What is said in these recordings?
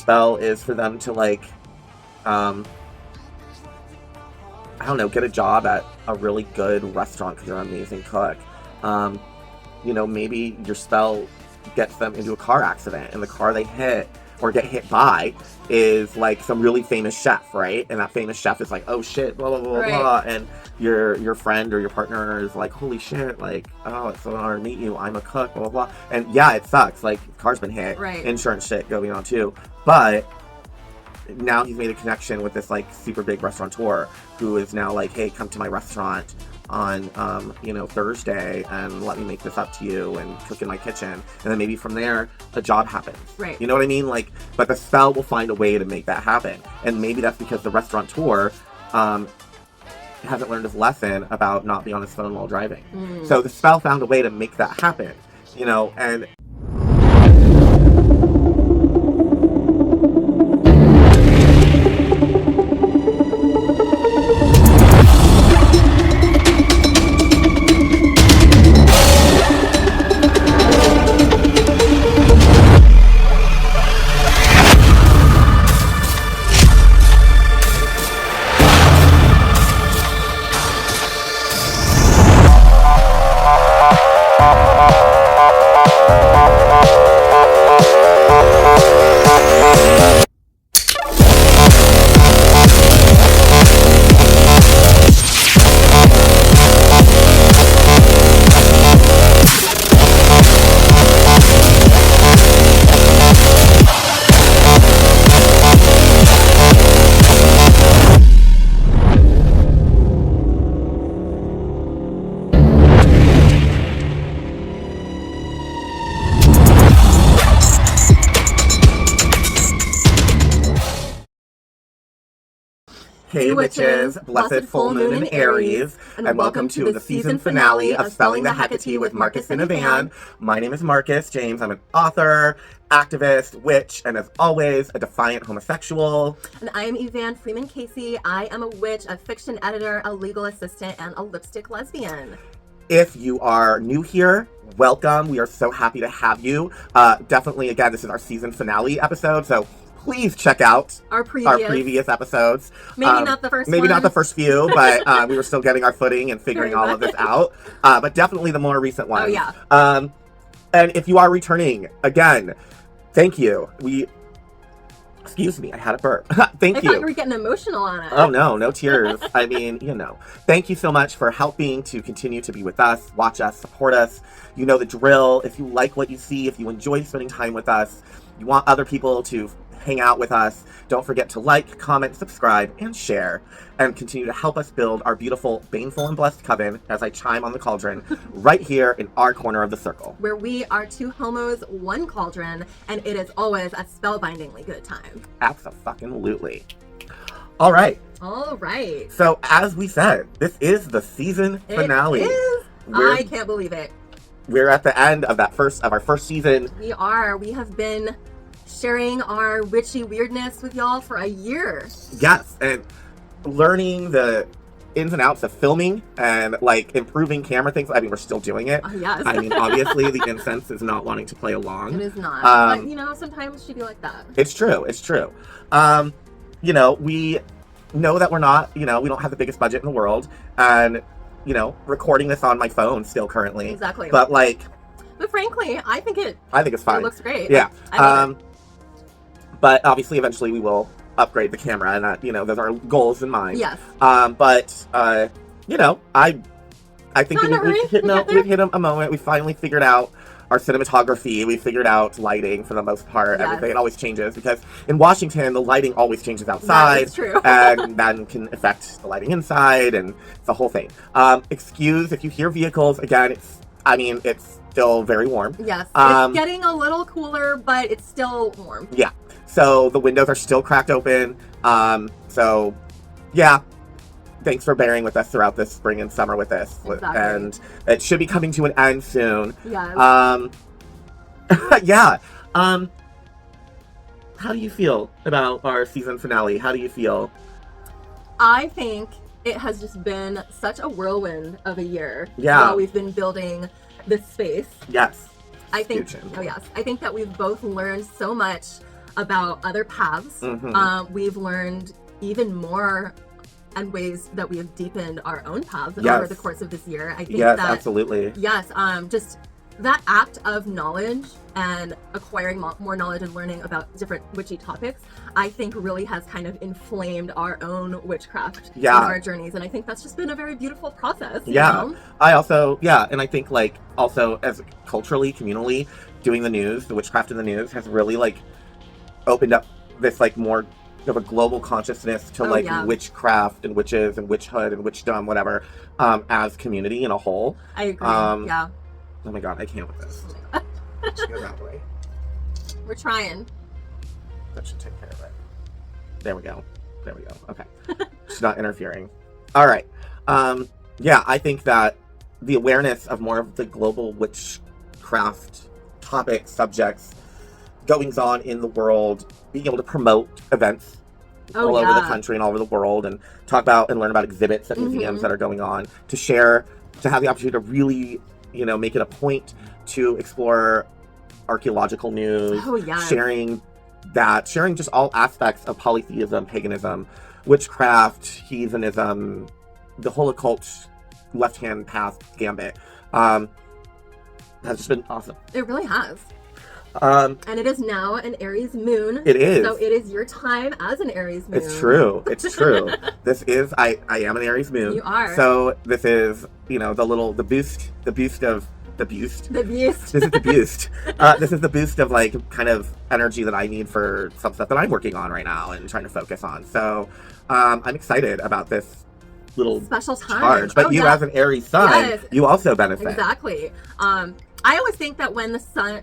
spell is for them to like, I don't know, get a job at a really good restaurant because you're an amazing cook. You know, maybe your spell gets them into a car accident, and the car they hit or get hit by is like some really famous chef, right? And that famous chef is like, oh shit, blah, blah, blah, Right. blah. And your friend or your partner is like, holy shit, like, oh, it's so an honor to meet you. I'm a cook, blah, blah, blah. And yeah, it sucks. Like, car's been hit. Right. Insurance shit going on too. But now he's made a connection with this like super big restaurateur who is now like, hey, come to my restaurant on you know, Thursday and let me make this up to you and cook in my kitchen. And then maybe from there a job happens. Right. You know what I mean? Like, but the spell will find a way to make that happen. And maybe that's because the restaurateur hasn't learned his lesson about not being on his phone while driving. So the spell found a way to make that happen. You know, and hey witches, blessed full moon in Aries, and welcome to the season finale of Spelling the Heka-tea with Marcus and Evanne. My name is Marcus James. I'm an author, activist, witch, and as always, a defiant homosexual. And I am Evanne Freeman Casey. I am a witch, a fiction editor, a legal assistant, and a lipstick lesbian. If you are new here, welcome. We are so happy to have you. Definitely, again, this is our season finale episode, so please check out Our previous episodes. Maybe not the first Maybe not one. the first few, but we were still getting our footing and figuring all of this out. But definitely the more recent ones. Oh, yeah. And if you are returning, again, thank you. Excuse me, I had a burp. Thank I you. thought you were getting emotional on it. Oh, no tears. I mean, you know. Thank you so much for helping to continue to be with us, watch us, support us. You know the drill. If you like what you see, if you enjoy spending time with us, you want other people to hang out with us, don't forget to like, comment, subscribe, and share, and continue to help us build our beautiful, baneful, and blessed coven as I chime on the cauldron right here in our corner of the circle. Where we are two homos, one cauldron, and it is always a spellbindingly good time. Abso-fucking-lutely. All right. All right. So, as we said, this is the season finale. It is. We're- I can't believe it. We're at the end of our first season. We are. We have been sharing our witchy weirdness with y'all for a year. Yes, and learning the ins and outs of filming and like improving camera things. I mean, we're still doing it. Yes. I mean, obviously the incense is not wanting to play along. It is not. But, you know, sometimes she be like that. It's true. You know, we know that we're not, you know, we don't have the biggest budget in the world, and, you know, recording this on my phone still currently. Exactly. But like, But frankly, I think it's fine. It looks great. Yeah. I love it. But obviously eventually we will upgrade the camera, and that, you know, those are goals in mind. Yes. You know, I think Not in a hurry. we've hit a moment. We finally figured out our cinematography. We figured out lighting for the most part. Yes. Everything. It always changes because in Washington the lighting always changes outside. That is true. And that can affect the lighting inside, and it's the whole thing. Excuse if you hear vehicles. Again, it's still very warm. Yes. It's getting a little cooler, but it's still warm. Yeah. So the windows are still cracked open. So yeah. Thanks for bearing with us throughout this spring and summer with this. Exactly. And it should be coming to an end soon. Yes. Yeah. How do you feel about our season finale? How do you feel? I think it has just been such a whirlwind of a year. Yeah. While we've been building this space. Yes. I think, Huge. I think that we've both learned so much about other paths. We've learned even more and ways that we have deepened our own paths over the course of this year. I think that absolutely. Yes, just that act of knowledge and acquiring more knowledge and learning about different witchy topics, I think really has kind of inflamed our own witchcraft in our journeys. And I think that's just been a very beautiful process. You know? I also, and I think like also as culturally, communally, doing the news, the witchcraft in the news has really like opened up this like more of a global consciousness to witchcraft and witches and witchhood and witchdom, whatever, as community in a whole. I agree. Oh my god, I can't with this. Let's go that way. We're trying. That should take care of it. There we go. Okay. She's not interfering. All right. I think that the awareness of more of the global witchcraft topics, subjects, goings on in the world, being able to promote events all over the country and all over the world, and talk about and learn about exhibits at museums that are going on, to share, to have the opportunity to really, make it a point to explore archaeological news, sharing just all aspects of polytheism, paganism, witchcraft, heathenism, the whole occult left-hand path gambit, has just been awesome. It really has. And it is now an Aries moon. It is. So it is your time as an Aries moon. It's true. This is, I am an Aries moon. You are. So this is, the boost of the boost. This is the boost. This is the boost of like kind of energy that I need for some stuff that I'm working on right now and trying to focus on. So I'm excited about this little special time charge. But you as an Aries sun, you also benefit. Exactly. I always think that when the sun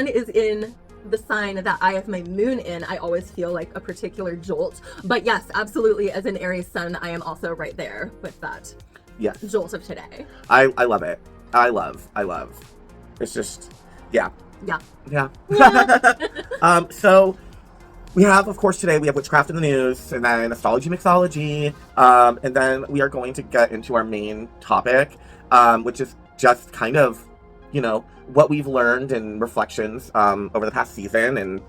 is in the sign that I have my moon in, I always feel like a particular jolt. But yes, absolutely, as an Aries sun, I am also right there with that jolt of today. I love it. I love. It's just, yeah. So we have, of course, today we have witchcraft in the news, and then astrology, mixology, and then we are going to get into our main topic, which is just kind of, what we've learned and reflections over the past season, and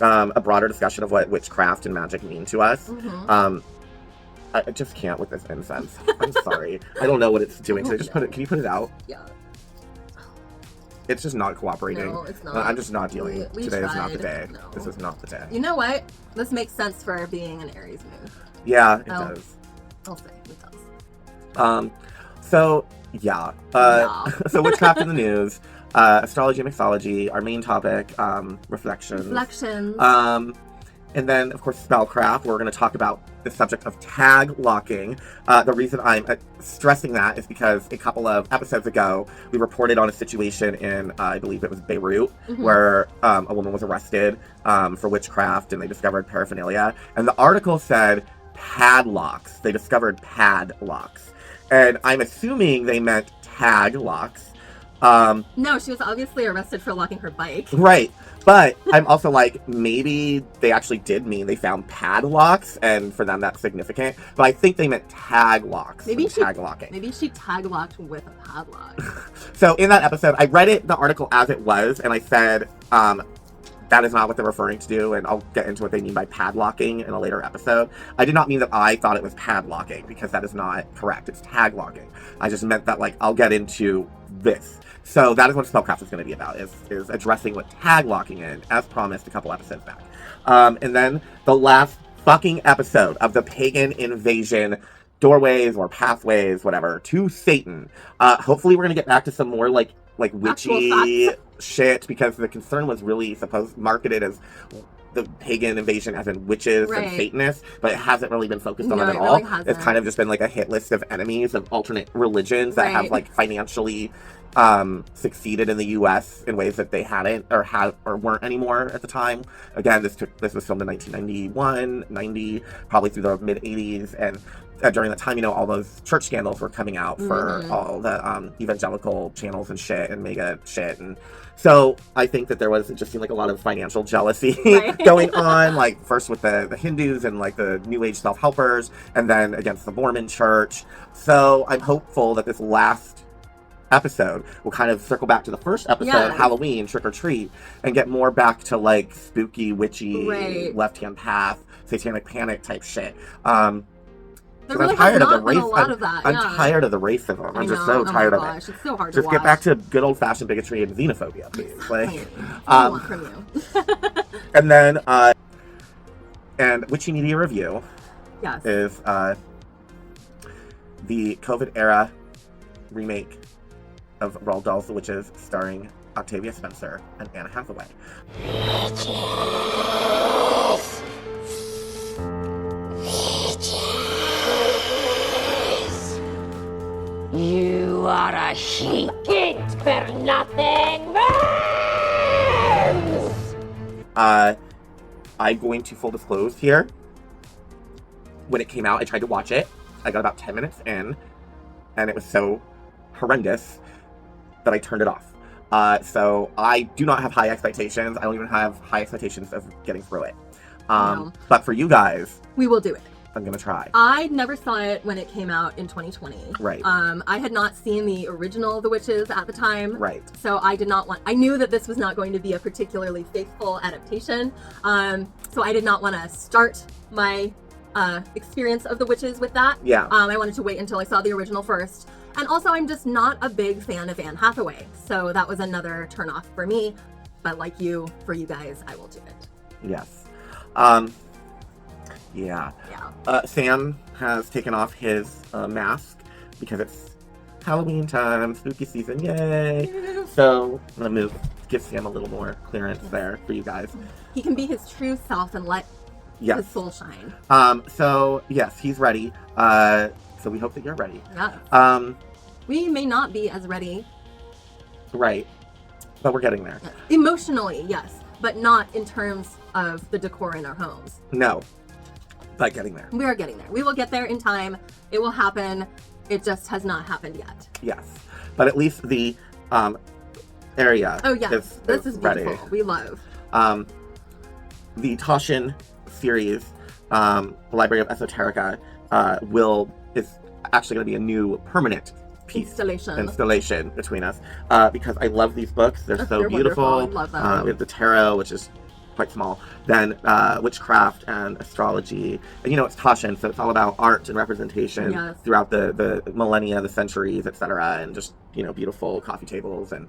a broader discussion of what witchcraft and magic mean to us. I just can't with this incense. I'm sorry. I don't know what it's doing. Can you put it out? Yeah. It's just not cooperating. No, it's not. I'm just not dealing. We Today tried. is not the day. No. This is not the day. You know what? This makes sense for being an Aries moon. Yeah, it does. I'll say it does. So witchcraft in the news, astrology and mixology, our main topic, reflections. And then, of course, spellcraft. We're going to talk about the subject of tag locking. The reason I'm stressing that is because a couple of episodes ago, we reported on a situation in, I believe it was Beirut, where a woman was arrested for witchcraft, and they discovered paraphernalia. And the article said padlocks. They discovered padlocks. And I'm assuming they meant tag locks. No, she was obviously arrested for locking her bike. Right. But I'm also like, maybe they actually did mean they found padlocks, and for them that's significant. But I think they meant tag locks. Tag locking. Maybe she tag locked with a padlock. So in that episode, I read the article as it was, and I said, that is not what they're referring to do, and I'll get into what they mean by padlocking in a later episode. I did not mean that I thought it was padlocking, because that is not correct. It's tag locking. I just meant that, like, I'll get into this. So that is what spellcraft is going to be about, is addressing what tag locking is, as promised a couple episodes back. And then the last fucking episode of the Pagan invasion, doorways or pathways, whatever, to Satan. Hopefully we're going to get back to some more like witchy shit, because the concern was really marketed as the pagan invasion as in witches and Satanists, but it hasn't really been focused on it at all. Really it's kind of just been like a hit list of enemies of alternate religions that have like financially succeeded in the U.S. in ways that they hadn't or weren't anymore at the time. Again, this was filmed in 1991, 90, probably through the mid 80s, and during that time, all those church scandals were coming out for all the evangelical channels and shit and mega shit. And so I think that there just seemed like a lot of financial jealousy going on, like first with the Hindus and like the New Age self-helpers, and then against the Mormon church. So I'm hopeful that this last episode, we'll kind of circle back to the first episode, Halloween, trick or treat, and get more back to like spooky, witchy, left-hand path, satanic panic type shit. Really, I'm tired of the race. I'm tired of the racism. I'm just so tired of it. It's so hard to watch. Get back to good old-fashioned bigotry and xenophobia, please. Like, from you. And then, and Witchy Media Review is the COVID era remake of Roald Dahl's The Witches, starring Octavia Spencer and Anna Hathaway. You are a she-kid for nothing worms! I'm going to full disclose here. When it came out, I tried to watch it. I got about 10 minutes in, and it was so horrendous that I turned it off. So I do not have high expectations. I don't even have high expectations of getting through it. No. But for you guys, we will do it. I'm gonna try. I never saw it when it came out in 2020. Right. I had not seen the original The Witches at the time. Right. So I knew that this was not going to be a particularly faithful adaptation. So I did not want to start my experience of The Witches with that. Yeah. I wanted to wait until I saw the original first. And also, I'm just not a big fan of Anne Hathaway. So that was another turnoff for me. But like you, for you guys, I will do it. Yes. Yeah. Sam has taken off his mask because it's Halloween time, spooky season, yay! So I'm gonna give Sam a little more clearance there for you guys. He can be his true self and let his soul shine. So yes, he's ready. So we hope that you're ready. Yeah. We may not be as ready. Right. But we're getting there. Emotionally, yes, but not in terms of the decor in our homes. No. But getting there. We are getting there. We will get there in time. It will happen. It just has not happened yet. Yes. But at least the area this is ready. Beautiful. We love. The Toshin series, Library of Esoterica, is actually going to be a new permanent piece installation between us, because I love these books. They're so beautiful. I love them. We have the tarot, which is quite small, then witchcraft and astrology, and it's Toshin, so it's all about art and representation throughout the millennia, the centuries, etc., and just beautiful coffee tables, and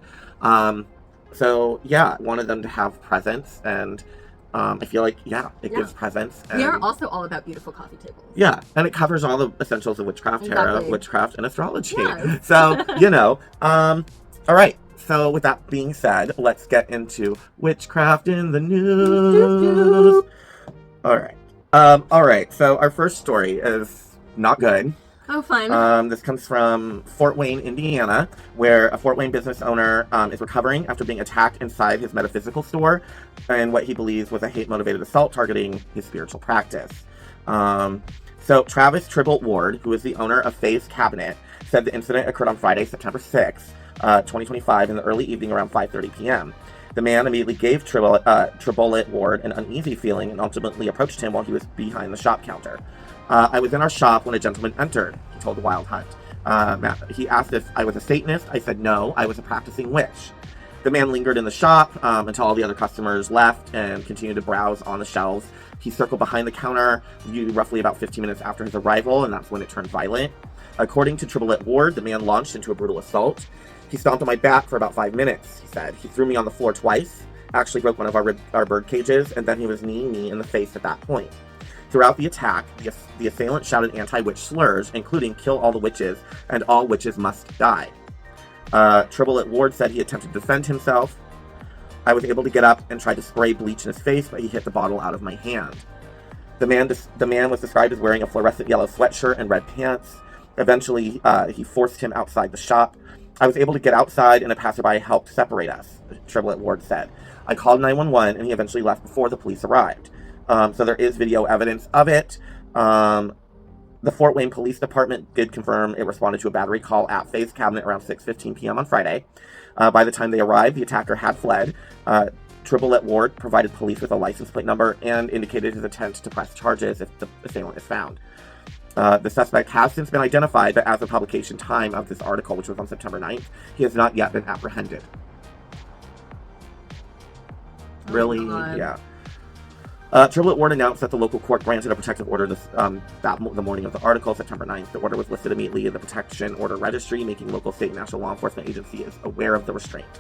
so I wanted them to have presence, and I feel like gives presence. And we are also all about beautiful coffee tables. Yeah, and it covers all the essentials of witchcraft, tarot, witchcraft, and astrology. Yes. So all right. So with that being said, let's get into witchcraft in the news. All right. So our first story is not good. Oh, fine. This comes from Fort Wayne, Indiana, where a Fort Wayne business owner is recovering after being attacked inside his metaphysical store and what he believes was a hate-motivated assault targeting his spiritual practice. So Travis Tribble Ward, who is the owner of Faye's Cabinet, said the incident occurred on Friday, September 6th. 2025 in the early evening around 5:30 p.m. The man immediately gave Tribble Ward an uneasy feeling and ultimately approached him while he was behind the shop counter. I was in our shop when a gentleman entered, he told the Wild Hunt. He asked if I was a Satanist. I said no, I was a practicing witch. The man lingered in the shop until all the other customers left and continued to browse on the shelves. He circled behind the counter roughly about 15 minutes after his arrival, and that's when it turned violent. According to Tribble Ward, the man launched into a brutal assault. He stomped on my back for about 5 minutes, he said. He threw me on the floor twice, actually broke one of our bird cages, and then he was kneeing me in the face at that point. Throughout the attack, the assailant shouted anti-witch slurs, including "kill all the witches" and "all witches must die." Tribble Ward said he attempted to defend himself. I was able to get up and tried to spray bleach in his face, but he hit the bottle out of my hand. The man was described as wearing a fluorescent yellow sweatshirt and red pants. Eventually, he forced him outside the shop. I was able to get outside, and a passerby helped separate us, Tribble Ward said. I called 911, and he eventually left before the police arrived. So there is video evidence of it. The Fort Wayne Police Department did confirm it responded to a battery call at Faye's Cabinet around 6:15 p.m. on Friday. By the time they arrived, the attacker had fled. Tribble Ward provided police with a license plate number and indicated his intent to press charges if the assailant is found. The suspect has since been identified, but as the publication time of this article, which was on September 9th, he has not yet been apprehended. Oh, really? God. Yeah. Triplet Ward announced that the local court granted a protective order the morning of the article, September 9th. The order was listed immediately in the protection order registry, making local, state, and national law enforcement agencies aware of the restraint.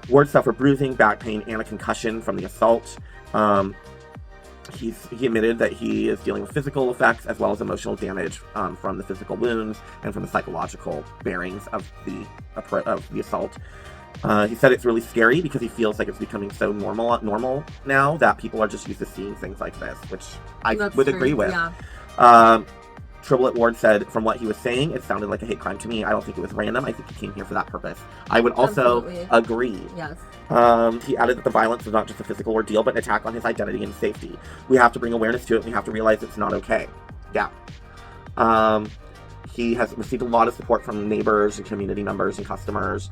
Ward suffered bruising, back pain, and a concussion from the assault. He admitted that he is dealing with physical effects as well as emotional damage from the physical wounds and from the psychological bearings of the assault. He said it's really scary because he feels like it's becoming so normal now that people are just used to seeing things like this, which I would agree with. Yeah. Triplet Ward said, from what he was saying, it sounded like a hate crime to me. I don't think it was random. I think he came here for that purpose. I would also agree. Yes. He added that the violence was not just a physical ordeal, but an attack on his identity and safety. We have to bring awareness to it, and we have to realize it's not okay. Yeah. He has received a lot of support from neighbors and community members and customers.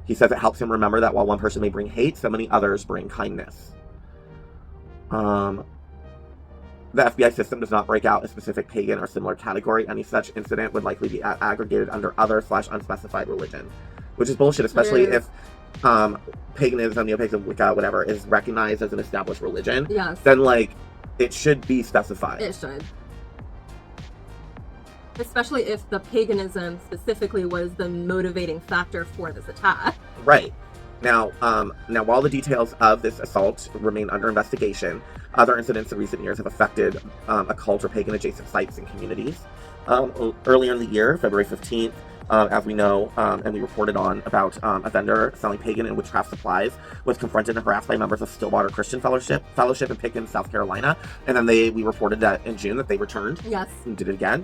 He says it helps him remember that while one person may bring hate, so many others bring kindness. The FBI system does not break out a specific pagan or similar category. Any such incident would likely be aggregated under other/unspecified religion, which is bullshit, especially if paganism, neo-paganism, Wicca, whatever, is recognized as an established religion. Yes. Then, like, it should be specified. It should. Especially if the paganism specifically was the motivating factor for this attack. Right. Now, while the details of this assault remain under investigation, other incidents in recent years have affected occult or pagan-adjacent sites and communities. Earlier in the year, February 15th, as we know, and we reported on about a vendor selling pagan and witchcraft supplies was confronted and harassed by members of Stillwater Christian Fellowship in Pickens, South Carolina, and then we reported that in June that they returned. Yes. And did it again.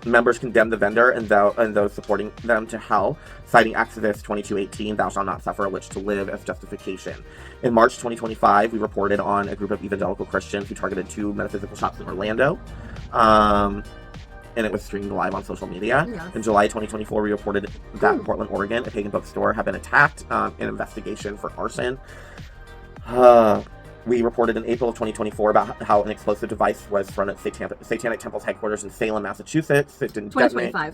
Members condemned the vendor and those supporting them to hell, citing Exodus 22:18, "Thou shalt not suffer a witch to live," as justification. In March 2025, we reported on a group of evangelical Christians who targeted 2 metaphysical shops in Orlando. And it was streamed live on social media. Yes. In July 2024, we reported that in Portland, Oregon, a pagan bookstore had been attacked in investigation for arson. We reported in April of 2024 about how an explosive device was thrown at Satanic Temple's headquarters in Salem, Massachusetts. It didn't 2025. detonate.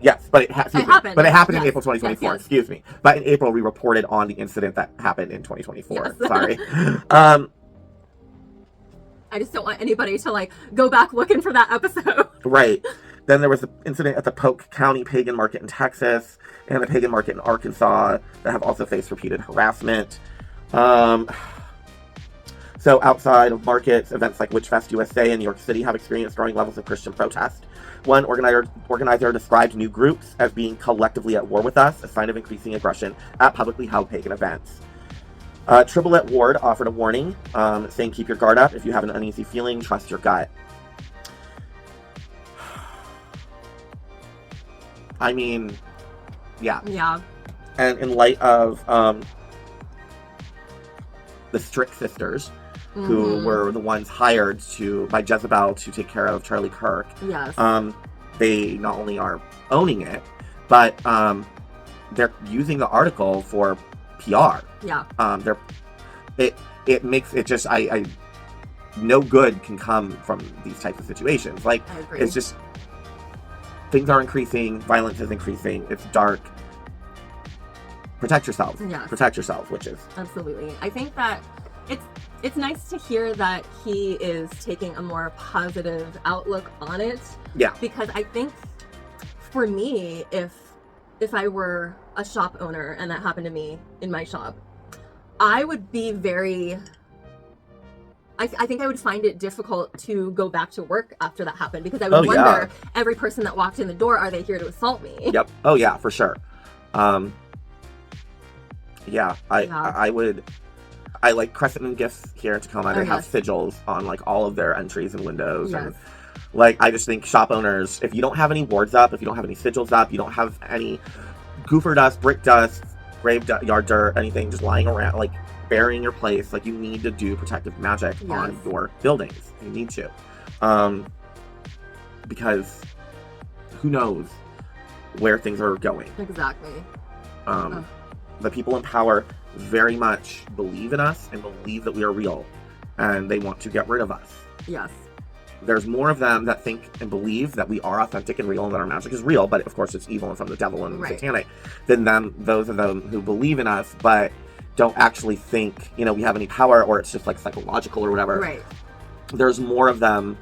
Yes, but it happened. But it happened in Yes. April 2024. Yes. Excuse me. But in April, we reported on the incident that happened in 2024. Yes. Sorry. I just don't want anybody to, like, go back looking for that episode. Right. Then there was the incident at the Polk County Pagan Market in Texas and the Pagan Market in Arkansas that have also faced repeated harassment. So outside of markets, events like Witchfest USA in New York City have experienced growing levels of Christian protest. One organizer described new groups as being collectively at war with us, a sign of increasing aggression at publicly held pagan events. Triplet Ward offered a warning, saying keep your guard up. If you have an uneasy feeling, trust your gut. I mean, yeah. Yeah. And in light of the Strick sisters, who were the ones hired by Jezebel to take care of Charlie Kirk. Yes. They not only are owning it, but they're using the article for PR. Yeah. It makes it just no good can come from these types of situations. Like, I agree. it's just things are increasing, violence is increasing, it's dark. Protect yourself. Yes. Protect yourself, witches. Absolutely. I think that it's nice to hear that he is taking a more positive outlook on it. Yeah. Because I think for me, if I were a shop owner and that happened to me in my shop, I would be I think I would find it difficult to go back to work after that happened, because I would wonder, every person that walked in the door, are they here to assault me? Yep. Oh yeah, for sure. Yeah, I like Crescent Moon Gifts here in Tacoma. They have sigils on like all of their entries and windows. Yes. And like, I just think shop owners, if you don't have any boards up, if you don't have any sigils up, you don't have any goofer dust, brick dust, yard dirt, anything just lying around, like burying your place, like you need to do protective magic on your buildings. You need to. Because who knows where things are going. Exactly. The people in power very much believe in us and believe that we are real, and they want to get rid of us. Yes. there's more of them that think and believe that we are authentic and real and that our magic is real, but of course it's evil and from the devil and satanic, than those of them who believe in us but don't actually think, you know, we have any power, or it's just like psychological or whatever. Right. There's more of them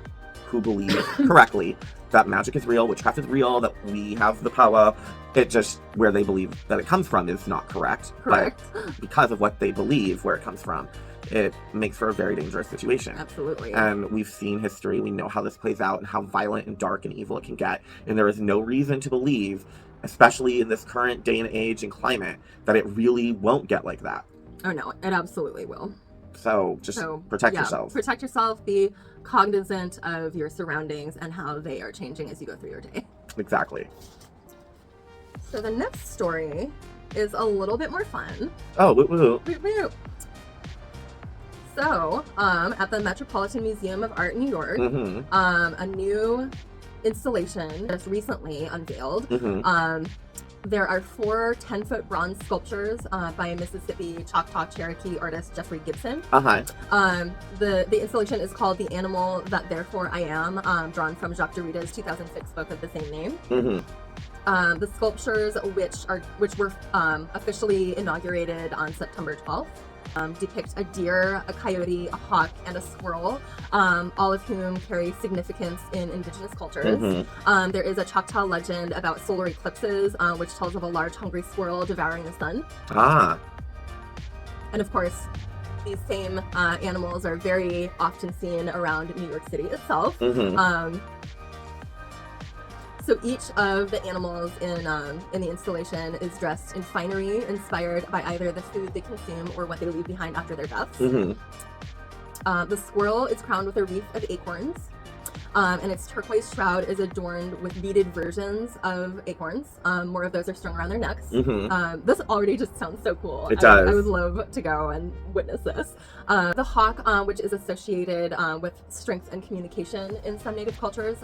who believe correctly that magic is real, witchcraft is real, that we have the power. It just, where they believe that it comes from is not correct. Correct. But because of what they believe where it comes from, it makes for a very dangerous situation. Absolutely. And we've seen history. We know how this plays out and how violent and dark and evil it can get. And there is no reason to believe, especially in this current day and age and climate, that it really won't get like that. Oh, no. It absolutely will. So just protect yourself. Protect yourself. Be cognizant of your surroundings and how they are changing as you go through your day. Exactly. So the next story is a little bit more fun. Oh, woo-woo. Woo-woo. So, at the Metropolitan Museum of Art in New York, a new installation just recently unveiled. There are 4 10-foot bronze sculptures by Mississippi Choctaw Cherokee artist Jeffrey Gibson. The installation is called The Animal That Therefore I Am, drawn from Jacques Derrida's 2006 book of the same name. The sculptures, which were officially inaugurated on September 12th, depict a deer, a coyote, a hawk, and a squirrel, all of whom carry significance in indigenous cultures. There is a Choctaw legend about solar eclipses, which tells of a large hungry squirrel devouring the sun. And of course, these same animals are very often seen around New York City itself. So each of the animals in the installation is dressed in finery inspired by either the food they consume or what they leave behind after their deaths. The squirrel is crowned with a wreath of acorns, and its turquoise shroud is adorned with beaded versions of acorns. More of those are strung around their necks. This already just sounds so cool. It does. I would love to go and witness this. The hawk, which is associated with strength and communication in some native cultures,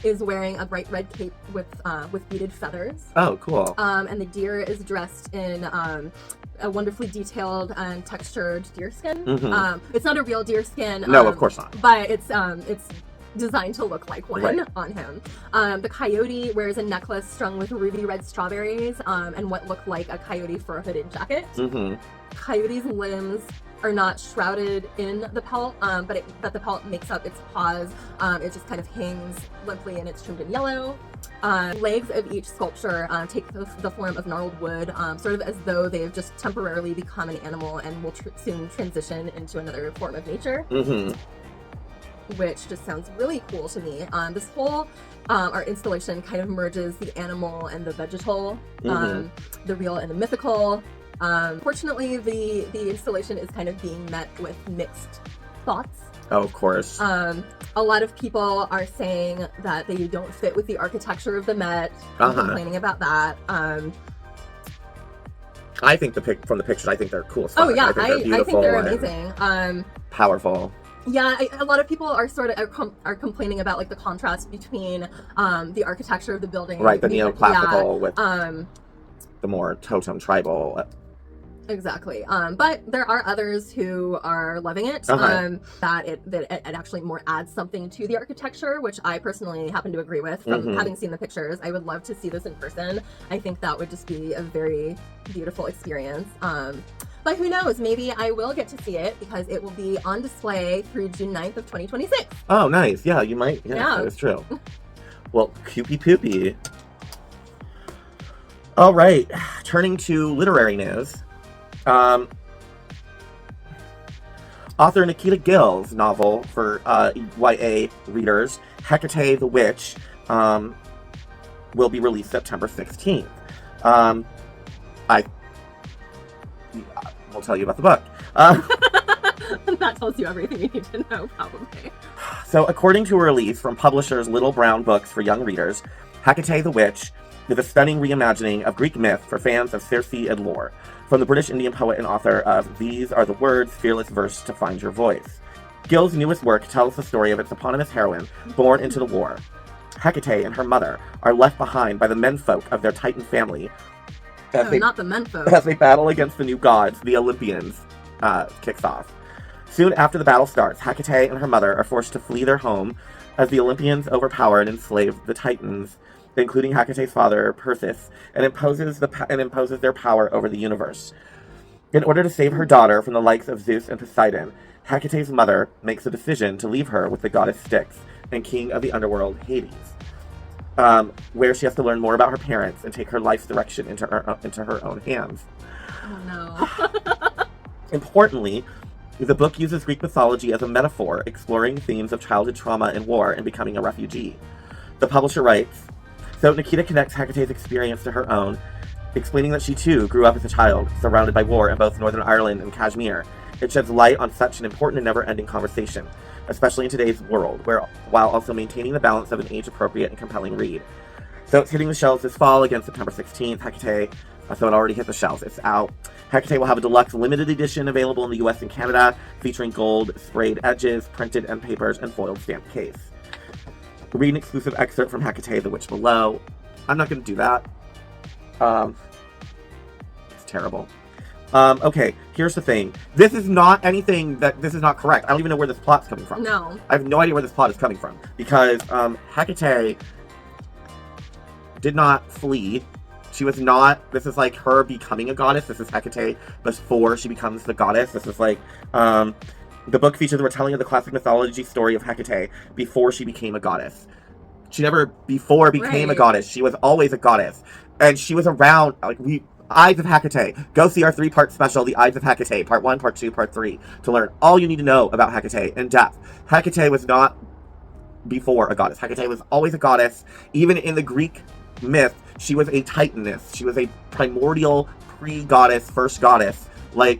is wearing a bright red cape with beaded feathers. Oh, cool. And the deer is dressed in a wonderfully detailed and textured deer skin. It's not a real deer skin. No, of course not. But it's designed to look like one on him. The coyote wears a necklace strung with ruby red strawberries and what look like a coyote fur hooded jacket. Coyote's limbs are not shrouded in the pelt, but the pelt makes up its paws. It just kind of hangs limply and it's trimmed in yellow. Legs of each sculpture take the form of gnarled wood, sort of as though they've just temporarily become an animal and will soon transition into another form of nature. Which just sounds really cool to me. This whole art installation kind of merges the animal and the vegetal, the real and the mythical. Fortunately, the installation is kind of being met with mixed thoughts. Oh, of course. A lot of people are saying that they don't fit with the architecture of the Met, complaining about that. I think from the pictures, I think they're cool as fuck. Oh yeah, I think they're amazing. Powerful. Yeah, a lot of people are are complaining about like the contrast between the architecture of the building, right? The neoclassical with the more totem tribal. Exactly. But there are others who are loving it. That it actually more adds something to the architecture, which I personally happen to agree with. From having seen the pictures, I would love to see this in person. I think that would just be a very beautiful experience. But who knows? Maybe I will get to see it because it will be on display through June 9th of 2026. Oh, nice. Yeah, you might. Yeah, that's true. Well, coopy poopy. All right. Turning to literary news. Author Nikita Gill's novel for YA readers, Heka-tea the Witch, will be released September 16th. We'll tell you about the book. That tells you everything you need to know, probably. So, according to a release from publishers Little Brown Books for young readers, Heka-tea the Witch is a stunning reimagining of Greek myth for fans of Circe and lore, from the British Indian poet and author of These Are the Words, Fearless Verse to Find Your Voice. Gill's newest work tells the story of its eponymous heroine, born into the war. Heka-tea and her mother are left behind by the menfolk of their Titan family. Not the menfolk. As they battle against the new gods, the Olympians, kicks off. Soon after the battle starts, Heka-tea and her mother are forced to flee their home as the Olympians overpower and enslave the Titans, including Heka-tee's father, Perseus, and imposes their power over the universe. In order to save her daughter from the likes of Zeus and Poseidon, Heka-tee's mother makes a decision to leave her with the goddess Styx and king of the underworld, Hades, where she has to learn more about her parents and take her life's direction into her own hands. Oh no. Importantly, the book uses Greek mythology as a metaphor, exploring themes of childhood trauma and war and becoming a refugee. The publisher writes, so Nikita connects Heka-tee's experience to her own, explaining that she too grew up as a child, surrounded by war in both Northern Ireland and Kashmir. It sheds light on such an important and never-ending conversation, especially in today's world, while also maintaining the balance of an age-appropriate and compelling read. So it's hitting the shelves this fall, again September 16th, Heka-tea. So it already hit the shelves. It's out. Heka-tea will have a deluxe limited edition available in the US and Canada, featuring gold sprayed edges, printed end papers, and foiled stamped case. Read an exclusive excerpt from Heka-tea, The Witch Below. I'm not going to do that. It's terrible. Okay, here's the thing. This is not correct. I don't even know where this plot's coming from. No. I have no idea where this plot is coming from. Because Heka-tea did not flee. She was not, this is like her becoming a goddess. This is Heka-tea before she becomes the goddess. This is like, the book features a retelling of the classic mythology story of Heka-tea before she became a goddess. She never before became a goddess. She was always a goddess. And she was around, like, Ides of Heka-tea. Go see our 3-part special, The Ides of Heka-tea, Part 1, Part 2, Part 3, to learn all you need to know about Heka-tea in depth. Heka-tea was not before a goddess. Heka-tea was always a goddess. Even in the Greek myth, she was a titaness. She was a primordial pre-goddess, first goddess. Like,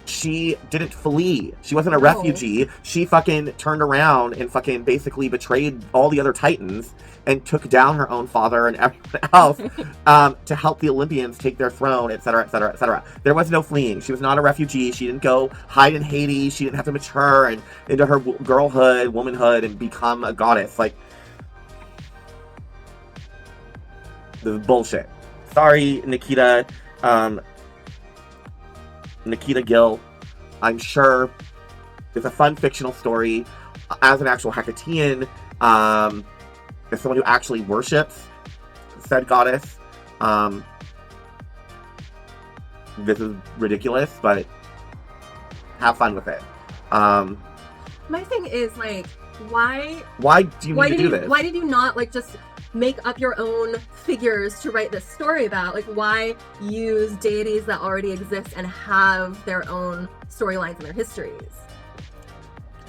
she didn't flee. She wasn't a refugee. She fucking turned around and fucking basically betrayed all the other titans and took down her own father and everyone else to help the Olympians take their throne, etc., etc., etc. There was no fleeing. She was not a refugee. She didn't go hide in Hades. She didn't have to mature and into her girlhood, womanhood, and become a goddess. Like, this is bullshit. Sorry, Nikita. Nikita Gill. I'm sure it's a fun fictional story. As an actual Heka-teean, as someone who actually worships said goddess, this is ridiculous, but have fun with it. My thing is, like, why do you need to do this? Why did you not, like, just make up your own figures to write this story about? Like, why use deities that already exist and have their own storylines and their histories?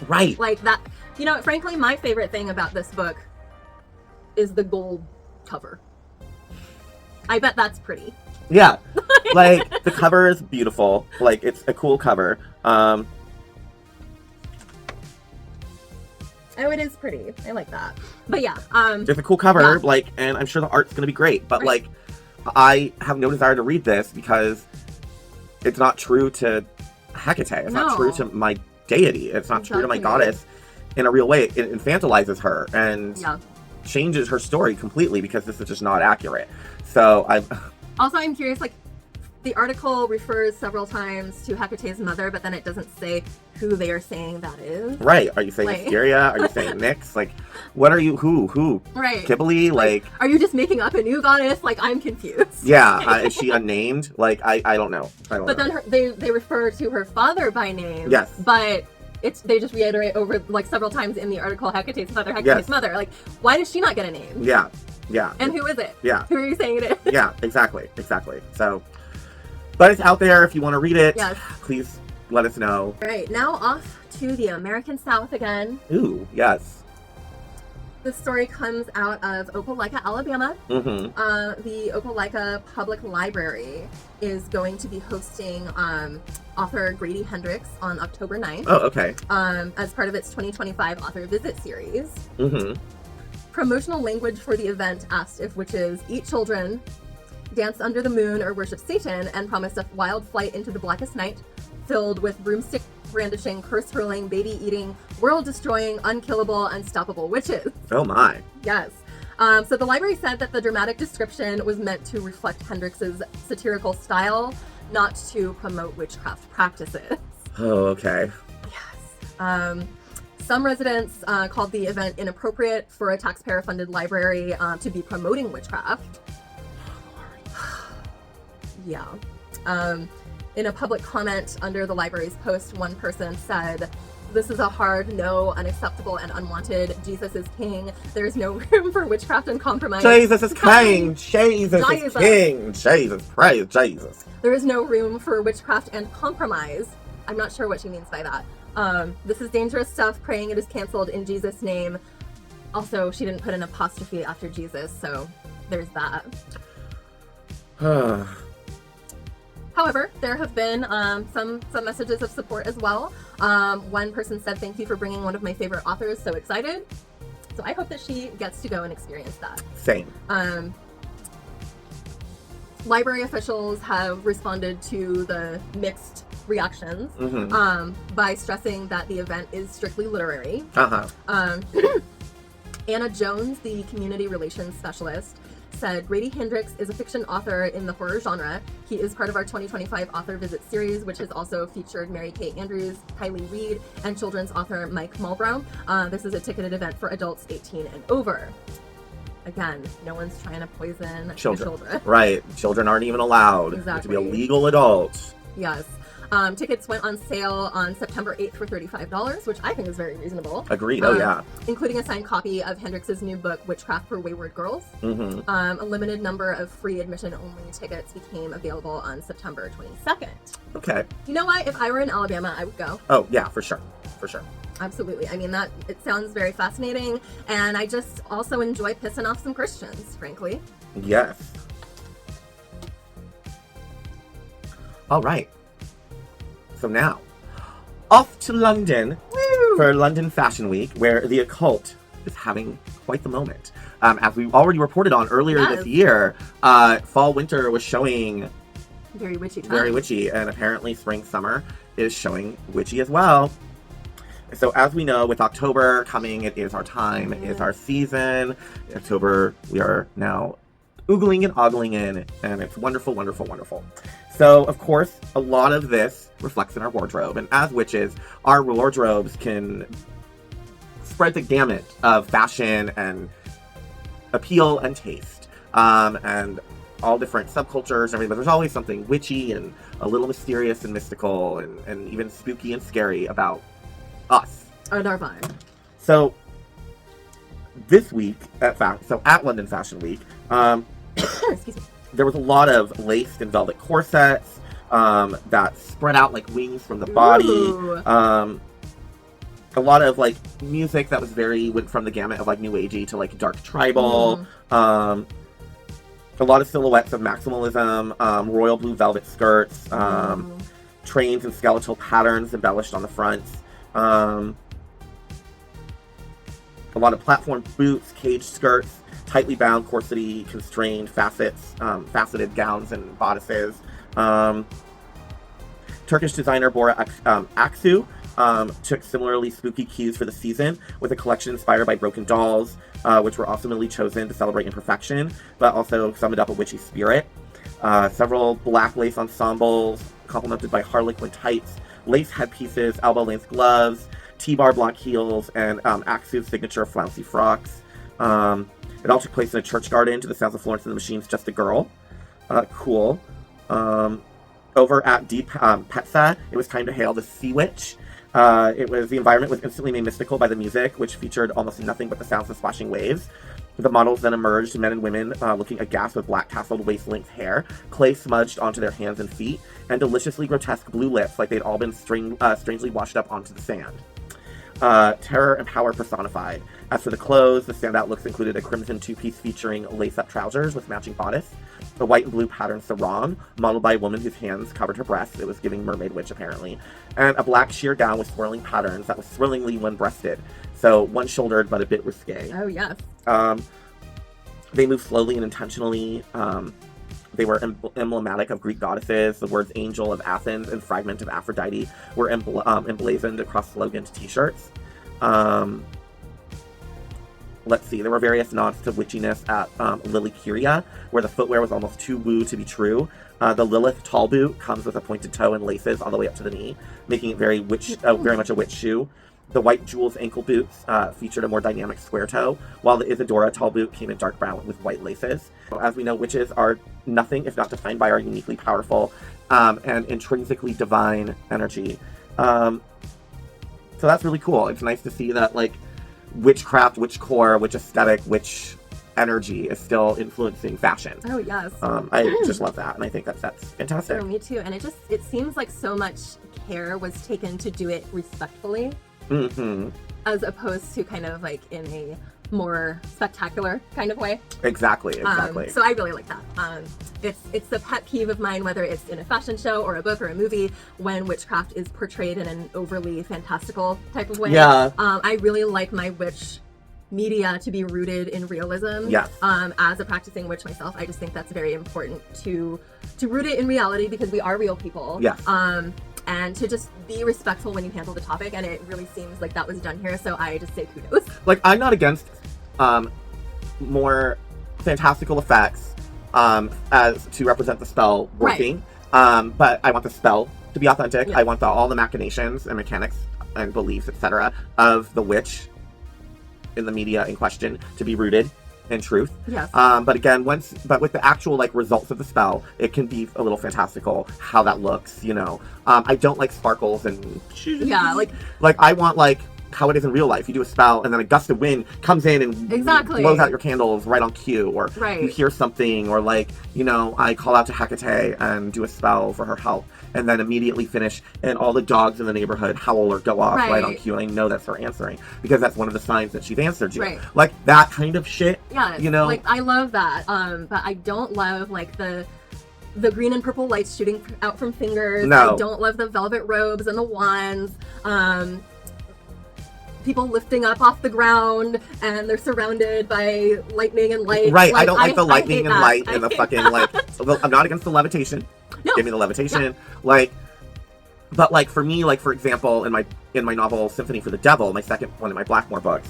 Right. Like that, you know, frankly, my favorite thing about this book is the gold cover. I bet that's pretty. Yeah. Like, the cover is beautiful. Like, it's a cool cover. Oh, it is pretty. I like that. But yeah, it's a cool cover, like, and I'm sure the art's gonna be great. But like, I have no desire to read this because it's not true to Heka-tea. It's not true to my deity. It's not true to my goddess in a real way. It infantilizes her and changes her story completely because this is just not accurate. So I'm curious, like, the article refers several times to Heka-tee's mother, but then it doesn't say who they are saying that is. Right. Are you saying Hysteria? Are you saying Nyx? Like, what are you? Who? Right. Kibble? Like, are you just making up a new goddess? Like, I'm confused. Yeah. Is she unnamed? Like, I don't know. But then they refer to her father by name. Yes. But they just reiterate over, like, several times in the article, Heka-tee's mother. Like, why does she not get a name? Yeah. Yeah. And who is it? Yeah. Who are you saying it is? Yeah. Exactly. So, but it's out there if you want to read it. Yes. Please let us know. All right, now off to the American South again. Ooh, yes. This story comes out of Opelika, Alabama. Mm-hmm. The Opelika Public Library is going to be hosting author Grady Hendrix on October 9th. Oh, okay. As part of its 2025 author visit series. Mm-hmm. Promotional language for the event asked if witches eat children, dance under the moon, or worship Satan, and promised a wild flight into the blackest night, filled with broomstick brandishing, curse hurling, baby eating, world destroying, unkillable, unstoppable witches. Oh my. Yes. So the library said that the dramatic description was meant to reflect Hendrix's satirical style, not to promote witchcraft practices. Oh, okay. Yeah. Some residents called the event inappropriate for a taxpayer-funded library to be promoting witchcraft. Yeah. In a public comment under the library's post, one person said, "This is a hard no, unacceptable and unwanted. Jesus is king. There's no room for witchcraft and compromise. Jesus is king. Jesus is king. Jesus, praise Jesus. There is no room for witchcraft and compromise." I'm not sure what she means by that. This is dangerous stuff. Praying it is canceled in Jesus' name. Also, she didn't put an apostrophe after Jesus, so there's that. However, there have been some messages of support as well. One person said, "Thank you for bringing one of my favorite authors. So excited." So I hope that she gets to go and experience that. Same. Library officials have responded to the mixed reactions by stressing that the event is strictly literary. Anna Jones, the community relations specialist, said, "Grady Hendrix is a fiction author in the horror genre. He is part of our 2025 author visit series, which has also featured Mary Kay Andrews, Kylie Reed, and children's author Mike Mulbrow. This is a ticketed event for adults 18 and over." Again, no one's trying to poison children. Right. Children aren't even allowed. Exactly. To be a legal adult. Yes. Tickets went on sale on September 8th for $35, which I think is very reasonable. Agreed. Oh, yeah. Including a signed copy of Hendrix's new book, Witchcraft for Wayward Girls. A limited number of free admission-only tickets became available on September 22nd. Okay. You know what? If I were in Alabama, I would go. Oh, yeah, for sure. For sure. Absolutely. I mean, it sounds very fascinating, and I just also enjoy pissing off some Christians, frankly. Yes. All right. So now, off to London for London Fashion Week, where the Occult is having quite the moment. As we already reported on earlier this year, fall winter was showing very witchy time. Very witchy, and apparently spring summer is showing witchy as well. So as we know, with October coming, it is our time, it is our season. October, we are now oogling and ogling in, and it's wonderful, wonderful, wonderful. So, of course, a lot of this reflects in our wardrobe, and as witches, our wardrobes can spread the gamut of fashion and appeal and taste, and all different subcultures and everything, but there's always something witchy and a little mysterious and mystical and even spooky and scary about us. And our vibe. So, this week, at London Fashion Week, excuse me. There was a lot of laced and velvet corsets that spread out like wings from the body. A lot of like music that was went from the gamut of like new agey to like dark tribal. A lot of silhouettes of maximalism, royal blue velvet skirts, trains and skeletal patterns embellished on the fronts. A lot of platform boots, cage skirts, tightly bound, corsety, constrained faceted gowns and bodices. Turkish designer Bora Aksu took similarly spooky cues for the season with a collection inspired by broken dolls, which were ultimately chosen to celebrate imperfection, but also summoned up a witchy spirit. Several black lace ensembles, complemented by harlequin tights, lace headpieces, elbow-length gloves, T-bar block heels, and Aksu's signature flouncy frocks. It all took place in a church garden to the sounds of Florence and the Machine's Just a Girl. Cool. Over at Deep Petsa, it was time to hail the Sea Witch. The environment was instantly made mystical by the music, which featured almost nothing but the sounds of splashing waves. The models then emerged, men and women looking aghast with black tasseled waist-length hair, clay smudged onto their hands and feet, and deliciously grotesque blue lips like they'd all been strangely washed up onto the sand. Terror and power personified. As for the clothes, the standout looks included a crimson two-piece featuring lace-up trousers with matching bodice, a white and blue patterned sarong, modeled by a woman whose hands covered her breasts. It was giving mermaid witch, apparently. And a black sheer gown with swirling patterns that was thrillingly one-breasted. So one-shouldered, but a bit risque. Oh, yes. They moved slowly and intentionally. They were emblematic of Greek goddesses. The words Angel of Athens and Fragment of Aphrodite were emblazoned across slogans t-shirts. Let's see, there were various nods to witchiness at Lily Curia, where the footwear was almost too woo to be true. The Lilith tall boot comes with a pointed toe and laces all the way up to the knee, making it very much a witch shoe. The white Jules ankle boots featured a more dynamic square toe, while the Isadora tall boot came in dark brown with white laces. As we know, witches are nothing if not defined by our uniquely powerful and intrinsically divine energy. So that's really cool. It's nice to see that, like, witchcraft, witch core, witch aesthetic, witch energy is still influencing fashion. Oh, yes. I just love that, and I think that's fantastic. Oh, me too. And it seems like so much care was taken to do it respectfully, as opposed to kind of like in a more spectacular kind of way. Exactly. So I really like that. It's a pet peeve of mine, whether it's in a fashion show or a book or a movie, when witchcraft is portrayed in an overly fantastical type of way. Yeah. I really like my witch media to be rooted in realism. Yes. As a practicing witch myself, I just think that's very important to root it in reality, because we are real people. Yes. And to just be respectful when you handle the topic, and it really seems like that was done here, so I just say kudos. Like, I'm not against more fantastical effects as to represent the spell working, but I want the spell to be authentic. Yeah. I want all the machinations and mechanics and beliefs, etc., of the witch in the media in question to be rooted in truth. Yes. But again, but with the actual, like, results of the spell, it can be a little fantastical how that looks, you know. I don't like sparkles and Yeah, like I want, like, how it is in real life. You do a spell and then a gust of wind comes in and blows out your candles right on cue, or you hear something, or, like, you know, I call out to Heka-tea and do a spell for her help, and then immediately finish, and all the dogs in the neighborhood howl or go off right on cue, and I know that's her answering, because that's one of the signs that she's answered you. Right. Like, that kind of shit. Yeah, you know? Like, I love that. But I don't love, like, the green and purple lights shooting out from fingers. No. I don't love the velvet robes and the wands. People lifting up off the ground, and they're surrounded by lightning and light. Right, like, I don't like the lightning and light and the fucking, like, I'm not against the levitation. No. Give me the levitation. Like, but, like, for me, like, for example, in my novel Symphony for the Devil, my second one in my Blackmore books,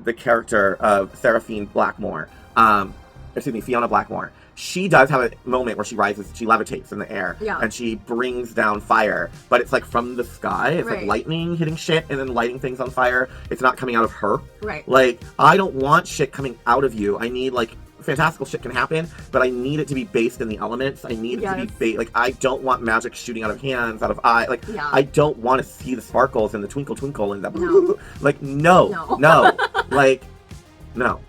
the character of Seraphine Blackmore, Fiona Blackmore, she does have a moment where she levitates in the air, and she brings down fire, but it's, like, from the sky. It's like lightning hitting shit and then lighting things on fire. It's not coming out of her. Right. Like, I don't want shit coming out of you. I need, like, fantastical shit can happen, but I need it to be based in the elements. I need it to be like, I don't want magic shooting out of hands, out of eye. Like, I don't want to see the sparkles and the twinkle twinkle and the like, no. Like, no.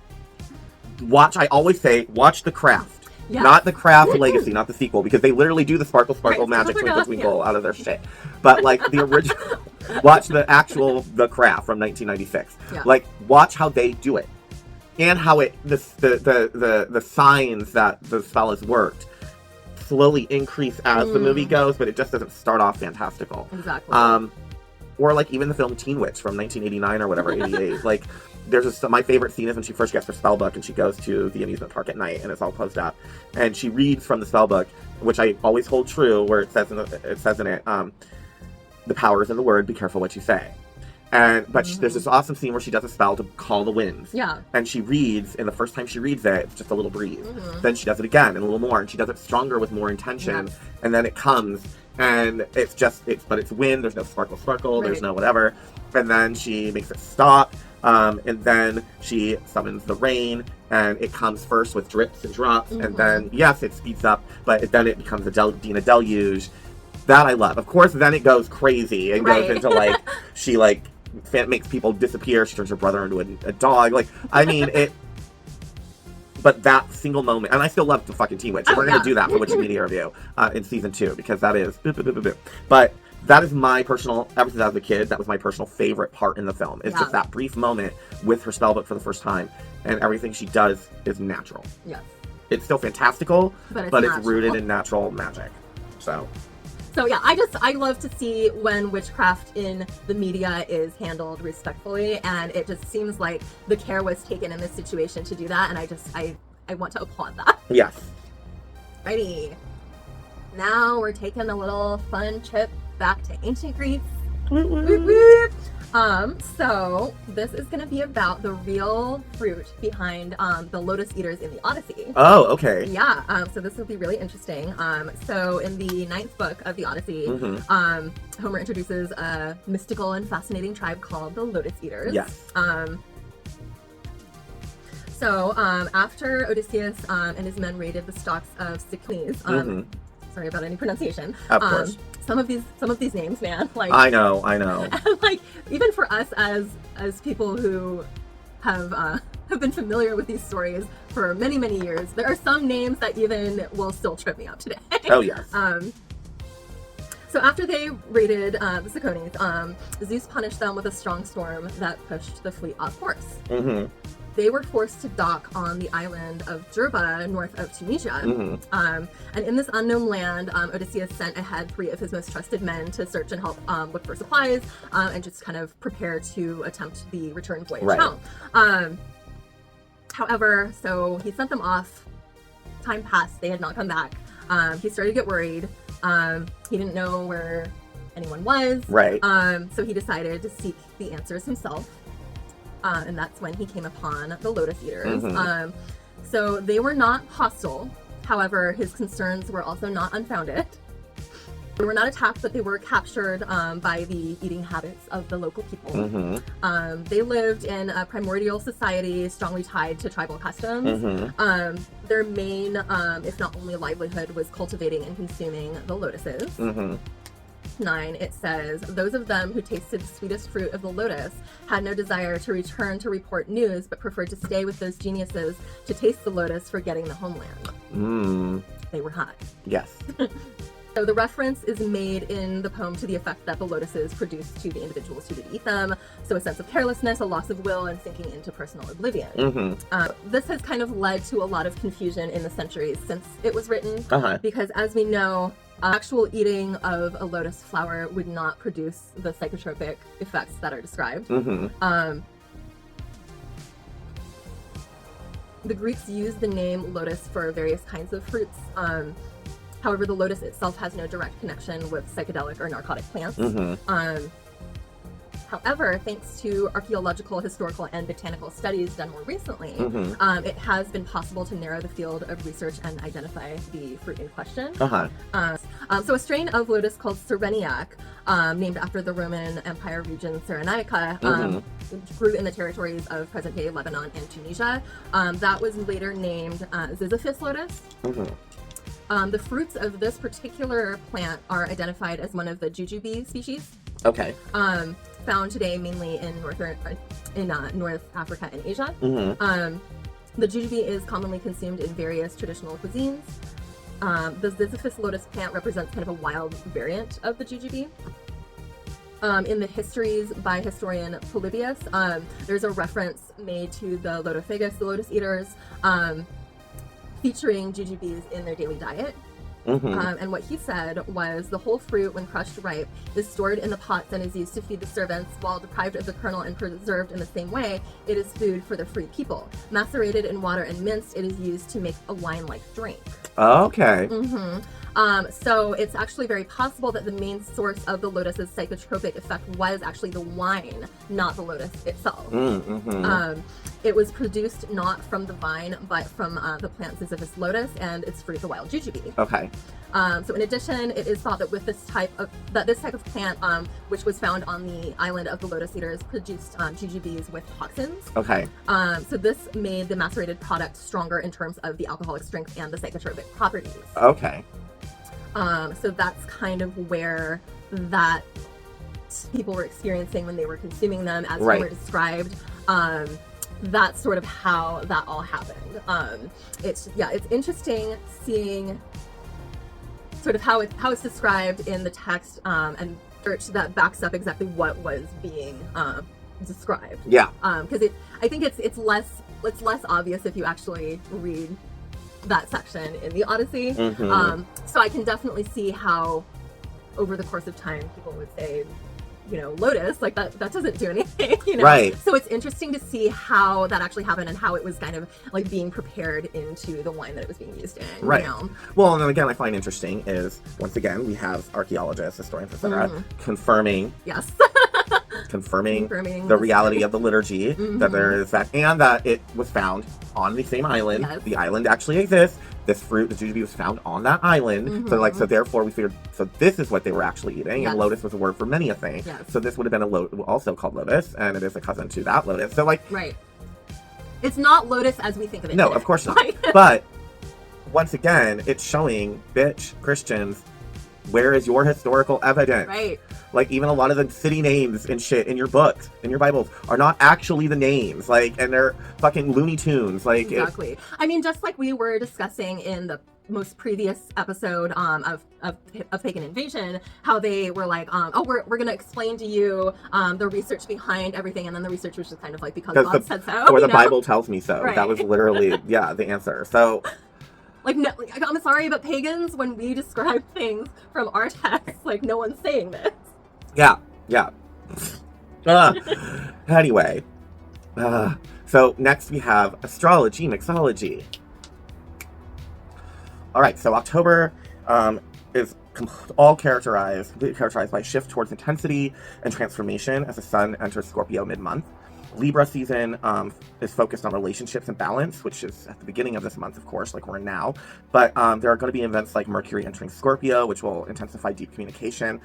I always say, watch The Craft. Not The Craft Legacy, not the sequel, because they literally do the sparkle magic twinkle twinkle out of their shit. But, like, the original, watch the Craft from 1996. Like, watch how they do it. And how the signs that the spell has worked slowly increase as the movie goes, but it just doesn't start off fantastical. Exactly. Or, like, even the film Teen Witch from 1989 or whatever, 88. Like, there's my favorite scene is when she first gets her spell book and she goes to the amusement park at night and it's all closed up, and she reads from the spell book, which I always hold true, where it says in it, the power is in the word, be careful what you say. But there's this awesome scene where she does a spell to call the winds. Yeah. And she reads, and the first time she reads it, it's just a little breeze. Then she does it again, and a little more, and she does it stronger with more intention. Yes. And then it comes, and but it's wind, there's no sparkle, there's no whatever. And then she makes it stop. And then she summons the rain, and it comes first with drips and drops, and then, yes, it speeds up, but then it becomes a Dina deluge. That I love. Of course, then it goes crazy and goes into, like, she, like, makes people disappear. She turns her brother into a dog. Like, I mean, it... But that single moment, and I still love the fucking Teen Witch. We're going to do that for Witch Media Review in season 2, because that is... But that is my personal, ever since I was a kid, that was my personal favorite part in the film. It's just that brief moment with her spellbook for the first time, and everything she does is natural. Yes. It's still fantastical, but it's rooted in natural magic. So yeah, I love to see when witchcraft in the media is handled respectfully, and it just seems like the care was taken in this situation to do that, and I want to applaud that. Yes. Righty. Now we're taking a little fun trip back to ancient Greece. So this is going to be about the real fruit behind the lotus eaters in the Odyssey. Oh, okay. Yeah. So this will be really interesting. So in the 9th book of the Odyssey, Homer introduces a mystical and fascinating tribe called the lotus eaters. Yes. So after Odysseus and his men raided the stalks of Cycles, sorry about any pronunciation. Of course. Some of these names, man. Like I know. And like even for us as people who have been familiar with these stories for many, many years, there are some names that even will still trip me up today. Oh yes. So after they raided the Cyclones, Zeus punished them with a strong storm that pushed the fleet off course. They were forced to dock on the island of Jerba, north of Tunisia. And in this unknown land, Odysseus sent ahead 3 of his most trusted men to search and help look for supplies and just kind of prepare to attempt the return voyage home. However, so he sent them off. Time passed. They had not come back. He started to get worried. He didn't know where anyone was. Right. So he decided to seek the answers himself. And that's when he came upon the Lotus Eaters. So they were not hostile. However, his concerns were also not unfounded. They were not attacked, but they were captured by the eating habits of the local people. They lived in a primordial society strongly tied to tribal customs. Their main, if not only livelihood, was cultivating and consuming the lotuses. 9, it says, those of them who tasted the sweetest fruit of the lotus had no desire to return to report news, but preferred to stay with those geniuses to taste the lotus, forgetting the homeland. They were hot. Yes. So the reference is made in the poem to the effect that the lotuses produced to the individuals who did eat them. So a sense of carelessness, a loss of will, and sinking into personal oblivion. This has kind of led to a lot of confusion in the centuries since it was written, because as we know, actual eating of a lotus flower would not produce the psychotropic effects that are described. The Greeks used the name lotus for various kinds of fruits. However, the lotus itself has no direct connection with psychedelic or narcotic plants. However, thanks to archaeological, historical, and botanical studies done more recently, it has been possible to narrow the field of research and identify the fruit in question. So a strain of lotus called Cyrenaic, named after the Roman Empire region Cyrenaica, grew in the territories of present-day Lebanon and Tunisia. That was later named Ziziphus lotus. The fruits of this particular plant are identified as one of the jujube species. Okay. Found today mainly in North Africa and Asia. The jujube is commonly consumed in various traditional cuisines. The Ziziphus lotus plant represents kind of a wild variant of the jujube. In the histories by historian Polybius, there's a reference made to the Lotophagus, the lotus eaters, featuring jujubes in their daily diet. And what he said was the whole fruit, when crushed ripe, is stored in the pots and is used to feed the servants. While deprived of the kernel and preserved in the same way, it is food for the free people. Macerated in water and minced, it is used to make a wine-like drink. Okay. So it's actually very possible that the main source of the lotus's psychotropic effect was actually the wine, not the lotus itself. It was produced not from the vine, but from the plant Ziziphus lotus and its fruit, the wild jujube. Okay. So in addition, it is thought that with this type of plant, which was found on the island of the lotus eaters, produced jujubes with toxins. Okay. So this made the macerated product stronger in terms of the alcoholic strength and the psychotropic properties. Okay. So that's kind of where that people were experiencing when they were consuming them, as they were described. That's sort of how that all happened. It's interesting seeing sort of how it's described in the text and research that backs up exactly what was being described. Yeah. Because I think it's less obvious if you actually read that section in the Odyssey. So I can definitely see how over the course of time people would say, lotus, like that doesn't do anything, Right. So it's interesting to see how that actually happened and how it was kind of like being prepared into the wine that it was being used in. Right. Well, and then again, I find interesting is, once again, we have archaeologists, historians, etc., confirming the reality of the liturgy, that there is that, and that it was found on the same island. Yes. The island actually exists. This fruit, the jujube, was found on that island. So therefore we figured, so this is what they were actually eating. And lotus was a word for many a thing. Yes. So this would have been also called lotus, and it is a cousin to that lotus. So right. It's not lotus as we think of it. No, of course not. But once again, it's showing, Christians, where is your historical evidence? Right. Like, even a lot of the city names and shit in your books, in your Bibles, are not actually the names. Like, and they're fucking Looney Tunes. Like, exactly. I mean, just like we were discussing in the most previous episode of Pagan Invasion, how they were like, we're going to explain to you the research behind everything, and then the research was just kind of like, because God said so. Or the Bible tells me so. Right. That was literally, the answer. So... Like, no, I'm sorry, but pagans, when we describe things from our text, like, no one's saying this. Yeah. Anyway. So next we have astrology, mixology. All right, so October is completely characterized by a shift towards intensity and transformation as the sun enters Scorpio mid-month. Libra season is focused on relationships and balance, which is at the beginning of this month, of course, like we're in now. But there are going to be events like Mercury entering Scorpio, which will intensify deep communication.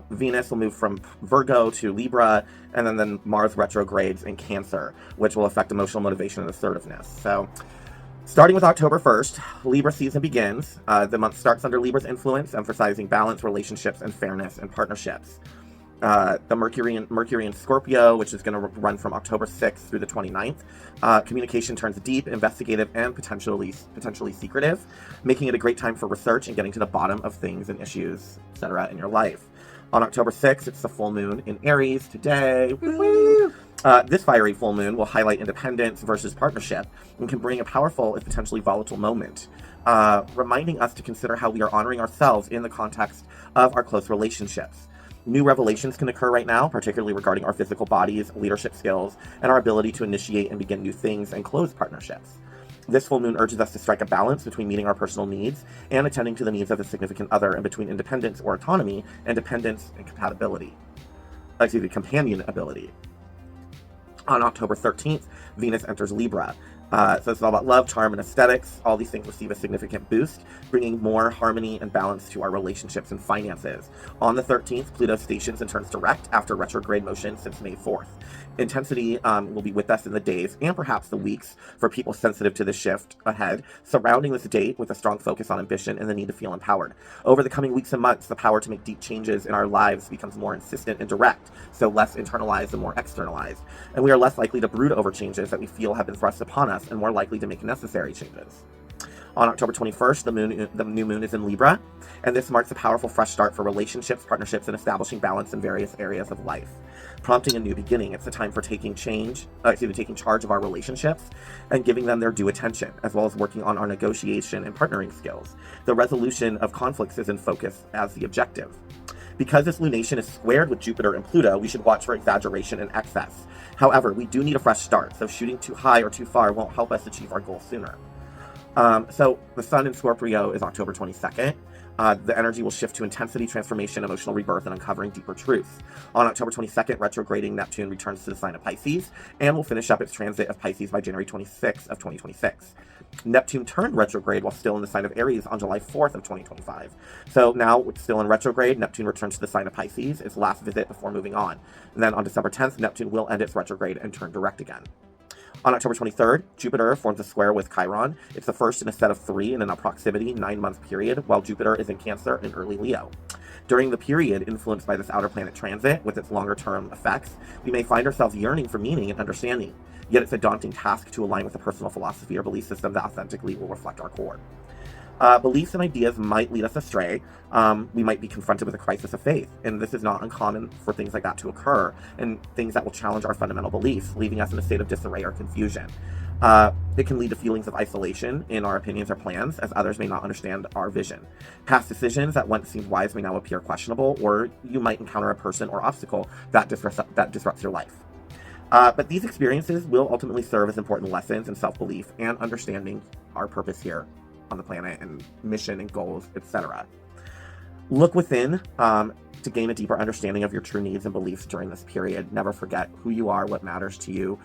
Venus will move from Virgo to Libra, and then Mars retrogrades in Cancer, which will affect emotional motivation and assertiveness. So starting with October 1st, Libra season begins. The month starts under Libra's influence, emphasizing balance, relationships, and fairness in partnerships. The Mercury in Scorpio, which is going to run from October 6th through the 29th. Communication turns deep, investigative, and potentially secretive, making it a great time for research and getting to the bottom of things and issues, etc. in your life. On October 6th, it's the full moon in Aries today. Woo! This fiery full moon will highlight independence versus partnership and can bring a powerful and potentially volatile moment, reminding us to consider how we are honoring ourselves in the context of our close relationships. New revelations can occur right now, particularly regarding our physical bodies, leadership skills, and our ability to initiate and begin new things and close partnerships. This full moon urges us to strike a balance between meeting our personal needs and attending to the needs of a significant other, and between independence or autonomy and dependence and companionability. On October 13th, Venus enters Libra. So it's all about love, charm, and aesthetics. All these things receive a significant boost, bringing more harmony and balance to our relationships and finances. On the 13th, Pluto stations and turns direct after retrograde motion since May 4th. Intensity will be with us in the days and perhaps the weeks for people sensitive to the shift ahead, surrounding this date with a strong focus on ambition and the need to feel empowered. Over the coming weeks and months, the power to make deep changes in our lives becomes more insistent and direct, so less internalized and more externalized. And we are less likely to brood over changes that we feel have been thrust upon us, and more likely to make necessary changes. On October 21st, the new moon is in Libra, and this marks a powerful fresh start for relationships, partnerships, and establishing balance in various areas of life. Prompting a new beginning, it's a time for taking charge of our relationships and giving them their due attention, as well as working on our negotiation and partnering skills. The resolution of conflicts is in focus as the objective. Because this lunation is squared with Jupiter and Pluto, we should watch for exaggeration and excess. However, we do need a fresh start, so shooting too high or too far won't help us achieve our goal sooner. So the sun in Scorpio is October 22nd. The energy will shift to intensity, transformation, emotional rebirth, and uncovering deeper truths. On October 22nd, retrograding Neptune returns to the sign of Pisces and will finish up its transit of Pisces by January 26th of 2026. Neptune turned retrograde while still in the sign of Aries on July 4th of 2025. So now it's still in retrograde. Neptune returns to the sign of Pisces, its last visit before moving on. And then on December 10th, Neptune will end its retrograde and turn direct again. On October 23rd, Jupiter forms a square with Chiron. It's the first in a set of 3 in an approximately 9-month period, while Jupiter is in Cancer in early Leo. During the period influenced by this outer planet transit, with its longer-term effects, we may find ourselves yearning for meaning and understanding. Yet it's a daunting task to align with a personal philosophy or belief system that authentically will reflect our core. Beliefs and ideas might lead us astray. We might be confronted with a crisis of faith, and this is not uncommon for things like that to occur, and things that will challenge our fundamental beliefs, leaving us in a state of disarray or confusion. It can lead to feelings of isolation in our opinions or plans, as others may not understand our vision. Past decisions that once seemed wise may now appear questionable, or you might encounter a person or obstacle that disrupts your life. But these experiences will ultimately serve as important lessons in self-belief and understanding our purpose here on the planet and mission and goals, etc. Look within to gain a deeper understanding of your true needs and beliefs during this period. Never forget who you are, what matters to you.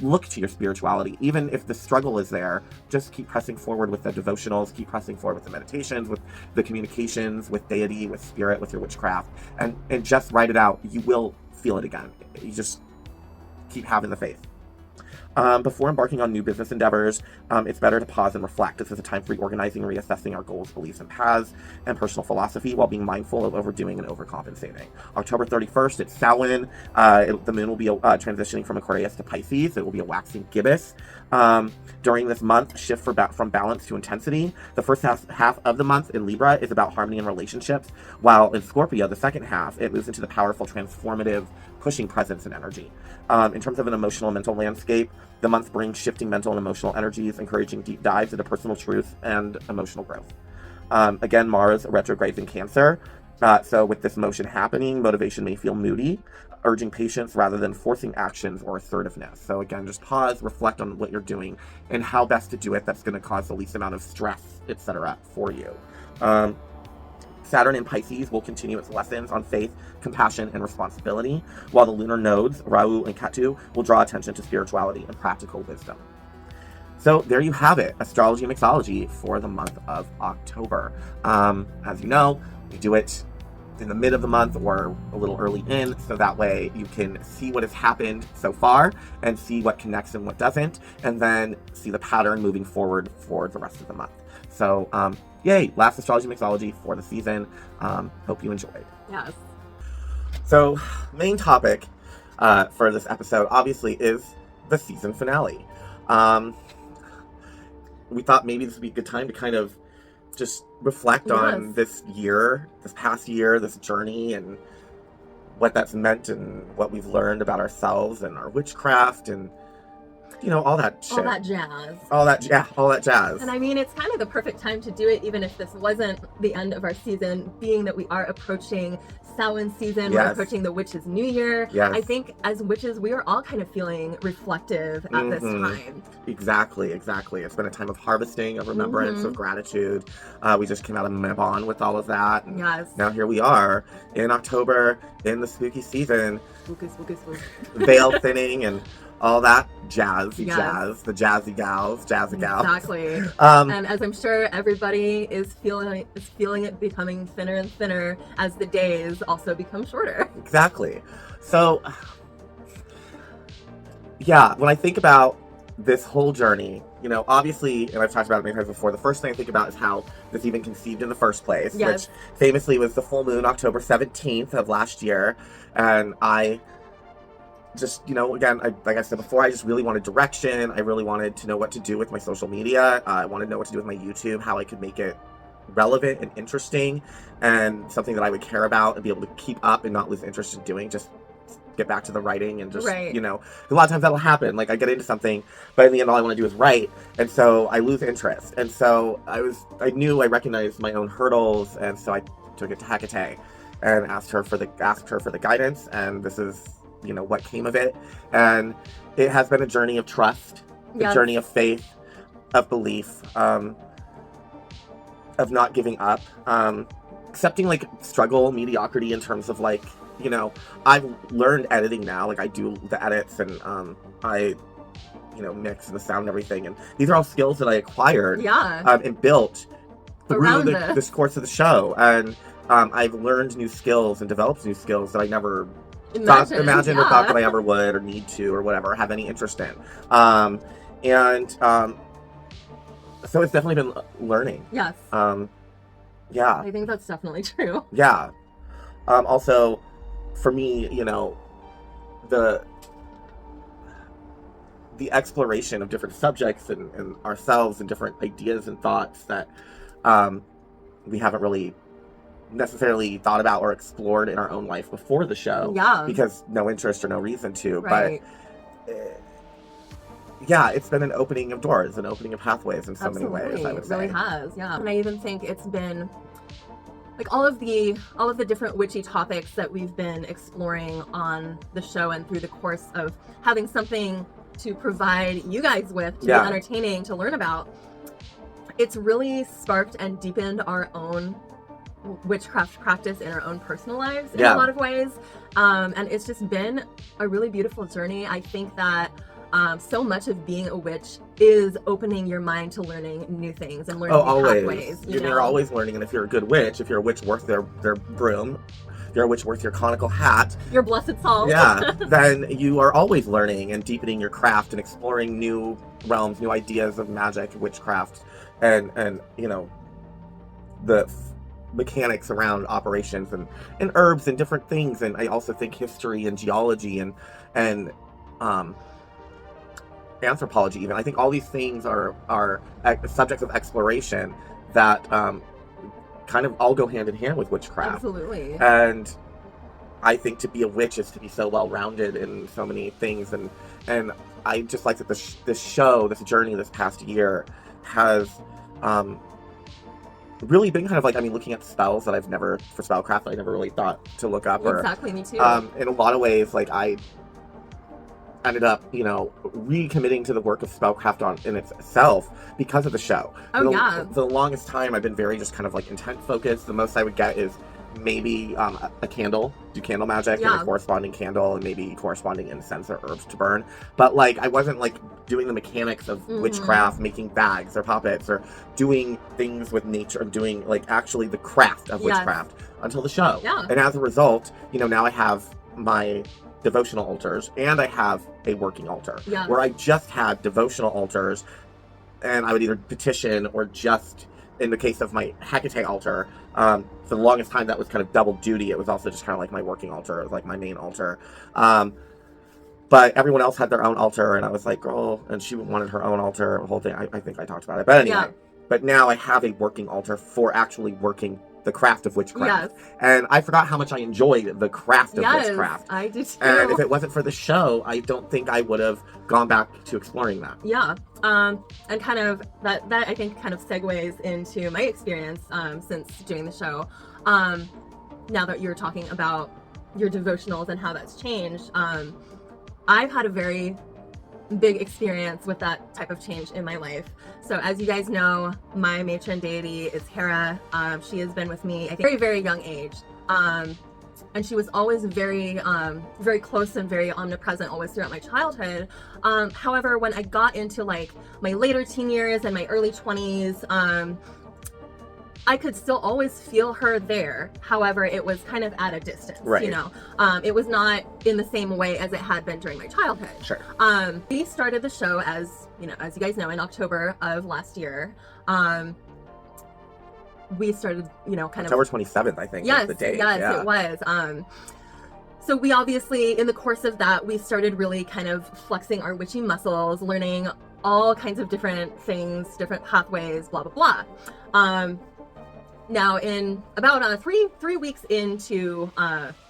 Look to your spirituality. Even if the struggle is there, just keep pressing forward with the devotionals, keep pressing forward with the meditations, with the communications, with deity, with spirit, with your witchcraft, and just write it out. You will feel it again. You just keep having the faith. Before embarking on new business endeavors, it's better to pause and reflect. This is a time for reorganizing and reassessing our goals, beliefs, and paths, and personal philosophy while being mindful of overdoing and overcompensating. October 31st, it's Samhain. The moon will be transitioning from Aquarius to Pisces. It will be a waxing gibbous. During this month, shift from balance to intensity. The first half of the month in Libra is about harmony and relationships, while in Scorpio, the second half, it moves into the powerful, transformative, pushing presence and energy. In terms of an emotional and mental landscape, the month brings shifting mental and emotional energies, encouraging deep dives into personal truth and emotional growth. Again, Mars retrogrades in Cancer. So with this motion happening, motivation may feel moody, urging patience rather than forcing actions or assertiveness. So again, just pause, reflect on what you're doing and how best to do it that's going to cause the least amount of stress, etc. for you. Saturn in Pisces will continue its lessons on faith, compassion, and responsibility, while the lunar nodes, Rahu and Ketu, will draw attention to spirituality and practical wisdom. So there you have it, astrology and mixology for the month of October. As you know, we do it in the mid of the month or a little early in, so that way you can see what has happened so far and see what connects and what doesn't, and then see the pattern moving forward for the rest of the month. So, yay, last astrology mixology for the season. Hope you enjoyed. Yes. So, main topic for this episode, obviously, is the season finale. We thought maybe this would be a good time to kind of just reflect on this past year, this journey, and what that's meant and what we've learned about ourselves and our witchcraft and, you know, all that shit. All that jazz. And I mean, it's kind of the perfect time to do it, even if this wasn't the end of our season, being that we are approaching Samhain season, we're approaching the Witches' New Year. Yes. I think as witches, we are all kind of feeling reflective at this time. Exactly. It's been a time of harvesting, of remembrance, of gratitude. We just came out of Mabon with all of that. And now here we are in October, in the spooky season. Spooky. Veil thinning and all that jazz, the jazzy gals. Exactly. And as I'm sure everybody is feeling it becoming thinner and thinner as the days also become shorter. Exactly. So, yeah, when I think about this whole journey, you know, obviously, and I've talked about it many times before, the first thing I think about is how this even conceived in the first place, which famously was the full moon, October 17th of last year. And I just, you know, again, like I said before, I just really wanted direction. I really wanted to know what to do with my social media. I wanted to know what to do with my YouTube, how I could make it relevant and interesting and something that I would care about and be able to keep up and not lose interest in doing. Just get back to the writing and just, you know, a lot of times that'll happen. Like I get into something, but in the end, all I want to do is write. And so I lose interest. And so I recognized my own hurdles. And so I took it to Heka-tea and asked her for the guidance. And this is, you know, what came of it. And it has been a journey of trust, a journey of faith, of belief, of not giving up, accepting like struggle, mediocrity in terms of like, you know, I've learned editing now. Like I do the edits and I, you know, mix and the sound and everything. And these are all skills that I acquired and built through this course of the show. And I've learned new skills and developed new skills that I never imagined or thought that I ever would or need to or whatever, or have any interest in. So it's definitely been learning. Yes. Yeah. I think that's definitely true. Yeah. Also, for me, you know, the exploration of different subjects and ourselves and different ideas and thoughts that we haven't really necessarily thought about or explored in our own life before the show. Yeah. Because no interest or no reason to. Right. But yeah, it's been an opening of doors, an opening of pathways in so many ways, I would say. It really has, yeah. And I even think it's been like all of the different witchy topics that we've been exploring on the show and through the course of having something to provide you guys with, to be entertaining, to learn about. It's really sparked and deepened our own witchcraft practice in our own personal lives in a lot of ways. And it's just been a really beautiful journey. I think that so much of being a witch is opening your mind to learning new things and learning new pathways. You're always learning, and if you're a good witch, if you're a witch worth their broom, if you're a witch worth your conical hat, your blessed soul, then you are always learning and deepening your craft and exploring new realms, new ideas of magic, witchcraft, and you know, the mechanics around operations and herbs and different things. And I also think history and geology and anthropology even. I think all these things are subjects of exploration that kind of all go hand in hand with witchcraft. Absolutely. And I think to be a witch is to be so well-rounded in so many things. And I just like that this show, this journey this past year has really been kind of like, I mean, looking at spells that for spellcraft, I never really thought to look up. Exactly, me too. In a lot of ways, like I ended up, you know, recommitting to the work of spellcraft in itself because of the show. For the longest time, I've been very just kind of like intent focused. The most I would get is maybe a candle, do candle magic and a corresponding candle and maybe corresponding incense or herbs to burn. But like, I wasn't like doing the mechanics of witchcraft, making bags or puppets or doing things with nature, or doing like actually the craft of witchcraft until the show. Yeah. And as a result, you know, now I have my devotional altars and I have a working altar where I just had devotional altars and I would either petition or just, in the case of my Heka-tea altar, for the longest time that was kind of double duty. It was also just kind of like my working altar. It was like my main altar. But everyone else had their own altar and I was like, girl, and she wanted her own altar, the whole thing. I think I talked about it. But anyway, but now I have a working altar for actually working the craft of witchcraft. And I forgot how much I enjoyed the craft of witchcraft. I did too. And if it wasn't for the show, I don't think I would have gone back to exploring that. Yeah. And kind of that I think kind of segues into my experience since doing the show. Now that you're talking about your devotionals and how that's changed, I've had a very big experience with that type of change in my life. So as you guys know, my matron deity is Hera. She has been with me, I think, very, very young age. And she was always very, very close and very omnipresent always throughout my childhood. However, when I got into like my later teen years and my early 20s, I could still always feel her there. However, it was kind of at a distance, you know. It was not in the same way as it had been during my childhood. Sure. We started the show, as you know, as you guys know, in October of last year. We started, you know, kind October 27th, I think, was the date. Yes, it was. So we obviously, in the course of that, we started really kind of flexing our witchy muscles, learning all kinds of different things, different pathways, blah, blah, blah. Now, in about 3 weeks into our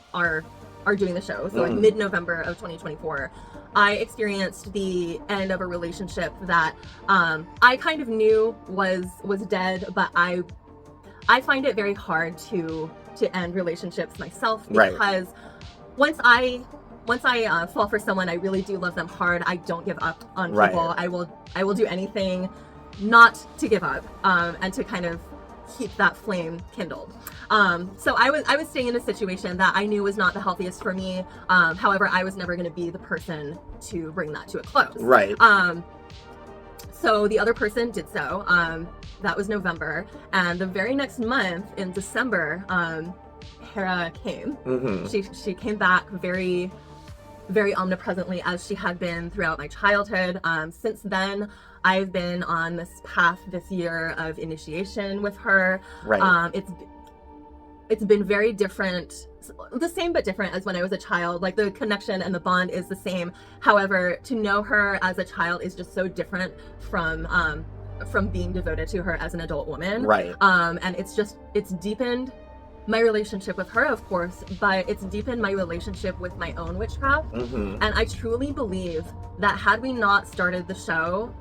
doing the show, so like mid-November of 2024, I experienced the end of a relationship that I kind of knew was dead, but I find it very hard to end relationships myself because once I fall for someone, I really do love them hard. I don't give up on people. I will do anything not to give up and to kind of keep that flame kindled. So I was staying in a situation that I knew was not the healthiest for me. However, I was never going to be the person to bring that to a close. Right. So the other person did so. That was November, and the very next month in December, Hera came. Mm-hmm. She came back very, very omnipresently, as she had been throughout my childhood. Since then, I've been on this path this year of initiation with her. Right. It's been very different, the same but different as when I was a child. Like, the connection and the bond is the same. However, to know her as a child is just so different from being devoted to her as an adult woman. Right. And it's deepened my relationship with her, of course, but it's deepened my relationship with my own witchcraft. Mm-hmm. And I truly believe that had we not started the show,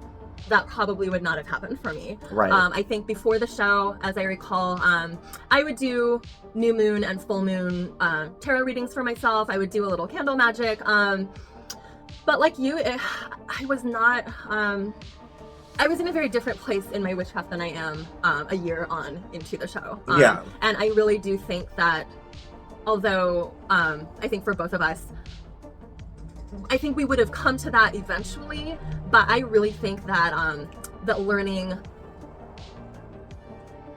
that probably would not have happened for me. Right. I think before the show, as I recall, I would do new moon and full moon tarot readings for myself. I would do a little candle magic. But like you, I was not... I was in a very different place in my witchcraft than I am a year on into the show. Yeah. And I really do think that, although I think for both of us, I think we would have come to that eventually, but I really think that that learning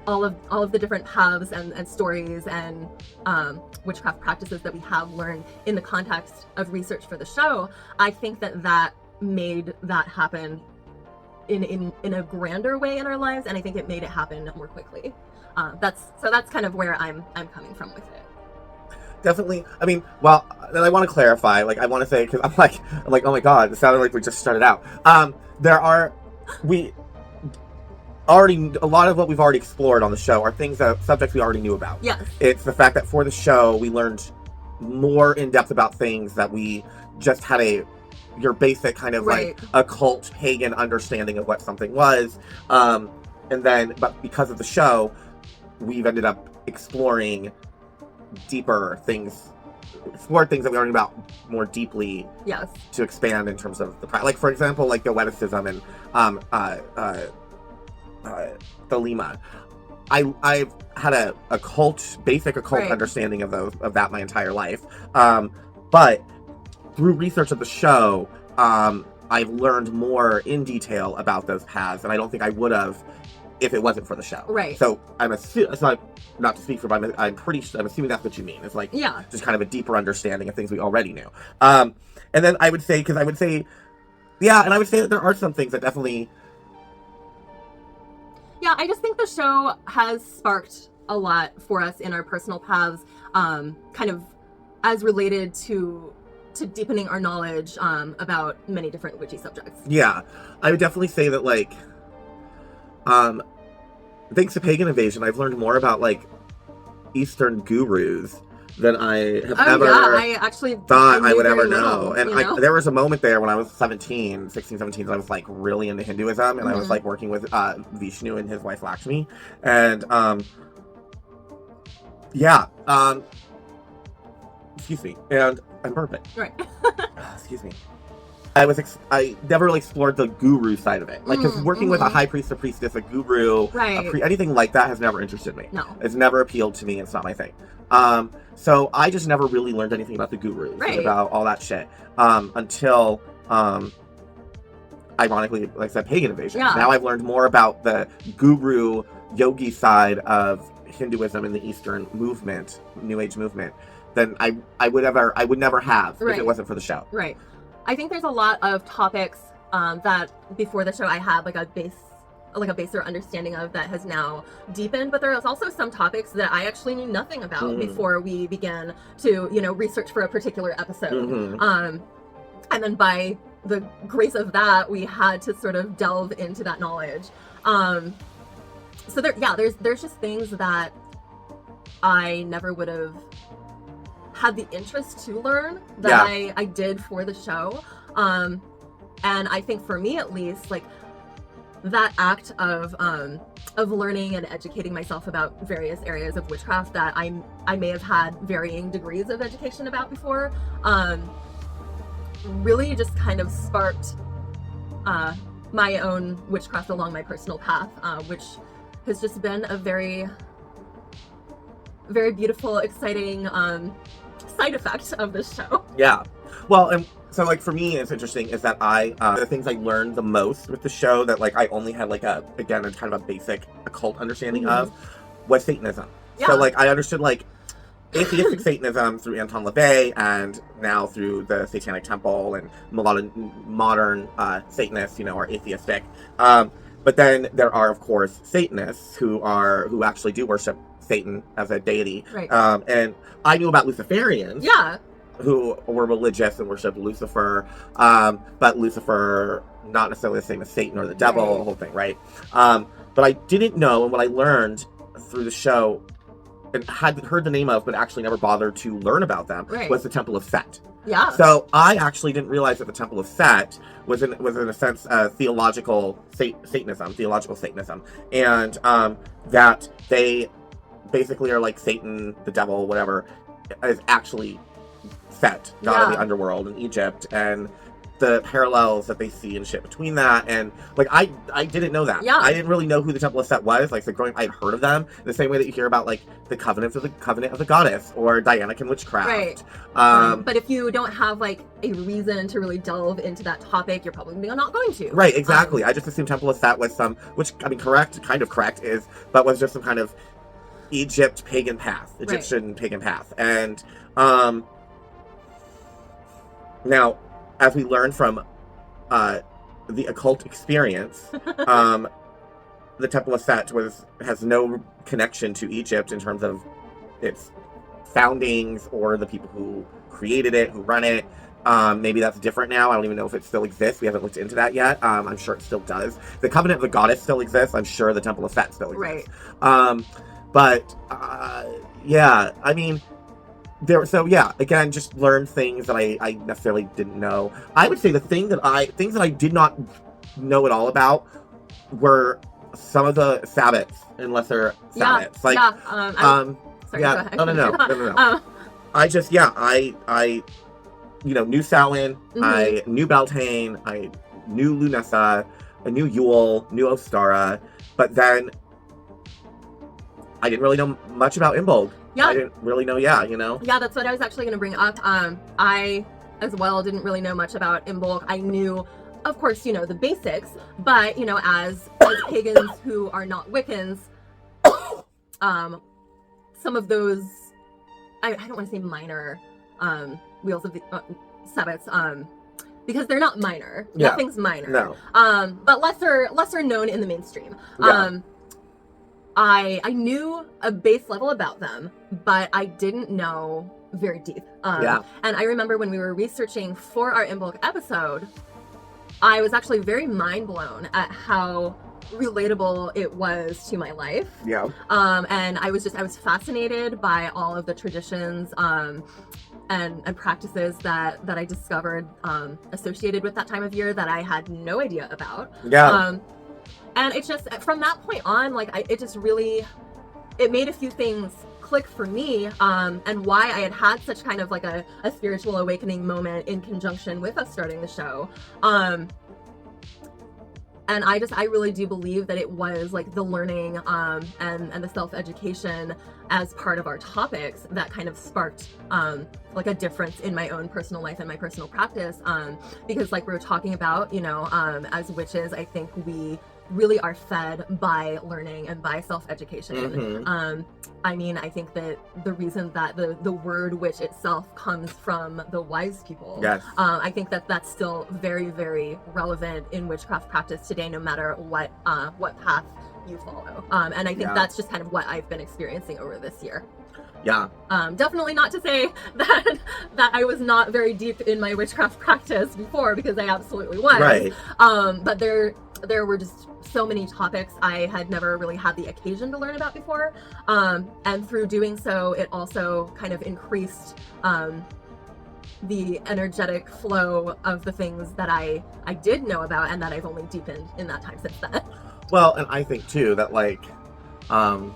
all of the different paths and stories and witchcraft practices that we have learned in the context of research for the show, I think that made that happen in a grander way in our lives, and I think it made it happen more quickly. That's kind of where I'm coming from with it. Definitely. I mean, well, and I want to clarify. Like, I want to say, because I'm like, oh my god, it sounded like we just started out. A lot of what we've already explored on the show are subjects we already knew about. Yes. It's the fact that for the show we learned more in depth about things that we just had your basic kind of right. like occult pagan understanding of what something was, but because of the show, we've ended up exploring things that we already knew about more deeply. Yes. To expand in terms of like, for example, like the Wetticism and the Lima. I've had a basic occult right. understanding of that my entire life, but through research of the show, I've learned more in detail about those paths, and I don't think I would have if it wasn't for the show. Right. So it's not to speak for, but I'm assuming that's what you mean. It's like, yeah, just kind of a deeper understanding of things we already knew. And then I would say that there are some things that definitely. Yeah, I just think the show has sparked a lot for us in our personal paths, kind of as related to deepening our knowledge about many different witchy subjects. Yeah, I would definitely say that, like, thanks to Pagan Invasion, I've learned more about, like, Eastern gurus than I have ever I actually thought I would ever know. And there was a moment there when I was 16, 17, that I was, like, really into Hinduism, and I was, like, working with Vishnu and his wife Lakshmi, and, excuse me, and I'm burping. Right. Excuse me. I never really explored the guru side of it. Like, because working with a high priest, a priestess, a guru, right. Anything like that has never interested me. No. It's never appealed to me. It's not my thing. So I just never really learned anything about the gurus, right. about all that shit, until, ironically, like I said, Pagan Invasion. Yeah. Now I've learned more about the guru yogi side of Hinduism and the Eastern movement, New Age movement, than I would never have right. if it wasn't for the show. Right. I think there's a lot of topics that before the show I had like a baser understanding of that has now deepened, but there's also some topics that I actually knew nothing about before we began to, research for a particular episode. And then by the grace of that, we had to sort of delve into that knowledge. So there's just things that I never would have had the interest to learn that I did for the show. And I think for me at least, like, that act of learning and educating myself about various areas of witchcraft that I may have had varying degrees of education about before, really just kind of sparked my own witchcraft along my personal path, which has just been a very, very beautiful, exciting side effect of this show. Yeah. Well, and so like for me, it's interesting is that the things I learned the most with the show that like I only had like a kind of a basic occult understanding of was Satanism. Yeah. So like I understood like atheistic Satanism through Anton LaVey and now through the Satanic Temple, and a lot of modern Satanists, are atheistic. But then there are, of course, Satanists who actually do worship Satan as a deity. Right. And I knew about Luciferians. Yeah. Who were religious and worshipped Lucifer, but Lucifer not necessarily the same as Satan or the devil, right. The whole thing, right? But I didn't know, and what I learned through the show, and had heard the name of, but actually never bothered to learn about them, right. was the Temple of Set. Yeah. So I actually didn't realize that the Temple of Set was in a sense theological Satanism, and that they basically are like Satan, the devil, whatever, is actually Set, god of the underworld in Egypt, and the parallels that they see and shit between that. And like I didn't know that. Yeah. I didn't really know who the Temple of Set was. Like, so growing up, I'd heard of them in the same way that you hear about like the Covenant of the Goddess or Dianican witchcraft. Right. But if you don't have like a reason to really delve into that topic, you're probably not going to. Right, exactly. I just assumed Temple of Set was which I mean kind of correct but was just some kind of Egyptian pagan path. And now, as we learned from the occult experience, the Temple of Set has no connection to Egypt in terms of its foundings or the people who created it, who run it. Maybe that's different now. I don't even know if it still exists. We haven't looked into that yet. I'm sure it still does. The Covenant of the Goddess still exists. I'm sure the Temple of Set still exists. Right. Yeah, I mean, again, just learned things that I necessarily didn't know. I would say things that I did not know at all about were some of the Sabbats and lesser Sabbats. Sorry, yeah, go ahead. No. I knew Samhain, I knew Beltane, I knew Lunessa, I knew Yule, knew Ostara, but then I didn't really know much about Imbolc. Yeah. I didn't really know, Yeah, that's what I was actually going to bring up. I, as well, didn't really know much about Imbolc. I knew, of course, the basics, but, as pagans who are not Wiccans, some of those, I don't want to say minor wheels of the Sabbats, because they're not minor. Yeah. Nothing's minor. No. But lesser known in the mainstream. Yeah. I knew a base level about them, but I didn't know very deep. And I remember when we were researching for our Imbolc episode, I was actually very mind blown at how relatable it was to my life. Yeah. And I was fascinated by all of the traditions and practices that I discovered associated with that time of year that I had no idea about. Yeah. And it's just, from that point on, like, it made a few things click for me, and why I had such kind of like a spiritual awakening moment in conjunction with us starting the show. And I really do believe that it was like the learning and the self-education as part of our topics that kind of sparked like a difference in my own personal life and my personal practice. Because like we were talking about, as witches, I think we really are fed by learning and by self-education. I mean, I think that the reason that the word witch itself comes from the wise people, yes. I think that that's still very, very relevant in witchcraft practice today, no matter what path you follow. And I think that's just kind of what I've been experiencing over this year. Yeah. Definitely not to say that I was not very deep in my witchcraft practice before, because I absolutely was. Right. But there were just so many topics I had never really had the occasion to learn about before. And through doing so, it also kind of increased the energetic flow of the things that I did know about and that I've only deepened in that time since then. Well, and I think too that like, for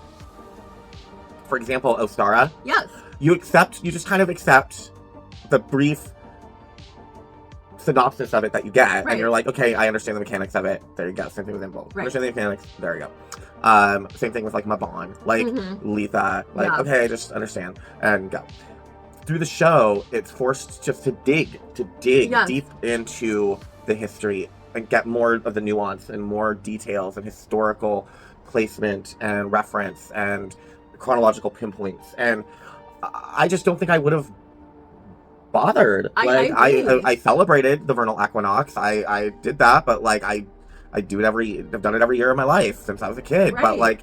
example, Ostara. Yes. You just kind of accept the brief synopsis of it that you get, Right. and you're like, okay, I understand the mechanics of it. There you go. Same thing with Invoke. Right. Understand the mechanics. There you go. Same thing with like Mabon, like Letha. Like, Yeah. okay, I just understand and go. Through the show, it's forced just to dig Yes. deep into the history and get more of the nuance and more details and historical placement and reference and chronological pinpoints. And I just don't think I would have bothered. I celebrated the vernal equinox. I did that, but like I've done it every year of my life since I was a kid. Right. But like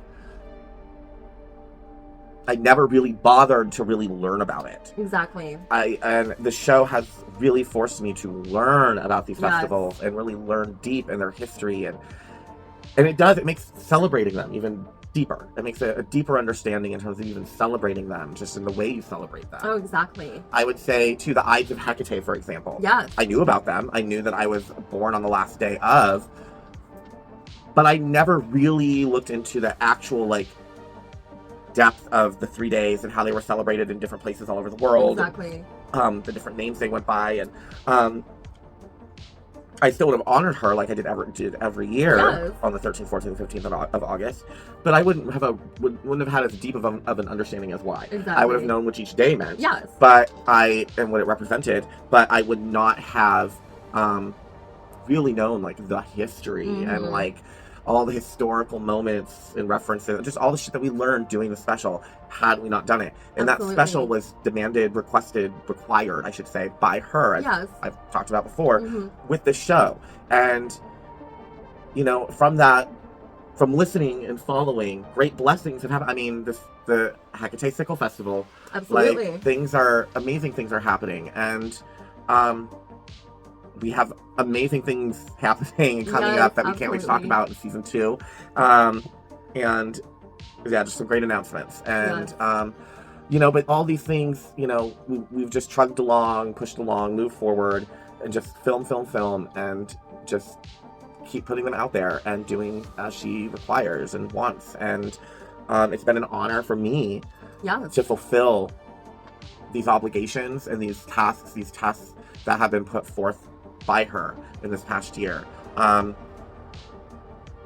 I never really bothered to really learn about it. Exactly. And the show has really forced me to learn about these Yes. festivals and really learn deep in their history, and it makes celebrating them even deeper. It makes a deeper understanding in terms of even celebrating them, just in the way you celebrate them. Oh, exactly. I would say, to the Ides of Heka-tea, for example. Yes. I knew about them. I knew that I was born on the last day of, but I never really looked into the actual, like, depth of the 3 days and how they were celebrated in different places all over the world. Exactly. And, the different names they went by, and I still would have honored her like I did every year. Yes. On the 13th, 14th, 15th of August, but I wouldn't have had as deep of an understanding as why. Exactly. I would have known what each day meant. Yes. And what it represented, but I would not have really known like the history and like all the historical moments and references, just all the shit that we learned doing the special had we not done it. And Absolutely. that special was required, I should say, by her, as Yes. I've talked about before, with the show. And, you know, from listening and following, great blessings have happened. I mean, the Heka-tea Sickle Festival, Absolutely. like, amazing things are happening. And, we have amazing things happening and coming up that we can't wait to talk about in season 2. And yeah, just some great announcements. And, you know, but all these things, you know, we've just chugged along, pushed along, moved forward, and just film, and just keep putting them out there and doing as she requires and wants. And it's been an honor for me to fulfill these obligations and these tasks that have been put forth by her in this past year.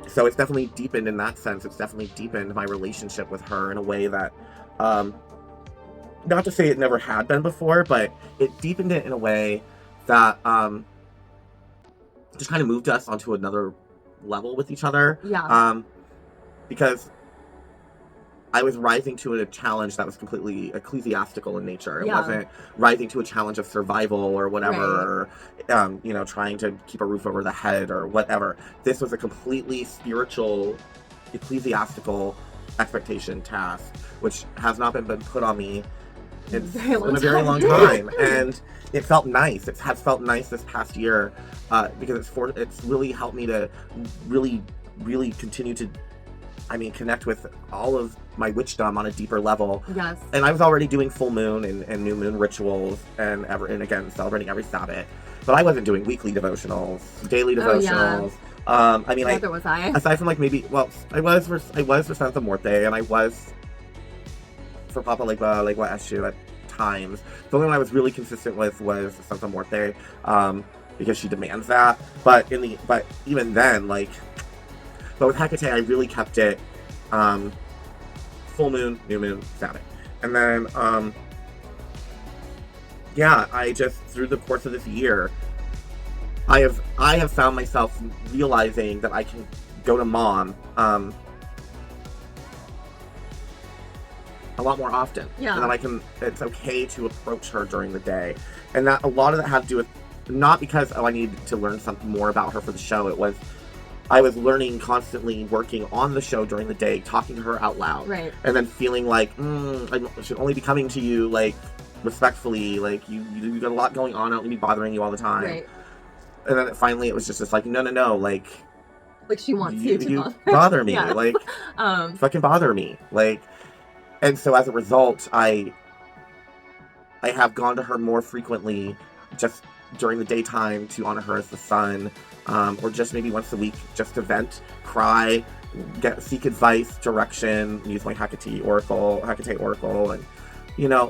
So it's definitely deepened in that sense. It's definitely deepened my relationship with her in a way that, not to say it never had been before, but it deepened it in a way that just kind of moved us onto another level with each other. Yeah. Because I was rising to a challenge that was completely ecclesiastical in nature. It wasn't rising to a challenge of survival or whatever, or, you know, trying to keep a roof over the head or whatever. This was a completely spiritual, ecclesiastical expectation task, which has not been put on me in a very long time. And it felt nice. It has felt nice this past year, because it's really helped me to really continue to, connect with all of my witchdom on a deeper level. Yes. And I was already doing full moon and new moon rituals and again celebrating every Sabbath, but I wasn't doing weekly devotionals, daily devotionals. Neither was I. Aside from I was for Santa Muerte, and I was for Papa Legua Eshu at times. The only one I was really consistent with was Santa Muerte, because she demands that. But even then, but with Heka-tea, I really kept it full moon, new moon, Sabbath. And then, I just, through the course of this year, I have found myself realizing that I can go to Mom a lot more often. Yeah. And that it's okay to approach her during the day. And that a lot of that had to do with, not because, I needed to learn something more about her for the show. It was, I was learning constantly, working on the show during the day, talking to her out loud. Right. And then feeling like, I should only be coming to you, respectfully, you got a lot going on, I don't need to be bothering you all the time. Right. And then finally it was just no, she wants you to bother me. Yeah. Fucking bother me. And so as a result, I have gone to her more frequently, just during the daytime, to honor her as the sun, or just maybe once a week, just to vent, cry, seek advice, direction, use my Heka-tea Oracle,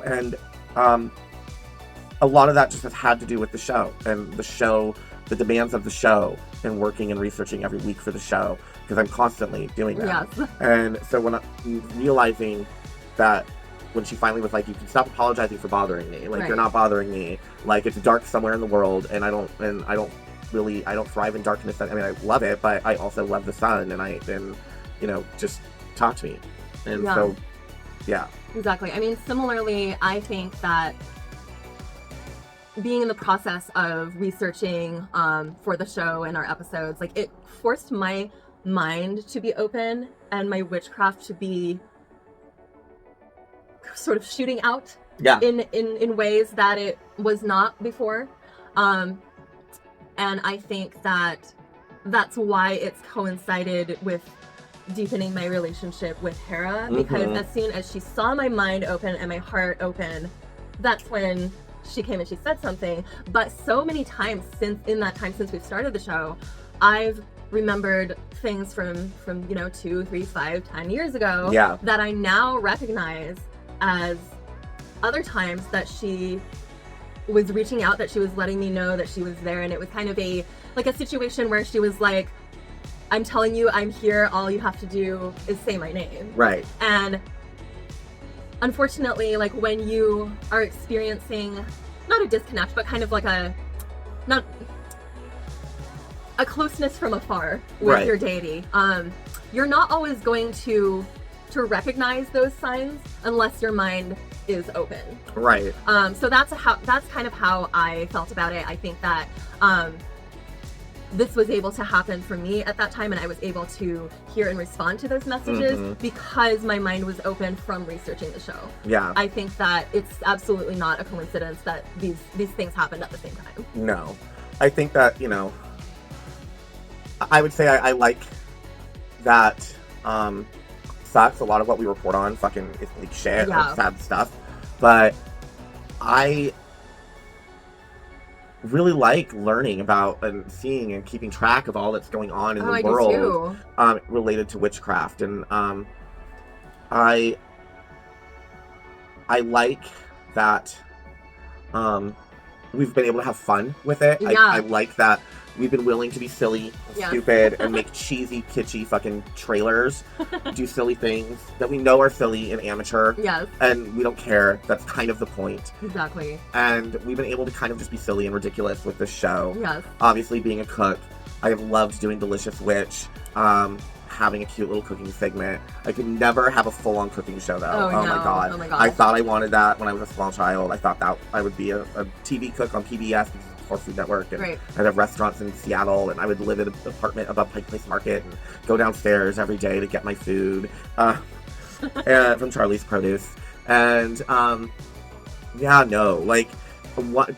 and a a lot of that just has had to do with the show and the demands of the show, and working and researching every week for the show, because I'm constantly doing that. Yes. And so when I'm realizing that, when she finally was like, you can stop apologizing for bothering me. Like, you're not bothering me. Like, it's dark somewhere in the world, and I don't thrive in darkness. I mean, I love it, but I also love the sun, and just talk to me. And so, yeah. Exactly. I mean, similarly, I think that being in the process of researching for the show and our episodes, like, it forced my mind to be open and my witchcraft to be sort of shooting out in ways that it was not before. And I think that that's why it's coincided with deepening my relationship with Hera, because as soon as she saw my mind open and my heart open, that's when she came and she said something. But so many times since we've started the show, I've remembered things from 2, 3, 5, 10 years ago that I now recognize as other times that she was reaching out, that she was letting me know that she was there. And it was kind of a situation where she was like, I'm telling you I'm here, all you have to do is say my name. Right. And unfortunately, like, when you are experiencing not a disconnect, but kind of like a closeness from afar with your deity, you're not always going to recognize those signs unless your mind is open. Right. So that's kind of how I felt about it. I think that this was able to happen for me at that time, and I was able to hear and respond to those messages because my mind was open from researching the show. Yeah. I think that it's absolutely not a coincidence that these things happened at the same time. No. I think that, I would say I like that sucks. A lot of what we report on fucking is like shit or sad stuff. But I really like learning about and seeing and keeping track of all that's going on in the world related to witchcraft. And I like that we've been able to have fun with it. I like that we've been willing to be silly and stupid and make cheesy, kitschy fucking trailers, do silly things that we know are silly and amateur. Yes. And we don't care. That's kind of the point. Exactly. And we've been able to kind of just be silly and ridiculous with this show. Yes. Obviously, being a cook, I have loved doing Delicious Witch, having a cute little cooking segment. I could never have a full-on cooking show, though. Oh my god. I thought I wanted that when I was a small child. I thought that I would be a TV cook on PBS, for Food Network, and I'd have restaurants in Seattle, and I would live in an apartment above Pike Place Market and go downstairs every day to get my food from Charlie's Produce. And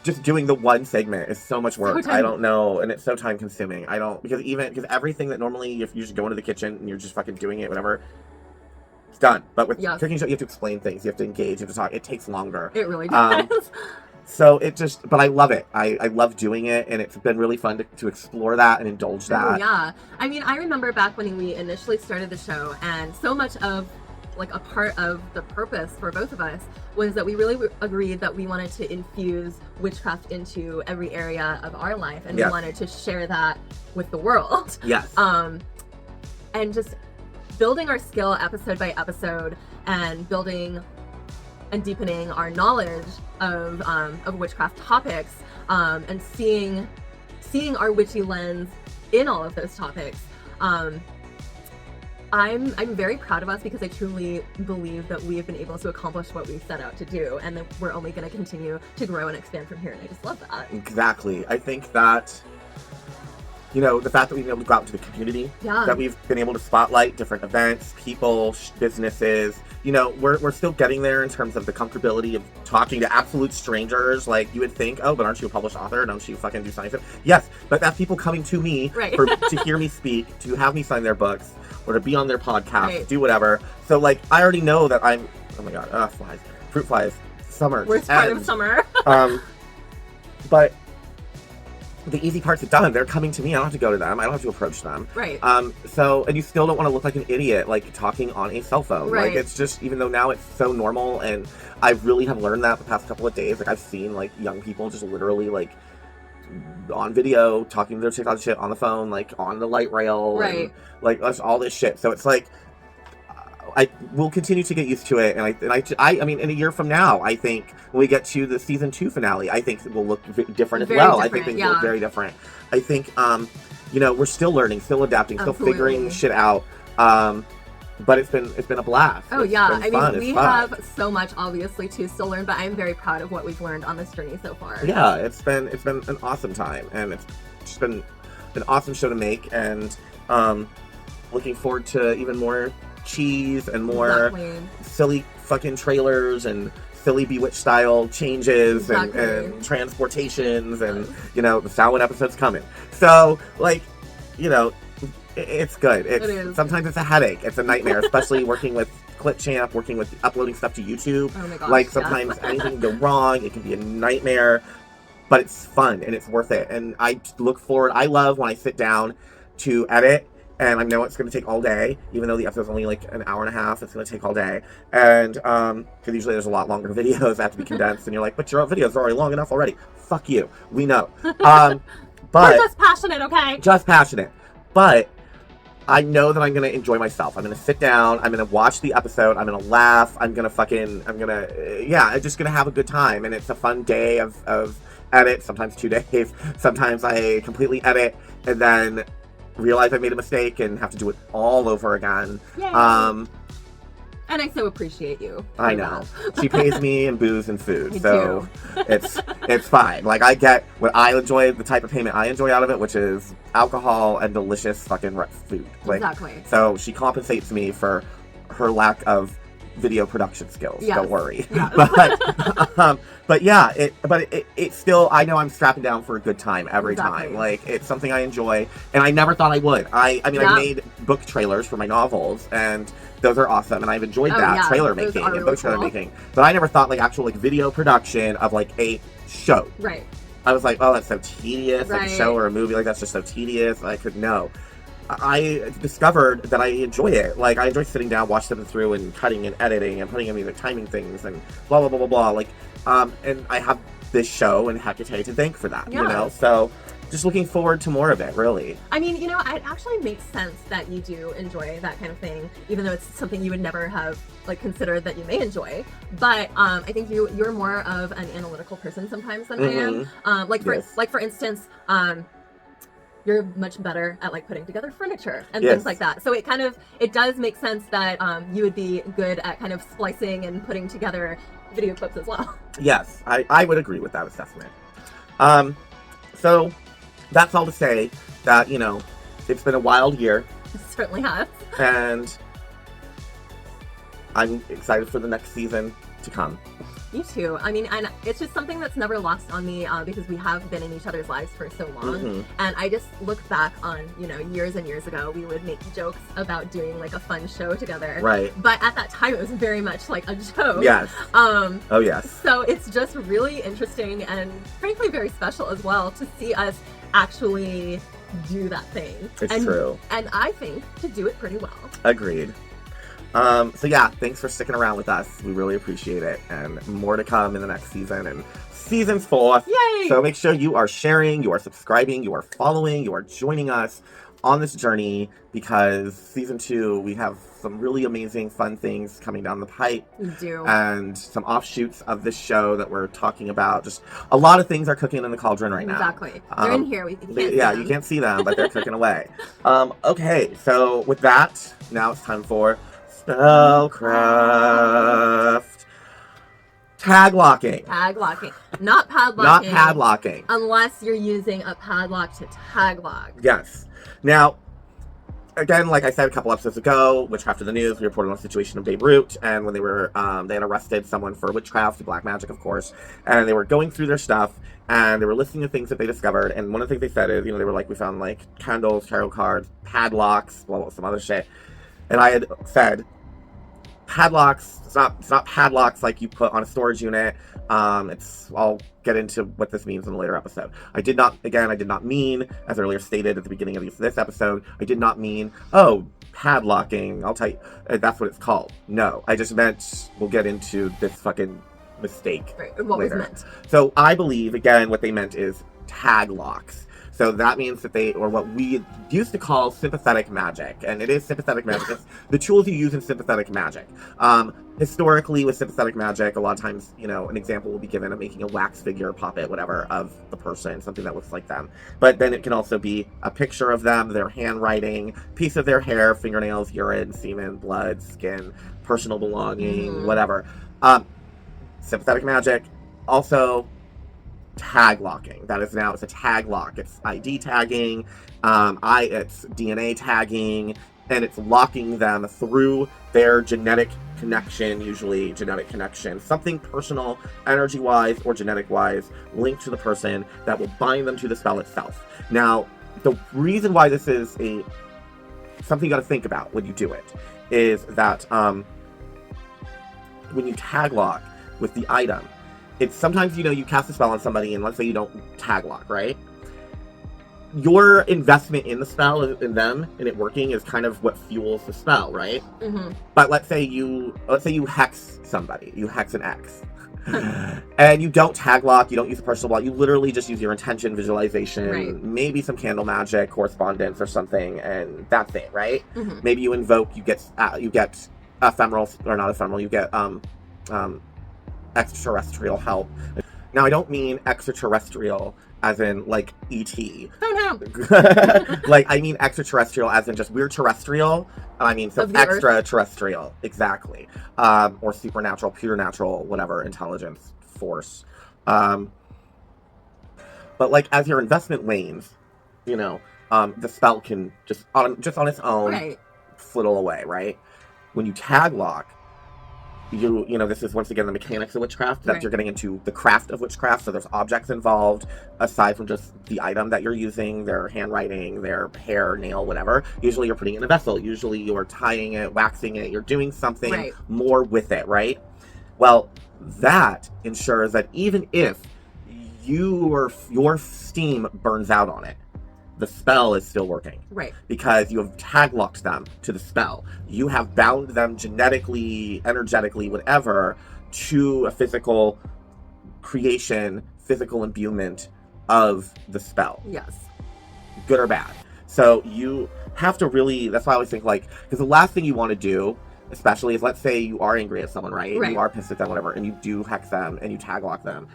just doing the one segment is so much work. I don't know, and it's so time consuming. Because everything that normally if you just go into the kitchen and you're just fucking doing it, whatever, it's done. But with cooking show, you have to explain things, you have to engage, you have to talk. It takes longer. It really does. So but I love it. I love doing it, and it's been really fun to explore that and indulge that. Oh, yeah. I mean, I remember back when we initially started the show, and so much of, like, a part of the purpose for both of us was that we really agreed that we wanted to infuse witchcraft into every area of our life, and we wanted to share that with the world. Yes. And just building our skill episode by episode, and building and deepening our knowledge of witchcraft topics, and seeing our witchy lens in all of those topics. I'm very proud of us, because I truly believe that we have been able to accomplish what we set out to do, and that we're only going to continue to grow and expand from here, and I just love that. Exactly. I think that the fact that we've been able to go out into the community, that we've been able to spotlight different events, people, businesses, we're still getting there in terms of the comfortability of talking to absolute strangers. Like, you would think, oh, but aren't you a published author? Don't you fucking do science? Yes, but that's people coming to me to hear me speak, to have me sign their books, or to be on their podcast, do whatever. So, like, I already know that I'm, oh my god, flies, fruit flies, summer. Worst part of summer. But the easy parts are done. They're coming to me. I don't have to go to them. I don't have to approach them. Right. So, and you still don't want to look like an idiot, like talking on a cell phone. Right. Like, it's just, even though now it's so normal, and I really have learned that the past couple of days. Like, I've seen like young people just literally like on video talking to their TikTok shit on the phone, like on the light rail, right? And, like all this shit. So it's like, I will continue to get used to it, and I mean, in a year from now, I think when we get to the season 2 finale, I think it will look different as well. I think things will look very different. I think, you know, we're still learning, still adapting, still figuring shit out. But it's been a blast. Oh yeah, I mean, we have so much obviously to still learn, but I'm very proud of what we've learned on this journey so far. Yeah, it's been an awesome time, and it's just been an awesome show to make, and looking forward to even more cheese and more silly fucking trailers and silly Bewitched style changes and transportations, and you know, the Samhain episode's coming. So like, you know, it's good. It is. Sometimes it's a headache. It's a nightmare, especially working with ClipChamp, working with uploading stuff to YouTube. Oh my gosh, like sometimes anything can go wrong. It can be a nightmare, but it's fun and it's worth it. And I look forward. I love when I sit down to edit, and I know it's going to take all day, even though the episode's only like an hour and a half. It's going to take all day, and because usually there's a lot longer videos that have to be condensed, and you're like, but your videos are already long enough already. Fuck you. We know. But we're just passionate, okay? Just passionate, but I know that I'm going to enjoy myself. I'm going to sit down. I'm going to watch the episode. I'm going to laugh. I'm I'm just going to have a good time. And it's a fun day of edit, sometimes 2 days. Sometimes I completely edit and then realize I made a mistake and have to do it all over again. Yay. And I so appreciate you. I know. She pays me in booze and food, so it's fine. Like, I get what I enjoy, the type of payment I enjoy out of it, which is alcohol and delicious fucking food. Like, exactly. So she compensates me for her lack of video production skills. Yes. Don't worry. Yes. But yeah, it still, I know I'm strapping down for a good time every time. Like, it's something I enjoy, and I never thought I would. I mean, I made book trailers for my novels, and those are awesome, and I've enjoyed that trailer making and book trailer making. But I never thought like actual like video production of like a show. Right. I was like, oh, that's so tedious. Like a show or a movie like that's just so tedious. I could know. I discovered that I enjoy it. Like, I enjoy sitting down, watching them through, and cutting and editing and putting in the timing things and blah blah blah blah blah. Like, and I have this show and Heka-tea to thank for that. You know, so just looking forward to more of it. Really. I mean, you know, it actually makes sense that you do enjoy that kind of thing, even though it's something you would never have like considered that you may enjoy. But I think you're more of an analytical person sometimes than I am. For instance, you're much better at like putting together furniture and things like that. So it does make sense that you would be good at kind of splicing and putting together video clips as well. Yes, I would agree with that assessment. So that's all to say that, you know, it's been a wild year. It certainly has. And I'm excited for the next season to come. Me too. I mean, and it's just something that's never lost on me because we have been in each other's lives for so long. And I just look back on, you know, years and years ago, we would make jokes about doing like a fun show together. Right. But at that time, it was very much like a joke. Yes. Oh, yes. So it's just really interesting and frankly very special as well to see us actually do that thing. It's true. And I think to do it pretty well. Agreed. So yeah, thanks for sticking around with us. We really appreciate it. And more to come in the next season and season 4. Yay! So make sure you are sharing, you are subscribing, you are following, you are joining us on this journey, because season 2, we have some really amazing fun things coming down the pipe. We do. And some offshoots of this show that we're talking about. Just a lot of things are cooking in the cauldron right now. Exactly. They're in here. You can't see them, but they're cooking away. Okay, so with that, now it's time for Spellcraft. Taglocking. Taglocking. Not padlocking. Not padlocking. Unless you're using a padlock to taglock. Yes. Now, again, like I said a couple episodes ago, Witchcraft in the News, we reported on the situation of Babe Root, and when they were, they had arrested someone for witchcraft, black magic, of course, and they were going through their stuff, and they were listing the things that they discovered, and one of the things they said is, you know, they were like, we found, like, candles, tarot cards, padlocks, well, some other shit, and I had said, padlocks, it's not padlocks like you put on a storage unit, I'll get into what this means in a later episode. I did not mean, as earlier stated at the beginning of this episode, I did not mean, padlocking, I'll tell you, that's what it's called. No, I just meant, we'll get into this fucking mistake what later. was meant. So I believe, again, what they meant is taglocks. So that means that or what we used to call sympathetic magic, and it is sympathetic magic. It's the tools you use in sympathetic magic. Historically, with sympathetic magic, a lot of times, an example will be given of making a wax figure, puppet, whatever, of the person, something that looks like them. But then it can also be a picture of them, their handwriting, piece of their hair, fingernails, urine, semen, blood, skin, personal belonging, whatever. Sympathetic magic, also taglocking. That is now, it's a tag lock. It's ID tagging, it's DNA tagging, and it's locking them through their genetic connection, usually genetic connection, something personal, energy-wise or genetic-wise, linked to the person that will bind them to the spell itself. Now, the reason why this is something you got to think about when you do it is that when you tag lock with the item, it's sometimes, you cast a spell on somebody and let's say you don't tag lock, right? Your investment in the spell, in them, and it working is kind of what fuels the spell, right? Mm-hmm. But let's say you hex somebody, you hex an X, and you don't tag lock, you don't use a personal block, you literally just use your intention, visualization, maybe some candle magic, correspondence or something, and that's it, right? Mm-hmm. Maybe you invoke, you get ephemeral, or not ephemeral, you get extraterrestrial help. Now, I don't mean extraterrestrial as in, like, E.T. Oh, no. Like, I mean extraterrestrial as in just we're terrestrial. I mean, so extraterrestrial. Exactly. Or supernatural, preternatural, whatever, intelligence, force. But, like, as your investment wanes, the spell can just on its own flittle away, right? When you tag lock, this is once again the mechanics of witchcraft, that you're getting into the craft of witchcraft. So there's objects involved aside from just the item that you're using, their handwriting, their hair, nail, whatever. Usually you're putting it in a vessel. Usually you're tying it, waxing it. You're doing something more with it, right? Well, that ensures that even if your steam burns out on it, the spell is still working. Right. Because you have tag locked them to the spell. You have bound them genetically, energetically, whatever, to a physical creation, physical imbuement of the spell. Yes. Good or bad. So you have to really, that's why I always think, because the last thing you want to do, especially, is let's say you are angry at someone, right? You are pissed at them, whatever, and you do hex them and you tag lock them.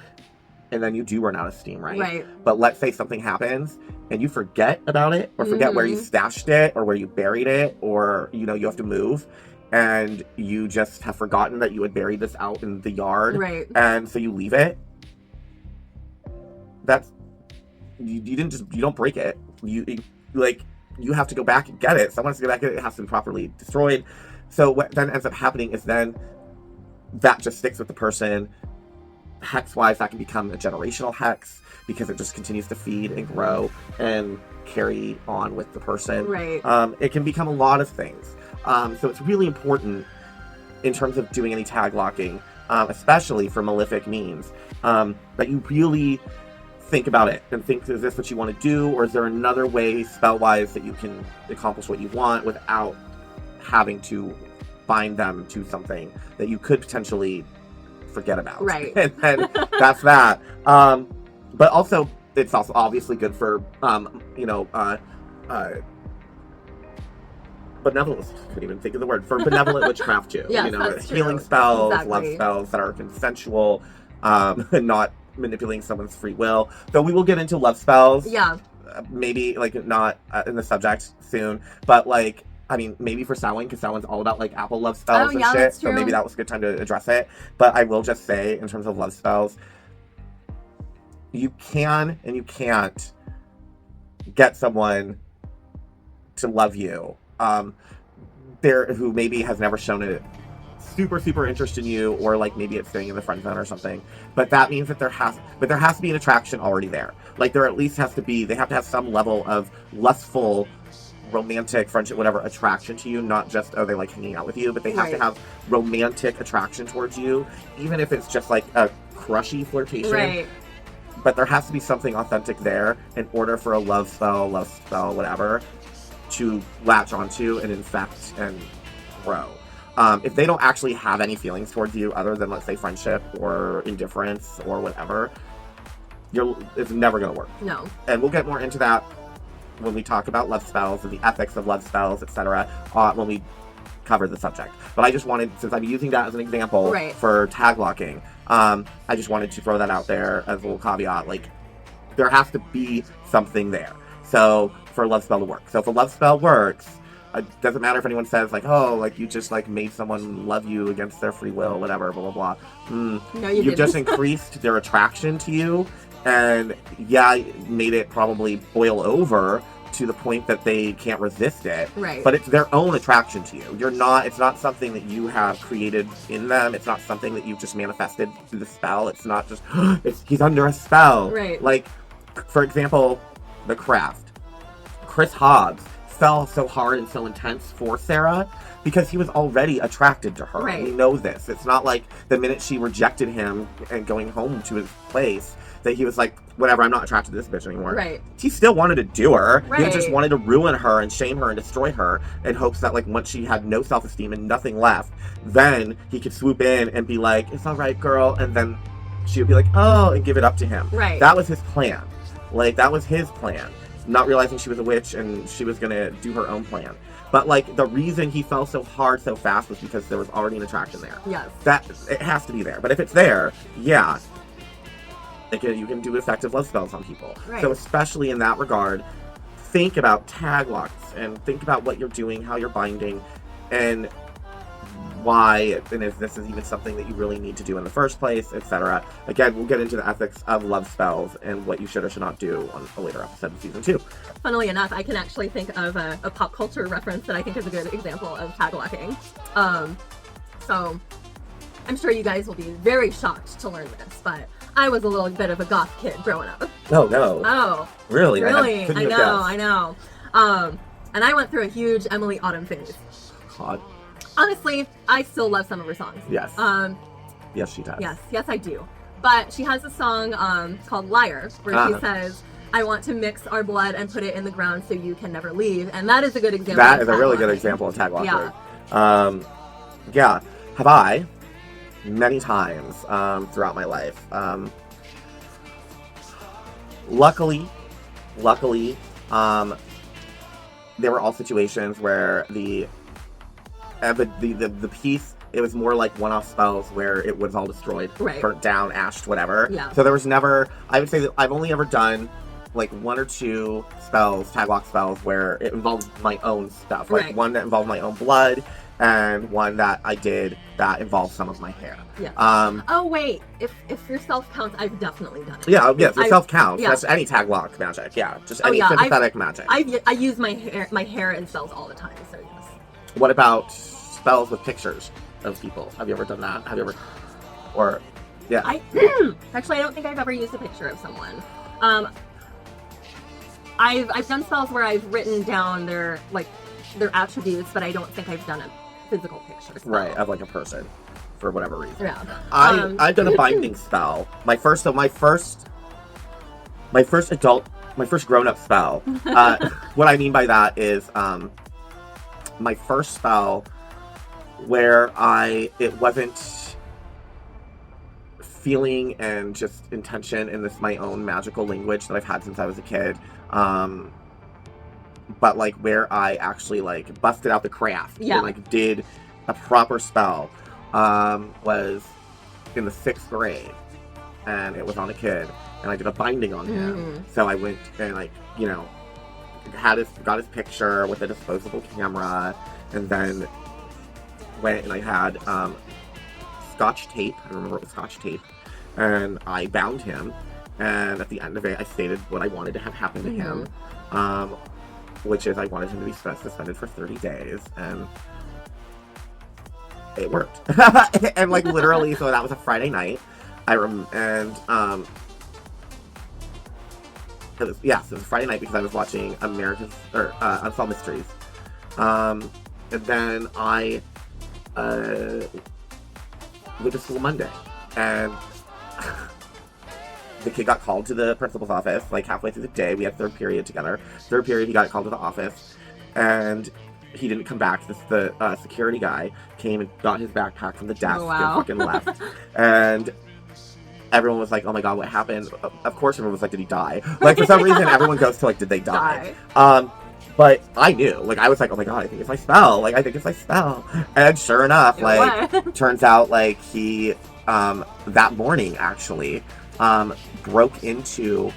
And then you do run out of steam, right? But let's say something happens and you forget about it, or forget where you stashed it, or where you buried it, or, you have to move, and you just have forgotten that you had buried this out in the yard. Right. And so you leave it. That's, you don't break it. You have to go back and get it. Someone has to go back and get it. It has to be properly destroyed. So what then ends up happening is then that just sticks with the person. Hex-wise, that can become a generational hex because it just continues to feed and grow and carry on with the person. Right. It can become a lot of things. So it's really important in terms of doing any tag locking, especially for malefic means, that you really think about it and think, is this what you want to do, or is there another way spell-wise that you can accomplish what you want without having to bind them to something that you could potentially forget about. Right. And that's that. But also, it's also obviously good for, benevolent, I couldn't even think of the word, for benevolent witchcraft too. Yes, healing spells, love spells that are consensual, and not manipulating someone's free will. Though we will get into love spells. Yeah. Maybe, not in the subject soon, but, maybe for Samhain, because Samhain's all about, apple love spells and shit, so maybe that was a good time to address it. But I will just say, in terms of love spells, you can and you can't get someone to love you, who maybe has never shown a super interest in you, or maybe it's staying in the friend zone or something. But that means that there has to be an attraction already there. There at least has to be, they have to have some level of lustful, romantic, friendship, whatever, attraction to you, not just, they like hanging out with you, but they have to have romantic attraction towards you, even if it's just a crushy flirtation. Right. But there has to be something authentic there in order for a love spell, whatever, to latch onto and infect and grow. If they don't actually have any feelings towards you other than, let's say, friendship or indifference or whatever, it's never going to work. No. And we'll get more into that when we talk about love spells and the ethics of love spells, etc., when we cover the subject. But I just wanted, since I'm using that as an example for tag locking, I just wanted to throw that out there as a little caveat. Like, there has to be something there. So, for a love spell to work. So, if a love spell works, it doesn't matter if anyone says, like, oh, like, you just, like, made someone love you against their free will, whatever, blah, blah, blah. No, you You've just increased their attraction to you, and, made it probably boil over to the point that they can't resist it. Right. But it's their own attraction to you. It's not something that you have created in them. It's not something that you've just manifested through the spell. It's not just, he's under a spell. Right. Like, for example, The Craft. Chris Hobbs fell so hard and so intense for Sarah because he was already attracted to her. Right. We know this. It's not like the minute she rejected him and going home to his place that he was like, whatever, I'm not attracted to this bitch anymore. Right. He still wanted to do her. Right. He just wanted to ruin her and shame her and destroy her in hopes that, like, once she had no self-esteem and nothing left, then he could swoop in and be like, it's all right, girl. And then she would be like, oh, and give it up to him. Right. That was his plan. Like, that was his plan. Not realizing she was a witch and she was going to do her own plan. But, like, the reason he fell so hard so fast was because there was already an attraction there. Yes. It has to be there. But if it's there, yeah, you can do effective love spells on people. Right. So especially in that regard, think about tag locks and think about what you're doing, how you're binding, and why, and if this is even something that you really need to do in the first place, etc. Again, we'll get into the ethics of love spells and what you should or should not do on a later episode of season 2. Funnily enough, I can actually think of a pop culture reference that I think is a good example of tag locking. So I'm sure you guys will be very shocked to learn this, but I was a little bit of a goth kid growing up. Oh, no. Oh. Really? Really? I know. And I went through a huge Emily Autumn phase. God. Honestly, I still love some of her songs. Yes. Yes, she does. Yes, I do. But she has a song called Liar, where she says, I want to mix our blood and put it in the ground so you can never leave. And that is a good example That is a really good example of tag locking. Yeah. Have I, many times throughout my life. Luckily, there were all situations where the piece, it was more like one-off spells where it was all destroyed, burnt down, ashed, whatever. Yeah. So there was never, I would say that I've only ever done like 1 or 2 spells, tag lock spells, where it involved my own stuff. Like one that involved my own blood, and one that I did that involved some of my hair. Yeah. Oh wait, if yourself counts, I've definitely done it. Yeah, yes, yourself counts. Yeah. That's any tag lock magic. Yeah, just any sympathetic magic. I use my hair in spells all the time. So yes. What about spells with pictures of people? Have you ever done that? Have you ever, or yeah? Actually, I don't think I've ever used a picture of someone. I've done spells where I've written down their attributes, but I don't think I've done a physical picture spell. Right, of like a person, for whatever reason. Yeah. I've done a binding spell. My first grown-up spell. What I mean by that is my first spell where it wasn't feeling and just intention in this my own magical language that I've had since I was a kid. But like where I actually like busted out the craft and like did a proper spell was in the 6th grade, and it was on a kid, and I did a binding on him. So I went and like, you know, got his picture with a disposable camera, and then went and I had Scotch tape. I remember it was Scotch tape, and I bound him, and at the end of it I stated what I wanted to have happen to him, which is I wanted him to be suspended for 30 days, and it worked. And like literally, so that was a Friday night. It was a Friday night because I was watching Unsolved Mysteries. And then I went to school Monday, and the kid got called to the principal's office, like halfway through the day. We had third period together. Third period, he got called to the office, and he didn't come back. The security guy came and got his backpack from the desk and fucking left. And everyone was like, oh my god, what happened? Of course everyone was like, did he die? Like, for some reason, everyone goes to, like, did they die? But I knew. Like, I was like, oh my god, I think it's my spell. Like, I think it's my spell. And sure enough, like, turns out, like, he, that morning, actually, broke into,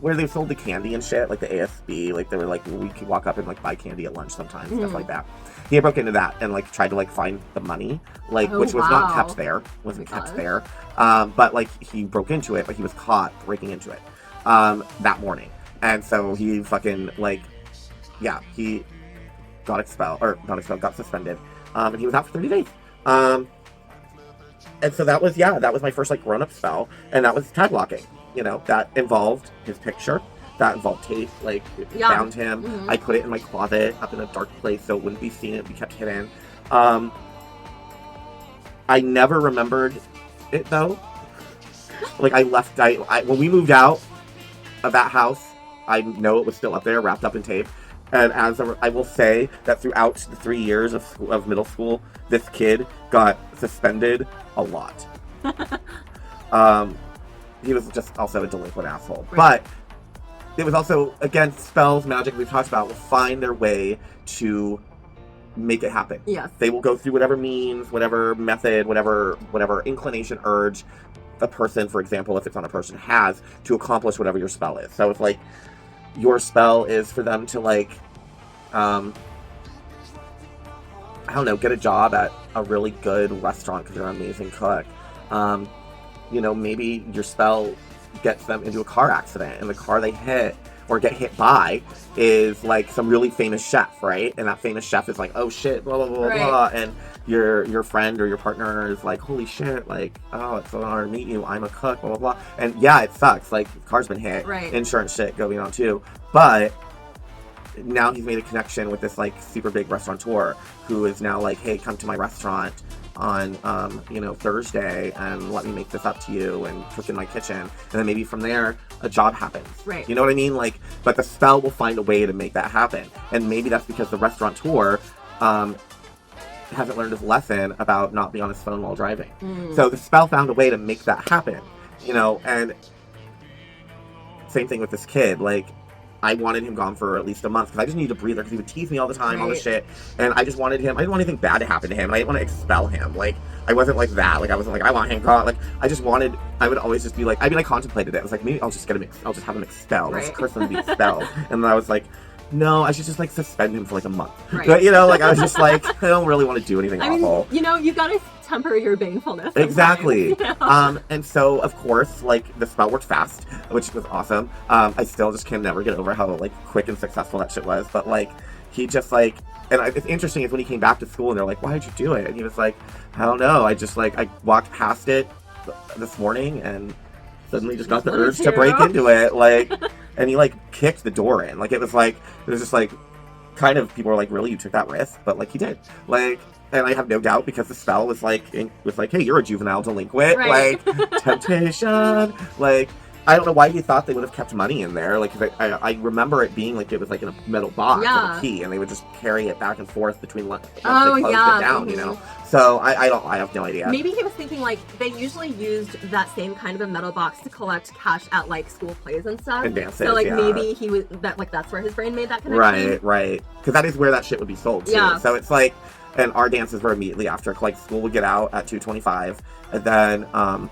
where they sold the candy and shit, like the ASB, like they were like, we could walk up and like buy candy at lunch sometimes, stuff like that. He broke into that and like tried to like find the money, like which was not kept there, kept there. But like he broke into it, but he was caught breaking into it that morning, and so he fucking like, yeah, he got suspended, and he was out for 30 days. And so that was my first like grown-up spell, and that was tag locking. You know, that involved his picture, that involved tape, like, found him. I put it in my closet, up in a dark place, so it wouldn't be seen, it would be kept hidden. I never remembered it, though. Like, when we moved out of that house, I know it was still up there, wrapped up in tape. And I will say that throughout the 3 years of middle school, this kid got suspended a lot. He was just also a delinquent asshole. Right. But it was also, again, spells, magic, we've talked about, will find their way to make it happen. Yes. They will go through whatever means, whatever method, whatever inclination, urge a person, for example, if it's on a person, has to accomplish whatever your spell is. So it's like, your spell is for them to, like, I don't know, get a job at a really good restaurant because they're an amazing cook. You know, maybe your spell gets them into a car accident, and the car they hit or get hit by is like some really famous chef, right? And that famous chef is like, oh shit, blah blah blah blah, and your friend or your partner is like, holy shit, like, oh, it's so an honor to meet you, I'm a cook, blah blah blah. And yeah, it sucks, like, the car's been hit, insurance shit going on too, but now he's made a connection with this like super big restaurateur who is now like, hey, come to my restaurant on Thursday and let me make this up to you and cook in my kitchen, and then maybe from there a job happens, right? You know what I mean? Like, but the spell will find a way to make that happen, and maybe that's because the restaurateur hasn't learned his lesson about not being on his phone while driving. So the spell found a way to make that happen, you know. And same thing with this kid, like, I wanted him gone for at least a month because I just needed a breather because he would tease me all the time, all this shit. And I just wanted him, I didn't want anything bad to happen to him. And I didn't want to expel him. Like, I wasn't like that. Like, I wasn't like, I want him gone. Like, I would always just be like, I mean, I contemplated it. I was like, maybe I'll just have him expelled. I'll just curse him to be expelled. And then I was like, no, I should just like suspend him for like a month. But, you know, like, I was just like, I don't really want to do anything awful. You know, you gotta temper your banefulness sometimes. Exactly. You know? And so, of course, like, the spell worked fast, which was awesome. I still just can never get over how, like, quick and successful that shit was. But, like, he just, like, and it's interesting is when he came back to school and they're like, why did you do it? And he was like, I don't know. I just, like, I walked past it this morning and suddenly just got the urge to break into it. Like, and he, like, kicked the door in. Like, it was just, like, kind of, people were like, really, you took that risk? But, like, he did. Like, and I have no doubt because the spell was like, hey, you're a juvenile delinquent, like, temptation, like, I don't know why he thought they would have kept money in there, like, I remember it being like, it was like in a metal box with a key, and they would just carry it back and forth between once they closed it down, you know, so I have no idea. Maybe he was thinking, like, they usually used that same kind of a metal box to collect cash at, like, school plays and stuff. And dances, so, like, maybe he was, that's where his brain made that connection. Right, because that is where that shit would be sold, too. So it's like, and our dances were immediately after, like, school would get out at 2:25, and then,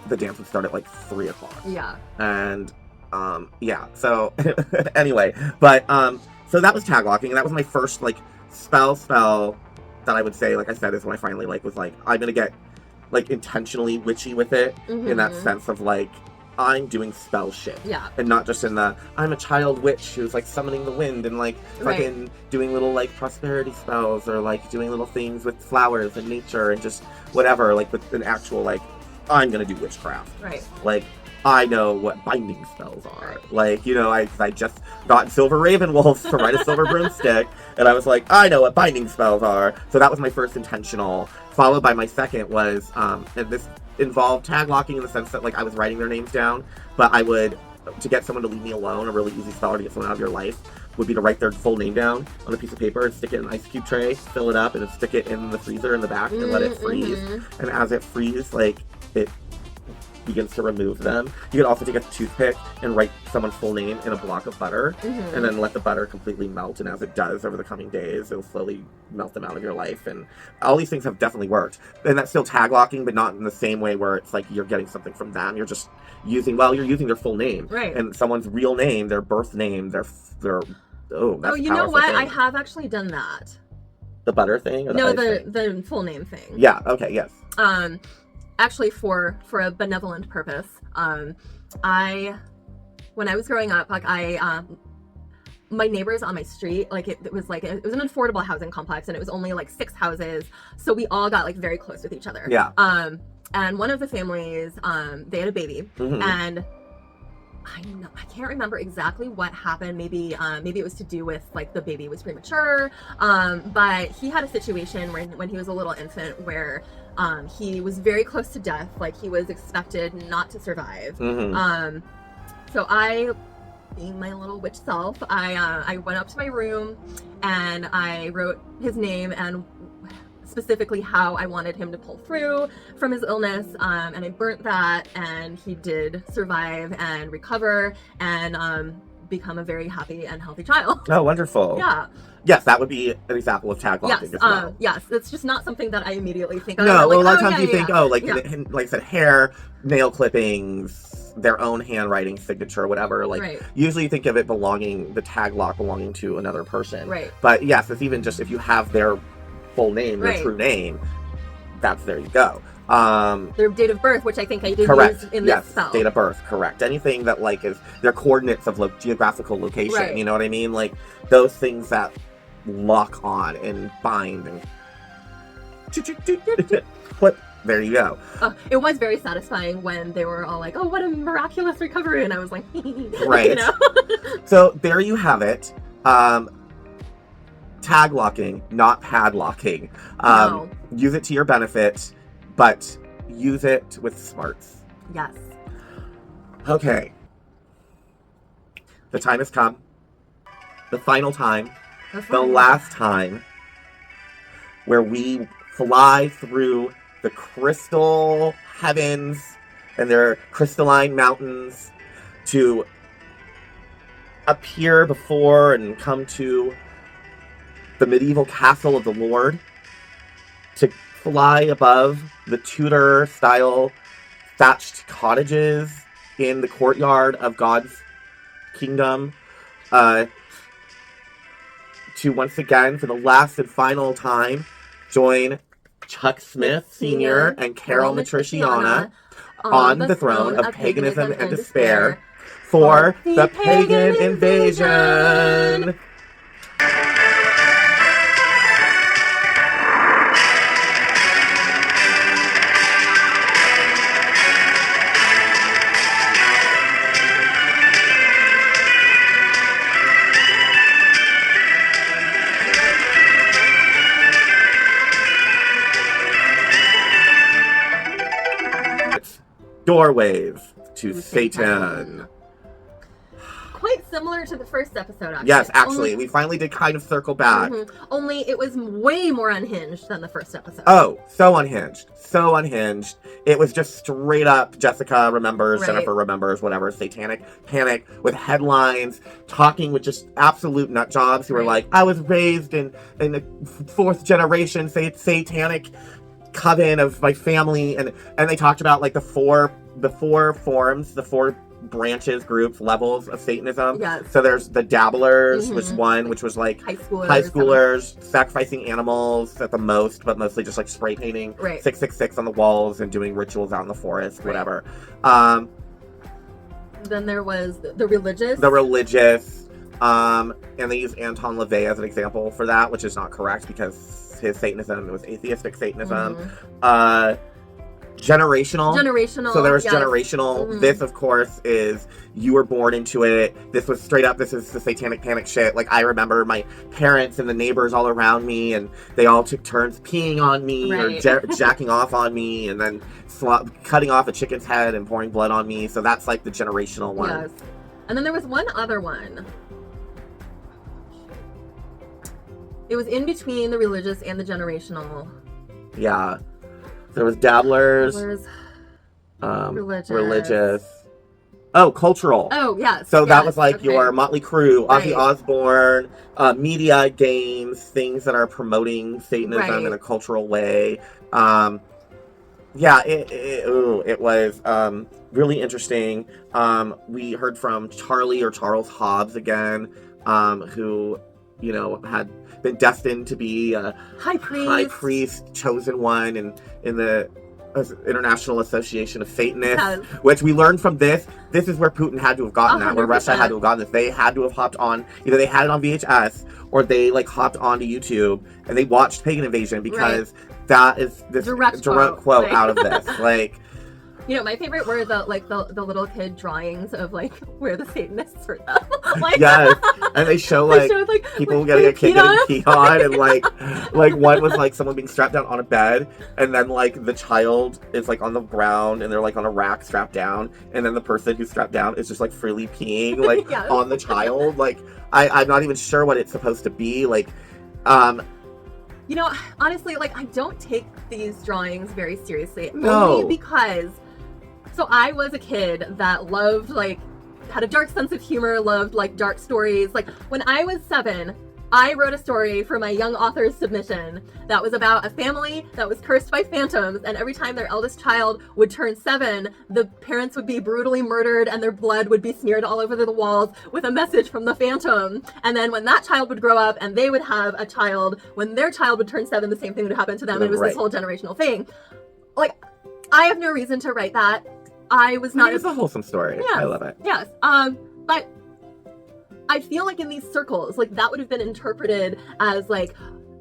the dance would start at, like, 3 o'clock. Yeah. And, so, anyway, but, so that was tag locking, and that was my first, like, spell that I would say, like I said, is when I finally, like, was like, I'm gonna get, like, intentionally witchy with it, in that sense of, like, I'm doing spell shit. Yeah. And not just in the, I'm a child witch who's, like, summoning the wind and, like, fucking doing little, like, prosperity spells, or, like, doing little things with flowers and nature and just whatever, like, with an actual, like, I'm gonna do witchcraft. Right. Like, I know what binding spells are. Like, you know, I just got silver raven wolves to write a silver broomstick, and I was like, I know what binding spells are. So that was my first intentional followed by my second was, and this involved tag locking in the sense that like I was writing their names down, but I would, to get someone to leave me alone, a really easy spell to get someone out of your life would be to write their full name down on a piece of paper and stick it in an ice cube tray, fill it up, and then stick it in the freezer in the back and let it freeze. And as it freezes, like, it begins to remove them. You could also take a toothpick and write someone's full name in a block of butter, and then let the butter completely melt. And as it does over the coming days, it'll slowly melt them out of your life. And all these things have definitely worked. And that's still tag locking, but not in the same way where it's like you're getting something from them. You're just using, you're using their full name. Right. And someone's real name, their birth name, that's you know what? Thing. I have actually done that. The butter thing? Or the full name thing. Yeah, okay, yes. Actually for a benevolent purpose. When I was growing up, like my neighbors on my street, like it was an affordable housing complex, and it was only like 6 houses, so we all got like very close with each other. Yeah. And one of the families, they had a baby, and I can't remember exactly what happened. Maybe it was to do with like the baby was premature. But he had a situation when he was a little infant where he was very close to death. Like he was expected not to survive. So I, being my little witch self, I went up to my room and I wrote his name and specifically how I wanted him to pull through from his illness, and I burnt that, and he did survive and recover and become a very happy and healthy child. Oh, wonderful. Yeah. Yes, that would be an example of tag locking as well. Yes, it's just not something that I immediately think of. No, a lot of times you think, like I said, hair, nail clippings, their own handwriting, signature, whatever. Like, usually you think of it the tag lock belonging to another person. Right. But yes, it's even just if you have their full name, their true name, there you go. Their date of birth, which I think I did use in this spell. Date of birth, correct. Anything that like is their coordinates of geographical location, you know what I mean? Like those things that lock on and bind and flip. There you go. It was very satisfying when they were all like, "Oh, what a miraculous recovery," and I was like, right. You know? So there you have it. Tag locking, not padlocking. No. Use it to your benefit, but use it with smarts. Yes. Okay. The time has come. The final time. The last time. Where we fly through the crystal heavens and their crystalline mountains to appear before and come to the medieval castle of the Lord, to fly above the Tudor-style thatched cottages in the courtyard of God's kingdom, to once again, for the last and final time, join Chuck Smith Sr. and Carol Matriciana on the throne of paganism and despair for the Pagan Invasion! Doorways to Satan. Quite similar to the first episode, actually. Yes, actually. We finally did kind of circle back. Only it was way more unhinged than the first episode. Oh, so unhinged. So unhinged. It was just straight up Jessica remembers, Jennifer remembers, whatever, satanic panic with headlines, talking with just absolute nut jobs who were like, I was raised in the 4th generation satanic coven of my family, and they talked about like the four forms, the 4 branches, groups, levels of Satanism. Yes. So there's the dabblers, which was like high schoolers sacrificing animals at the most, but mostly just like spray painting 666 on the walls and doing rituals out in the forest, whatever. Then there was the religious. And they use Anton LaVey as an example for that, which is not correct because his Satanism was atheistic Satanism. generational. So there was yes. generational. Mm-hmm. This, of course, is you were born into it. This was straight up, this is the satanic panic shit. Like, I remember my parents and the neighbors all around me, and they all took turns peeing on me or jacking off on me, and then cutting off a chicken's head and pouring blood on me. So that's like the generational one. Yes. And then there was one other one. It was in between the religious and the generational. Yeah. There was dabblers. Religious. Oh, cultural. Oh, yes. So yes, that was like okay. your Motley Crue, Ozzy Osbourne, media games, things that are promoting Satanism in a cultural way. It was really interesting. We heard from Charlie or Charles Hobbs again, who, you know, had been destined to be a high priest, chosen one in the International Association of Satanists, which we learned from this. This is where Putin had to have gotten 100%. That, where Russia had to have gotten this. They had to have hopped on, either they had it on VHS or they like hopped onto YouTube and they watched Pagan Invasion, because that is this direct quote out of this. Like, you know, my favorite were the little kid drawings of like where the Satanists were them. Like, yes, and they show like people getting a kid getting peed on, and like one was like someone being strapped down on a bed, and then like the child is like on the ground and they're like on a rack strapped down, and then the person who's strapped down is just like freely peeing like on the child. Like I'm not even sure what it's supposed to be. Like, you know, honestly, like I don't take these drawings very seriously. No. Only because. So I was a kid that loved, like, had a dark sense of humor, loved, like, dark stories. Like, when I was 7, I wrote a story for my young author's submission that was about a family that was cursed by phantoms, and every time their eldest child would turn 7, the parents would be brutally murdered and their blood would be smeared all over the walls with a message from the phantom. And then when that child would grow up and they would have a child, when their child would turn 7, the same thing would happen to them. And it was this whole generational thing. Like, I have no reason to write that. I was not. It's a wholesome story. Yes, I love it. Yes. But I feel like in these circles, like that would have been interpreted as like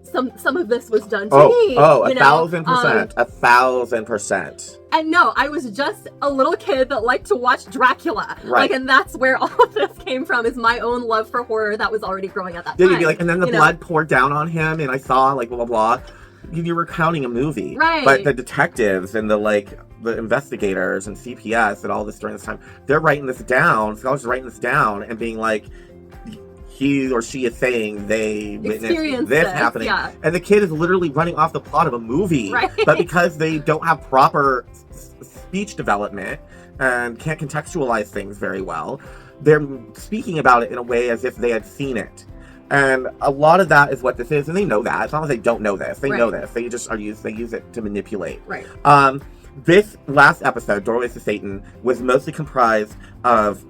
some of this was done to me. Oh, 1,000%. 1,000%. And no, I was just a little kid that liked to watch Dracula. Right. Like, and that's where all of this came from, is my own love for horror that was already growing at that time. You'd be like, and then the blood poured down on him, and I saw like blah blah blah. You were recounting a movie, right? But the detectives and the investigators and CPS and all this during this time, they're writing this down. Scholars are writing this down and being like, he or she is saying they witnessed this happening, and the kid is literally running off the plot of a movie, right? But because they don't have proper speech development and can't contextualize things very well, they're speaking about it in a way as if they had seen it. And a lot of that is what this is, and they know that. It's not that they don't know this; they know this. They just they use it to manipulate. Right. This last episode, Doorways to Satan, was mostly comprised of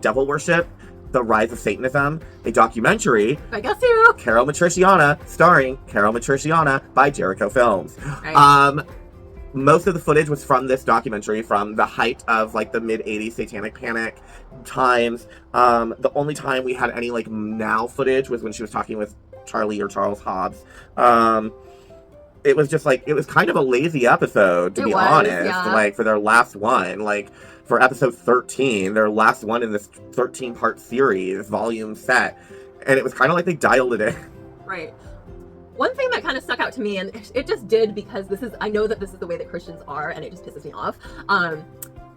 devil worship, the rise of Satanism, a documentary. I guess you. Carol Matriciana, starring Carol Matriciana by Jericho Films. Right. Most of the footage was from this documentary, from the height of like the mid-'80s satanic panic times. The only time we had any like now footage was when she was talking with Charlie or Charles Hobbs. It was just like, it was kind of a lazy episode, to be honest. Like, for their last one, like for episode 13, their last one in this 13-part series, volume set, and it was kind of like they dialed it in. Right. One thing that kind of stuck out to me, and it just did because I know that this is the way that Christians are, and it just pisses me off,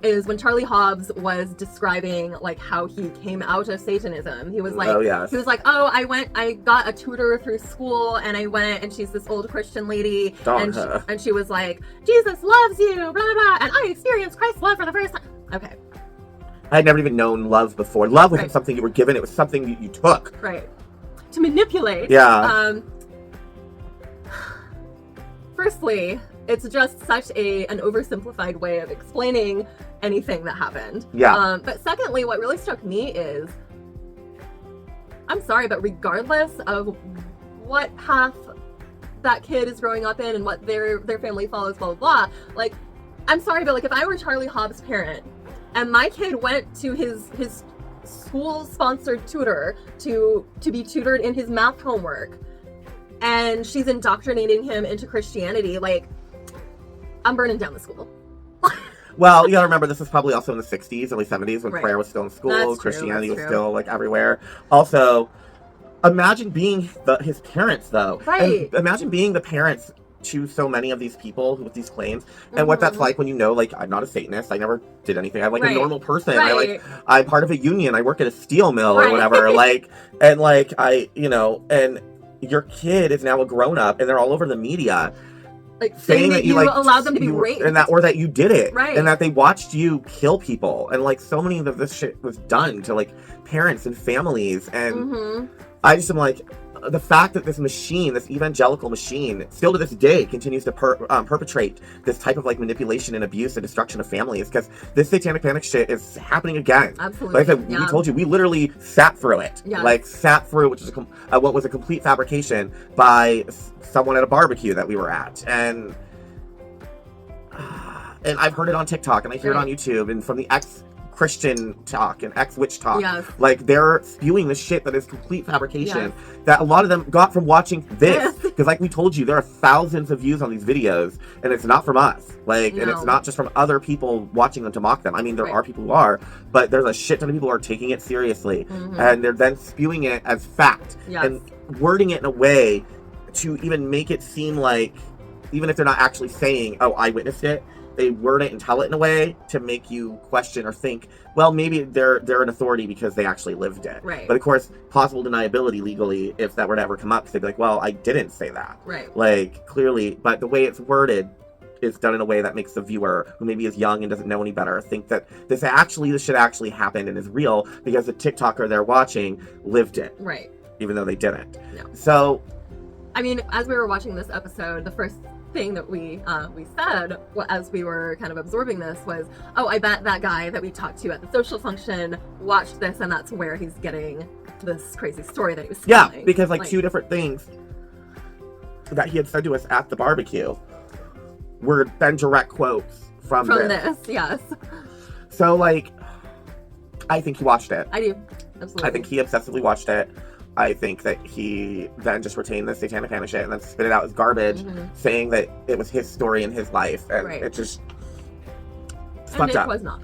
is when Charlie Hobbs was describing like how he came out of Satanism. He was like, I got a tutor through school, and I went, and she's this old Christian lady, and she was like, Jesus loves you, blah, blah, blah, and I experienced Christ's love for the first time. Okay. I had never even known love before. Love wasn't something you were given, it was something you took. Right. To manipulate. Yeah. Firstly, it's just such an oversimplified way of explaining anything that happened. Yeah. But secondly, what really struck me is, I'm sorry, but regardless of what path that kid is growing up in and what their family follows, blah, blah, blah, like, I'm sorry, but like if I were Charlie Hobbs' parent and my kid went to his school-sponsored tutor to be tutored in his math homework, and she's indoctrinating him into Christianity, like, I'm burning down the school. Well, you gotta remember, this was probably also in the 60s, early 70s, when Right. prayer was still in school, That's true, Christianity that's was true. still, like, everywhere. Also, imagine being his parents, though. Right. And imagine being the parents to so many of these people with these claims, and what that's like when you know, like, I'm not a Satanist, I never did anything, I'm like a normal person, I'm part of a union, I work at a steel mill or whatever, like, and like, and your kid is now a grown-up, and they're all over the media, like saying that you like allowed them to be raped, and or that you did it, right? And that they watched you kill people, and like so many of this shit was done to like parents and families, and I just am like, the fact that this machine, this evangelical machine, still to this day continues to perpetrate this type of like manipulation and abuse and destruction of families, because this satanic panic shit is happening again. Absolutely. Like I said, we told you, we literally sat through it. Yeah. Like sat through, which is what was a complete fabrication by someone at a barbecue that we were at, and I've heard it on TikTok, and I hear it on YouTube, and from the Christian talk and ex-witch talk. Yes. Like, they're spewing this shit that is complete fabrication that a lot of them got from watching this. Because like we told you, there are thousands of views on these videos, and it's not from us. Like, and it's not just from other people watching them to mock them. I mean, there are people who are, but there's a shit ton of people who are taking it seriously. And they're then spewing it as fact. And wording it in a way to even make it seem like, even if they're not actually saying, oh, I witnessed it, they word it and tell it in a way to make you question or think, well, maybe they're an authority because they actually lived it. Right. But of course, possible deniability legally, if that were to ever come up, they'd be like, well, I didn't say that. Right. Like, clearly, but the way it's worded is done in a way that makes the viewer, who maybe is young and doesn't know any better, think that this shit actually happened and is real because the TikToker they're watching lived it. Right. Even though they didn't. No. So, I mean, as we were watching this episode, the first thing that we said as we were kind of absorbing this was, oh, I bet that guy that we talked to at the social function watched this, and that's where he's getting this crazy story that he was telling. Yeah, because like two different things that he had said to us at the barbecue were then direct quotes from this. Yes. So like, I think he watched it. I do. Absolutely. I think he obsessively watched it. I think that he then just retained the satanic panic shit and then spit it out as garbage, saying that it was his story in his life, and it just fucked up. It was not.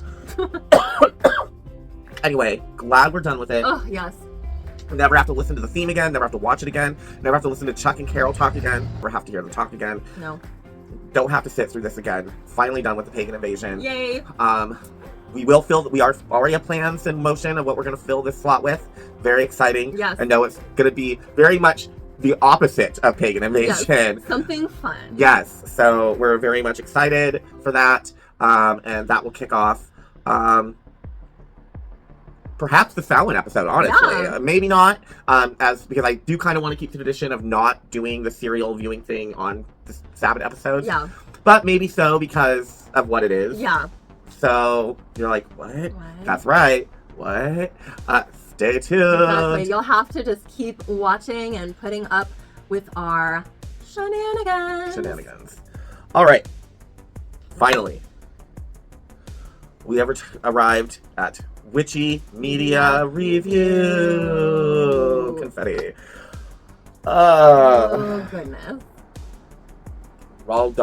Anyway, glad we're done with it. Oh, yes. Never have to listen to the theme again, never have to watch it again, never have to listen to Chuck and Carol talk again, or have to hear them talk again. No. Don't have to sit through this again. Finally done with the Pagan invasion. Yay. We already have plans in motion of what we're going to fill this slot with. Very exciting. Yes. I know it's going to be very much the opposite of Pagan invasion. Yes. Something fun. Yes. So we're very much excited for that. And that will kick off perhaps the Samhain episode, honestly. Yeah. Maybe not, because I do kind of want to keep the tradition of not doing the serial viewing thing on the Sabbath episodes. Yeah. But maybe so because of what it is. Yeah. So you're like, what? That's right. What? Stay tuned. Exactly. You'll have to just keep watching and putting up with our shenanigans. All right. Finally, we arrived at Witchy Media Review. Confetti. Oh, goodness. Roald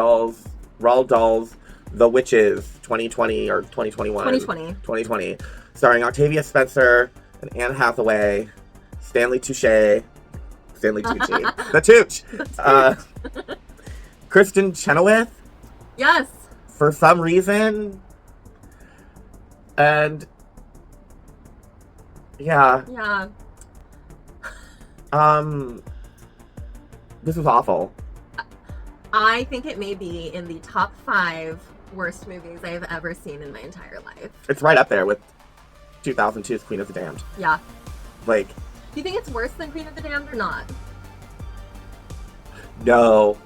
Dahl's The Witches 2020 or 2021. 2020. Starring Octavia Spencer and Anne Hathaway, Stanley Tucci. The Tooch. Kristen Chenoweth. Yes. For some reason. And yeah. This was awful. I think it may be in the top 5 worst movies I have ever seen in my entire life. It's right up there with 2002's Queen of the Damned. Yeah. Like, do you think it's worse than Queen of the Damned or not? No.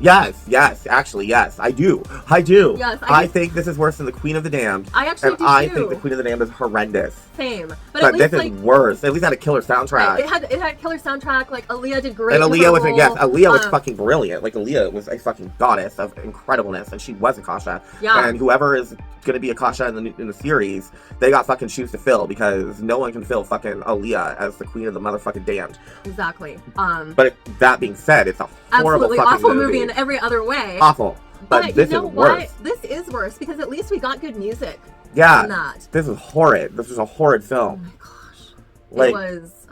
Yes, actually, yes, I do. Yes, I think this is worse than the Queen of the Damned. I actually do I too. think the Queen of the Damned is horrendous. Same. But this is worse. At least it had a killer soundtrack. It had a killer soundtrack. Like, Aaliyah did great. And Aaliyah was fucking brilliant. Like, Aaliyah was a fucking goddess of incredibleness, and she was Akasha. Yeah. And whoever is gonna be Akasha in the series, they got fucking shoes to fill, because no one can fill fucking Aaliyah as the Queen of the motherfucking Damned. Exactly. But that being said, it's a horrible absolutely fucking awful movie in every other way. Awful. But this you know is worse. what? This is worse because at least we got good music. Yeah. From that. This is horrid. This was a horrid Oh film. my gosh. Like, it was.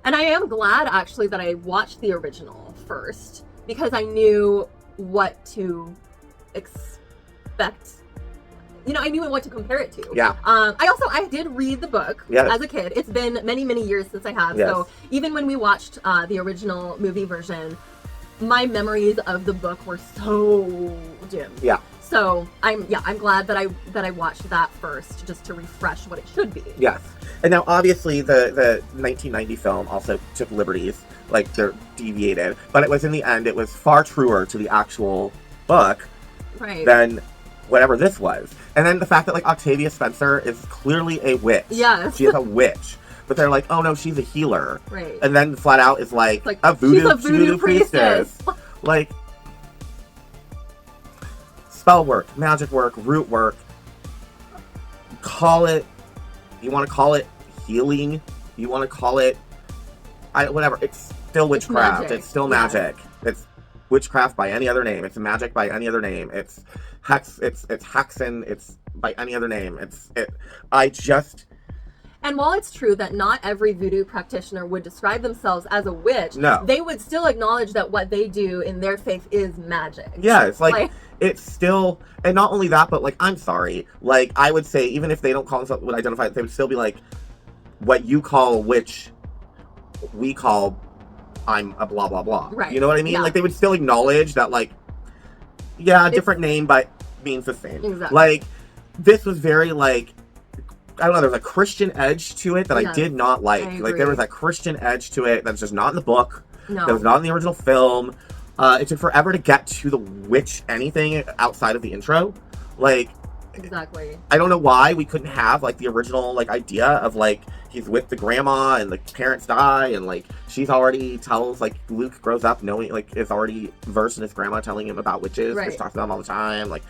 And I am glad actually that I watched the original first because I knew what to expect. You know, I knew what to compare it to. Yeah. I did read the book Yes. as a kid. It's been many, many years since I have. Yes. So even when we watched the original movie version, my memories of the book were so dim. Yeah. So I'm glad that I watched that first just to refresh what it should be. Yes. And now obviously the 1990 film also took liberties, like they're deviated, but it was in the end, it was far truer to the actual book Right. than whatever this was. And then the fact that like Octavia Spencer is clearly a witch. Yes. She is a witch. But they're like, oh no, she's a healer. Right. And then flat out is like a she's a voodoo priestess. Like spell work, magic work, root work. Call it, you want to call it healing, you want to call it whatever. It's still witchcraft. It's still magic. It's witchcraft by any other name. It's magic by any other name. It's hex. It's hexen. It's by any other name. And while it's true that not every voodoo practitioner would describe themselves as a witch, No. they would still acknowledge that what they do in their faith is magic. Yeah, it's like it's still, and not only that, but like, I'm sorry, like I would say, even if they don't call themselves, would identify, they would still be like, what you call a witch, we call, I'm a blah blah blah. Right. You know what I mean? Yeah. Like they would still acknowledge that, like, yeah, different name, but means the same. Exactly. Like this was very like, I don't know, there's a Christian edge to it that I did not like. Like there was a Christian edge to it that's just not in the book. No. That was not in the original film. It took forever to get to the witch anything outside of the intro. Like, exactly. I don't know why we couldn't have like the original like idea of like he's with the grandma and the parents die and like she's already tells like Luke grows up knowing like is already versed in his grandma telling him about witches. Right. She talks about them all the time. Like.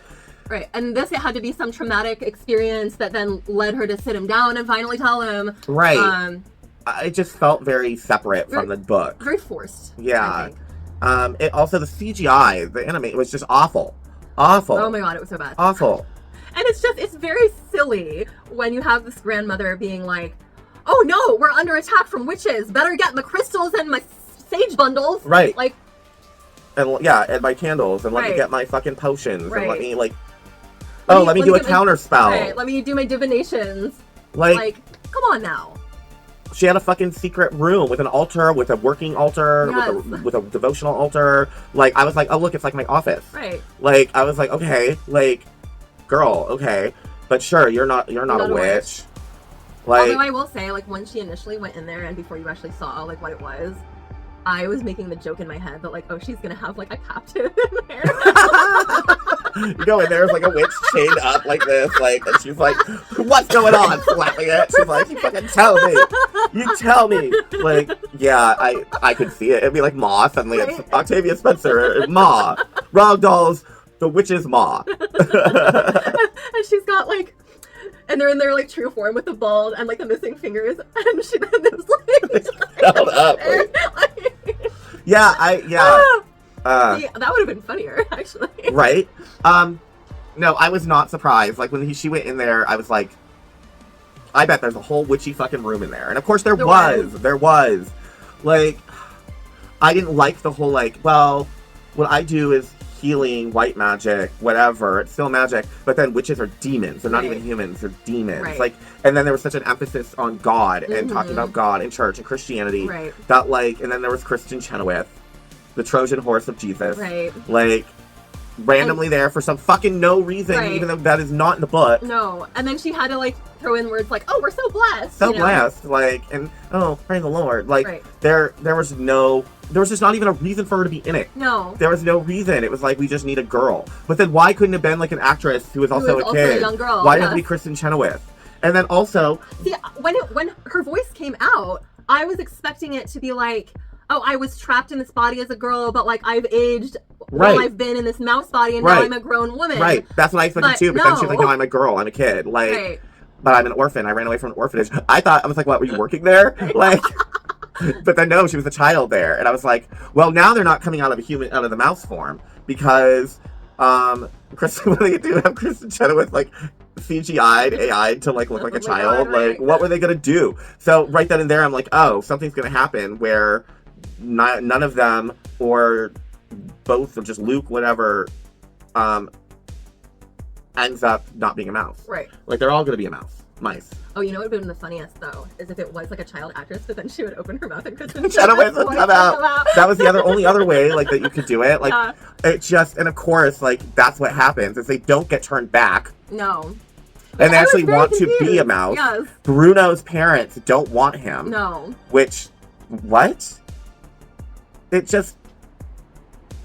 Right, and this it had to be some traumatic experience that then led her to sit him down and finally tell him. Right. It just felt very separate from the book. Very forced. Yeah. It also, the CGI, the anime, was just awful. Awful. Oh my god, it was so bad. Awful. And it's very silly when you have this grandmother being like, oh no, we're under attack from witches. Better get my crystals and my sage bundles. Right. Like. And my candles, and let me get my fucking potions, and let me like... let me do a counter spell. Right, let me do my divinations. Like, come on now. She had a fucking secret room with an altar, with a working altar, Yes. with a devotional altar. Like, I was like, oh, look, it's like my office. Right. Like, I was like, okay, like, girl, okay. But sure, you're not a witch. Like, although I will say, like, when she initially went in there and before you actually saw, like, what it was, I was making the joke in my head that, like, oh, she's gonna have, like, a captive in there. you go in there's like a witch chained up like this, like, and she's like, what's going on? Slapping it. She's like, you fucking tell me. You tell me. Like, yeah, I could see it. It'd be like Ma. Suddenly it's Octavia Spencer, Ma. Rag Dolls, the witch's Ma. And she's got, like, and they're in their, like, true form with the bald and, like, the missing fingers. And she then is, like... held up. Like, yeah. that would have been funnier, actually. Right? No, I was not surprised. Like, when she went in there, I was like, I bet there's a whole witchy fucking room in there. And of course there was. Like, I didn't like the whole, like, well, what I do is healing, white magic, whatever. It's still magic. But then witches are demons. They're not even humans. They're demons. Right. Like, and then there was such an emphasis on God and talking about God and church and Christianity. Right. That, like, and then there was Kristen Chenoweth, the Trojan horse of Jesus. Right. Like, randomly there for some fucking no reason, even though that is not in the book. No. And then she had to, like, throw in words like, oh, we're so blessed. So blessed. Like, and, oh, praise the Lord. Like, there was just not even a reason for her to be in it. No. There was no reason. It was like, we just need a girl. But then why couldn't it have been, like, an actress who was also a kid? A young girl. Why did it have to be Kristen Chenoweth? And then also... See, when her voice came out, I was expecting it to be like, oh, I was trapped in this body as a girl, but, like, I've aged while I've been in this mouse body, and now I'm a grown woman. Right. That's what I expected too, but then she's like, no, I'm a girl, I'm a kid. Like, but I'm an orphan. I ran away from an orphanage. I was like, what, were you working there? Like... But then no, she was a child there, and I was like, well, now they're not coming out of the mouse form, because Kristen, what they do have Kristen Chenoweth like CGI'd AI to like look like a child. Like, what were they gonna do? So right then and there, I'm like, oh, something's gonna happen where none of them or both of just Luke, whatever, ends up not being a mouse. Right. Like they're all gonna be mice. Oh, you know what would have been the funniest though is if it was like a child actress, but then she would open her mouth and Kristen Chenoweth would come out. That was the only other way like that you could do it. Like it just, and of course, like that's what happens is they don't get turned back. No. And they actually want to be a mouse. Yes. Bruno's parents don't want him. No. Which, what? It just,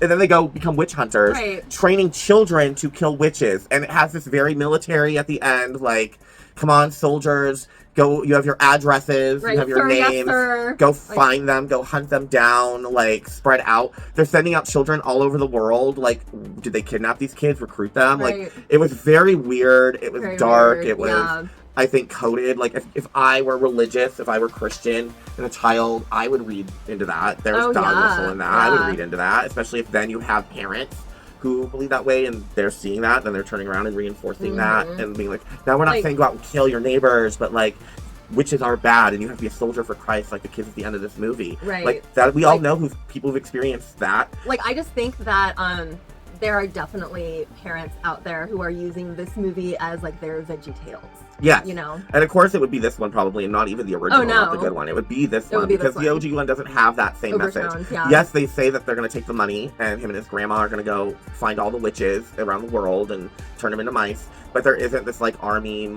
and then they go become witch hunters, right, training children to kill witches. And it has this very military at the end, like, come on, soldiers, go, you have your addresses, right, you have your names, yes, go find them, go hunt them down, like, spread out. They're sending out children all over the world. Like, did they kidnap these kids, recruit them? Right. Like, it was very weird. It was very dark. Weird. It was, I think, coded. Like, if I were religious, if I were Christian and a child, I would read into that. There's dog whistle in that. I would read into that, especially if then you have parents who believe that way and they're seeing that, then they're turning around and reinforcing that and being like, now we're not saying go out and kill your neighbors, but like, witches are bad and you have to be a soldier for Christ, like the kids at the end of this movie. Right. Like, that we all know who people who've experienced that. Like, I just think that there are definitely parents out there who are using this movie as like their Veggie Tales. Yes. You know? And of course it would be this one probably, and not even the original, not the good one. It would be this one, because the OG one doesn't have that same message. Yeah. Yes, they say that they're going to take the money, and him and his grandma are going to go find all the witches around the world and turn them into mice, but there isn't this like army,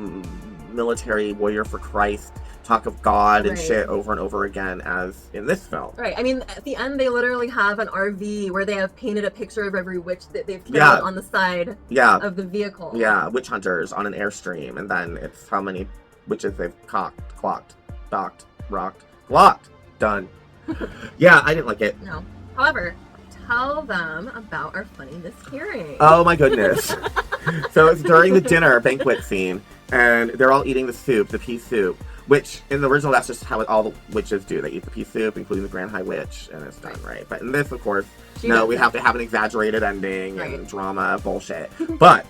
military, warrior for Christ talk of God and shit over and over again as in this film. Right. I mean, at the end, they literally have an RV where they have painted a picture of every witch that they've killed on the side of the vehicle. Yeah, witch hunters on an Airstream, and then it's how many witches they've clocked, done. Yeah, I didn't like it. No. However, tell them about our funny mishearing. Oh my goodness. So it's during the dinner banquet scene, and they're all eating the soup, the pea soup, which in the original, that's just how all the witches do. They eat the pea soup, including the Grand High Witch, and it's done, right? But in this, of course, we have to have an exaggerated ending and drama bullshit. But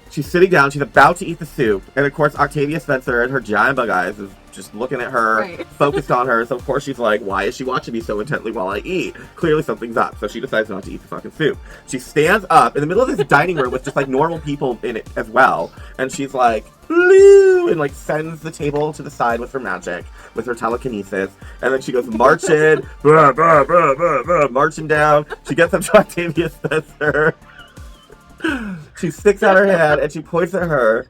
she's sitting down, she's about to eat the soup, and of course, Octavia Spencer and her giant bug eyes is just looking at her, focused on her, so of course she's like, why is she watching me so intently while I eat? Clearly something's up, so she decides not to eat the fucking soup. She stands up in the middle of this dining room with just like normal people in it as well, and she's like, blue, and like sends the table to the side with her magic, with her telekinesis, and then she goes marching, blah, blah, blah, blah, blah, marching down. She gets up to Octavia Spencer. She sticks out her hand and she points at her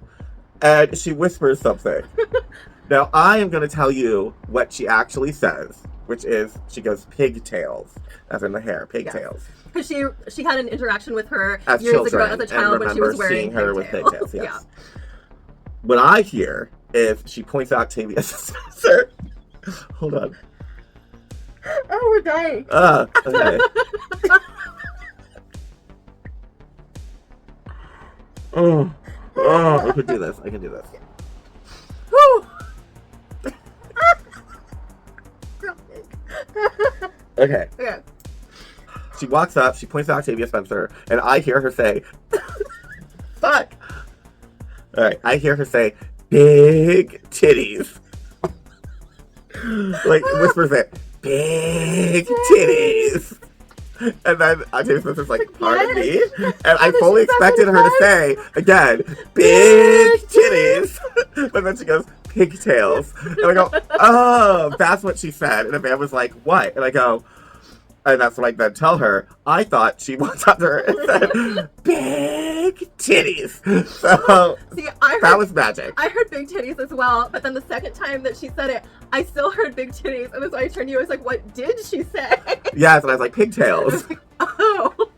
and she whispers something. Now, I am going to tell you what she actually says, which is, she goes, pigtails, as in the hair, pigtails. Because she had an interaction with her as years children, ago as a child when she was wearing seeing her pigtails. with pigtails, yes. What I hear is she points out Octavia Spencer. Hold on. Oh, we're dying. Okay. I can do this. Woo! Okay. She walks up, she points out Octavia Spencer, and I hear her say, fuck! Alright, I hear her say, big titties. Like, whispers it, big titties. And then Octavia Spencer's like, pardon me? And I fully expected her to say, again, big titties. But then she goes, pigtails. And I go, oh, that's what she said. And Evanne was like, what? And I go, and that's what I then tell her. I thought she walked up to her and said, big titties. So see, that was magic. I heard big titties as well, but then the second time that she said it, I still heard big titties. And so I turned to you, I was like, what did she say? Yes, and I was like, pigtails. I was like, oh.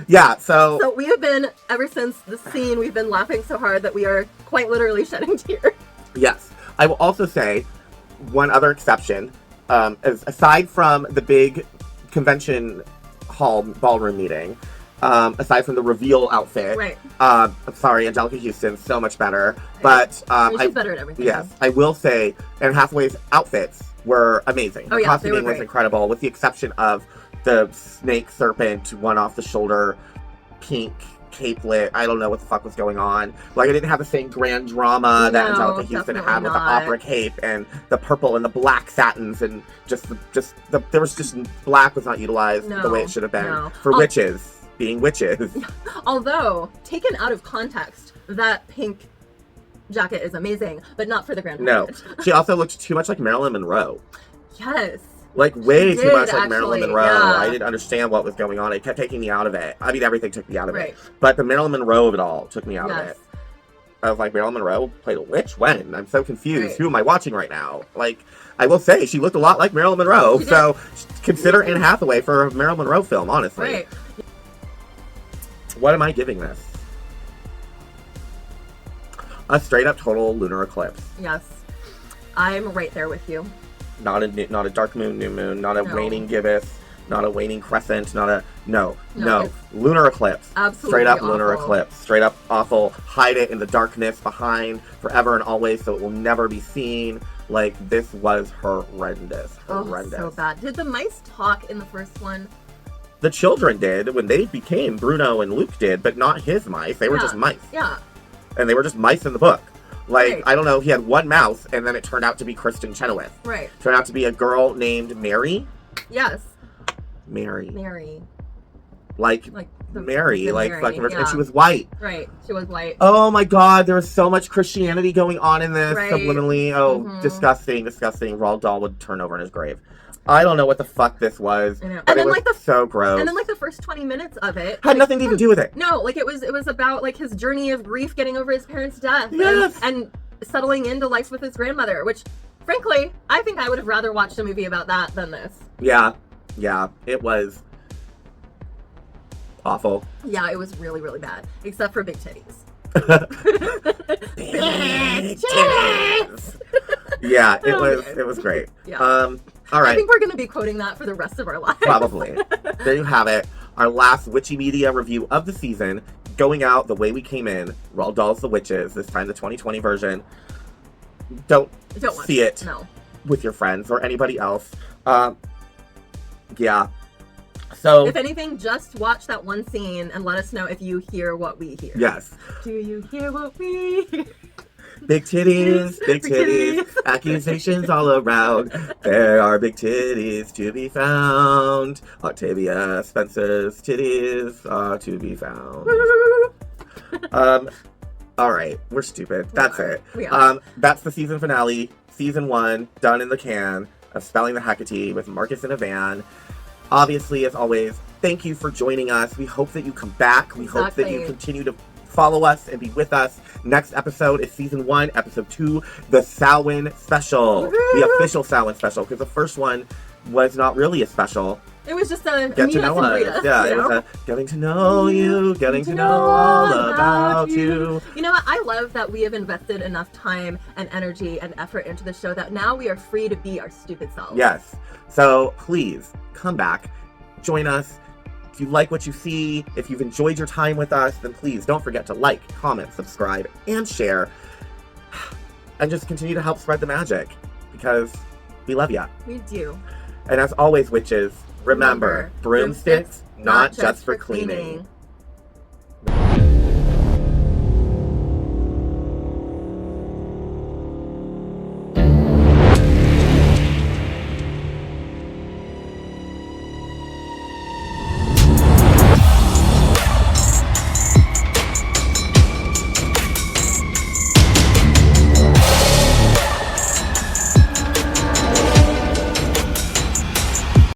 Yeah, so we have been, ever since the scene, we've been laughing so hard that we are quite literally shedding tears. Yes. I will also say one other exception, is aside from the big convention hall ballroom meeting, aside from the reveal outfit, I'm sorry, Angelica Houston's so much better, but she's better at everything. Yes, I will say Anne Hathaway's outfits were amazing. The costuming was incredible, with the exception of the snake serpent one off the shoulder, pink capelet. I don't know what the fuck was going on. Like, I didn't have the same grand drama that Angelica Houston had with the opera cape and the purple and the black satins, and there was just black was not utilized the way it should have been for witches being witches. Although, taken out of context, that pink jacket is amazing, but not for the grand pageant. No. She also looked too much like Marilyn Monroe. Yes. Like, way too much like Marilyn Monroe. Yeah. I didn't understand what was going on. It kept taking me out of it. I mean, everything took me out of it. But the Marilyn Monroe of it all took me out of it. I was like, Marilyn Monroe played a witch? When? I'm so confused. Who am I watching right now? Like, I will say, she looked a lot like Marilyn Monroe. So, consider Anne Hathaway for a Marilyn Monroe film, honestly. What am I giving this? A straight up total lunar eclipse. Yes. I'm right there with you. Not a dark moon, new moon, not a waning gibbous, not a waning crescent, not a no. Lunar eclipse. Absolutely straight up awful. Lunar eclipse. Straight up awful. Hide it in the darkness behind forever and always, so it will never be seen. Like, this was horrendous. Horrendous. Oh, so bad. Did the mice talk in the first one? The children did when they became Bruno and Luke did, but not his mice. They were just mice. Yeah. And they were just mice in the book. Like, I don't know, he had one mouse, and then it turned out to be Kristen Chenoweth. Right. Turned out to be a girl named Mary. Yes. Mary. Like Mary. Like, Mary, fucking, and she was white. Right. She was white. Oh my god, there was so much Christianity going on in this, subliminally. Oh, disgusting. Roald Dahl would turn over in his grave. I don't know what the fuck this was. I know. But it was so gross. And then, like, the first 20 minutes of it had nothing to even do with it. No, like, it was about, like, his journey of grief, getting over his parents' death. Yes. And settling into life with his grandmother, which, frankly, I think I would have rather watched a movie about that than this. Yeah. It was awful. Yeah, it was really, really bad. Except for big titties. Big titties! Yeah, it was great. Yeah. All right. I think we're going to be quoting that for the rest of our lives. Probably. There you have it. Our last Witchy Media review of the season, going out the way we came in. Roald Dahl's The Witches, this time the 2020 version. Don't see it with your friends or anybody else. Yeah. So, if anything, just watch that one scene and let us know if you hear what we hear. Yes. Do you hear what we hear? Big titties, accusations all around. There are big titties to be found. Octavia Spencer's titties are to be found. All right, we're stupid. That's it. We are. That's the season finale. Season 1, done in the can of Spelling the Heka-tea with Marcus and Evanne. Obviously, as always, thank you for joining us. We hope that you come back. We hope that you continue to follow us and be with us. Next episode is season 1, episode 2, the Samhain special. The official Samhain special, because the first one was not really a special. It was just a get to know us. Yeah, it was a getting to know you, getting to know all about you. You know what? I love that we have invested enough time and energy and effort into the show that now we are free to be our stupid selves. Yes. So please come back, join us. If you like what you see, if you've enjoyed your time with us, then please don't forget to like, comment, subscribe, and share. And just continue to help spread the magic, because we love ya. We do. And as always, witches, remember, broomsticks, not just for cleaning.